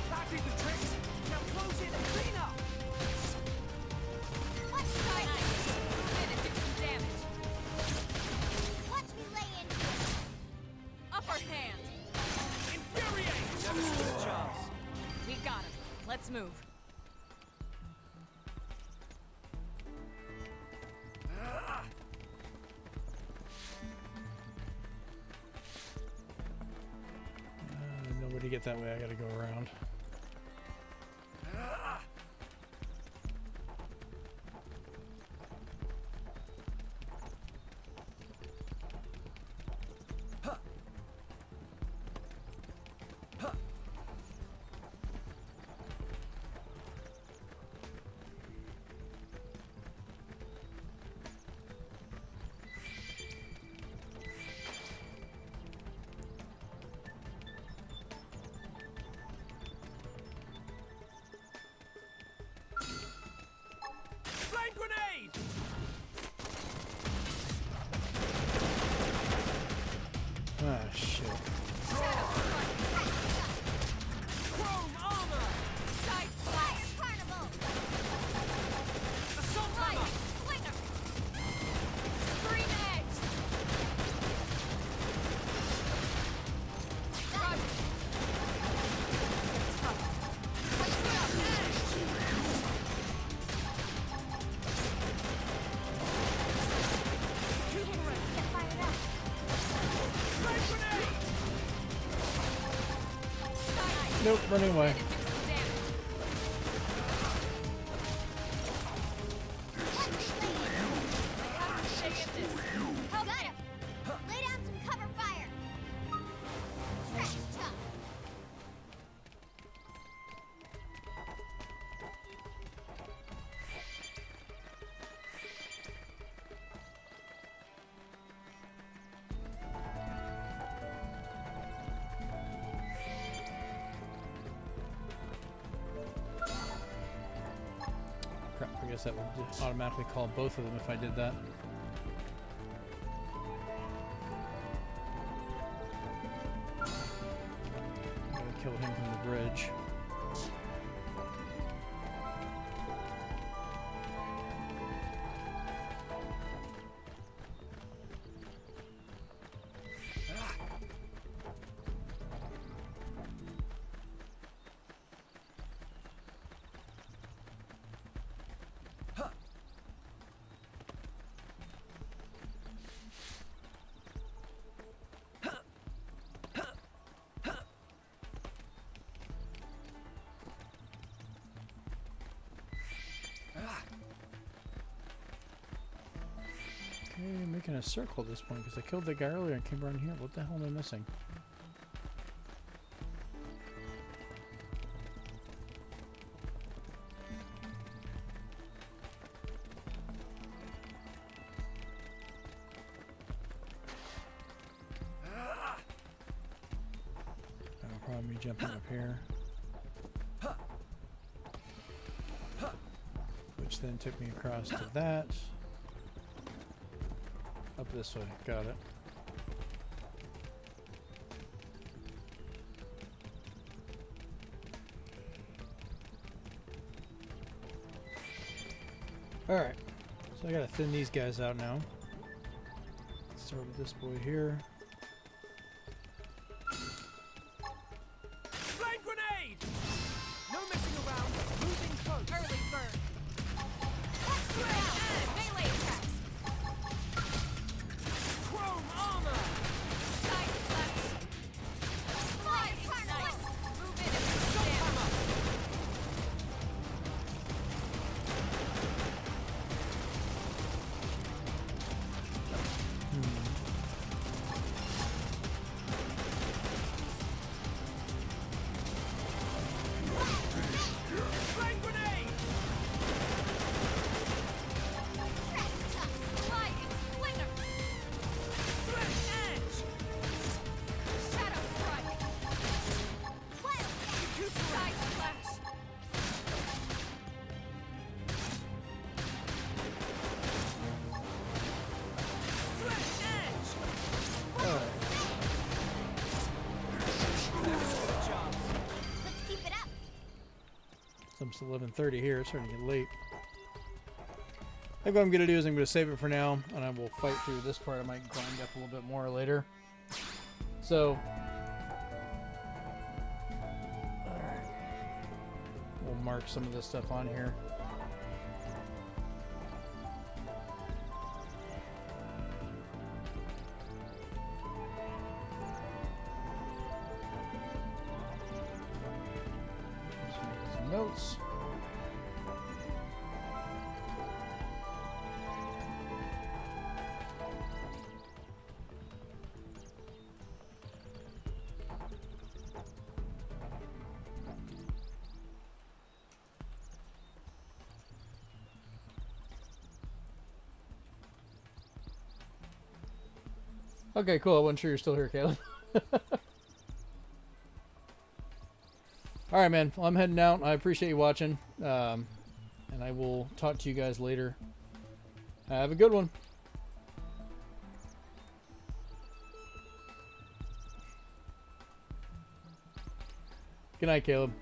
Speaker 5: That did the trick. Now close it and clean up.
Speaker 7: watch
Speaker 2: Side
Speaker 7: me,
Speaker 2: move in and do some damage.
Speaker 7: watch me lay into it.
Speaker 2: Upper hand.
Speaker 5: Infuriate. Never stood a chance.
Speaker 2: We got him. Let's move.
Speaker 1: Nobody to get that way. I gotta go around.
Speaker 5: Flame grenade.
Speaker 1: Ah, shit.
Speaker 5: Chrome armor.
Speaker 2: Side
Speaker 7: Fire
Speaker 2: slash.
Speaker 7: carnival.
Speaker 5: Assault hammer.
Speaker 2: Slinger. Scream edge. Roger.
Speaker 7: Get fired up.
Speaker 5: Flame grenade.
Speaker 1: Nope, running away.
Speaker 2: Do some damage.
Speaker 7: Watch me lay into it.
Speaker 2: Have to stay in this.
Speaker 7: Got him. Lay down some cover fire. Trash tough.
Speaker 1: Crap, I guess that would just automatically call both of them if I did that. Gotta kill him from the bridge. Okay, making a circle at this point because I killed the guy earlier and came around here. What the hell am I missing? No problem me jumping up here. Which then took me across to that. Up this way, got it. Alright, so I gotta thin these guys out now. Let's start with this boy here.
Speaker 5: Flame grenade. No messing around. Moving close.
Speaker 2: Early bird. Melee attacks.
Speaker 5: Chrome armor.
Speaker 2: Side slash. Fly nice. Move in and do some
Speaker 5: Assault
Speaker 2: damage.
Speaker 5: hammer.
Speaker 1: It's almost 11:30 here. It's starting to get late. I think what I'm going to do is I'm going to save it for now, and I will fight through this part. I might grind up a little bit more later. So, alright. We'll mark some of this stuff on here. Just make some notes. Okay, cool. I wasn't sure you're still here, Caleb. Alright, man. Well, I'm heading out. I appreciate you watching. And I will talk to you guys later. Have a good one. Good night, Caleb.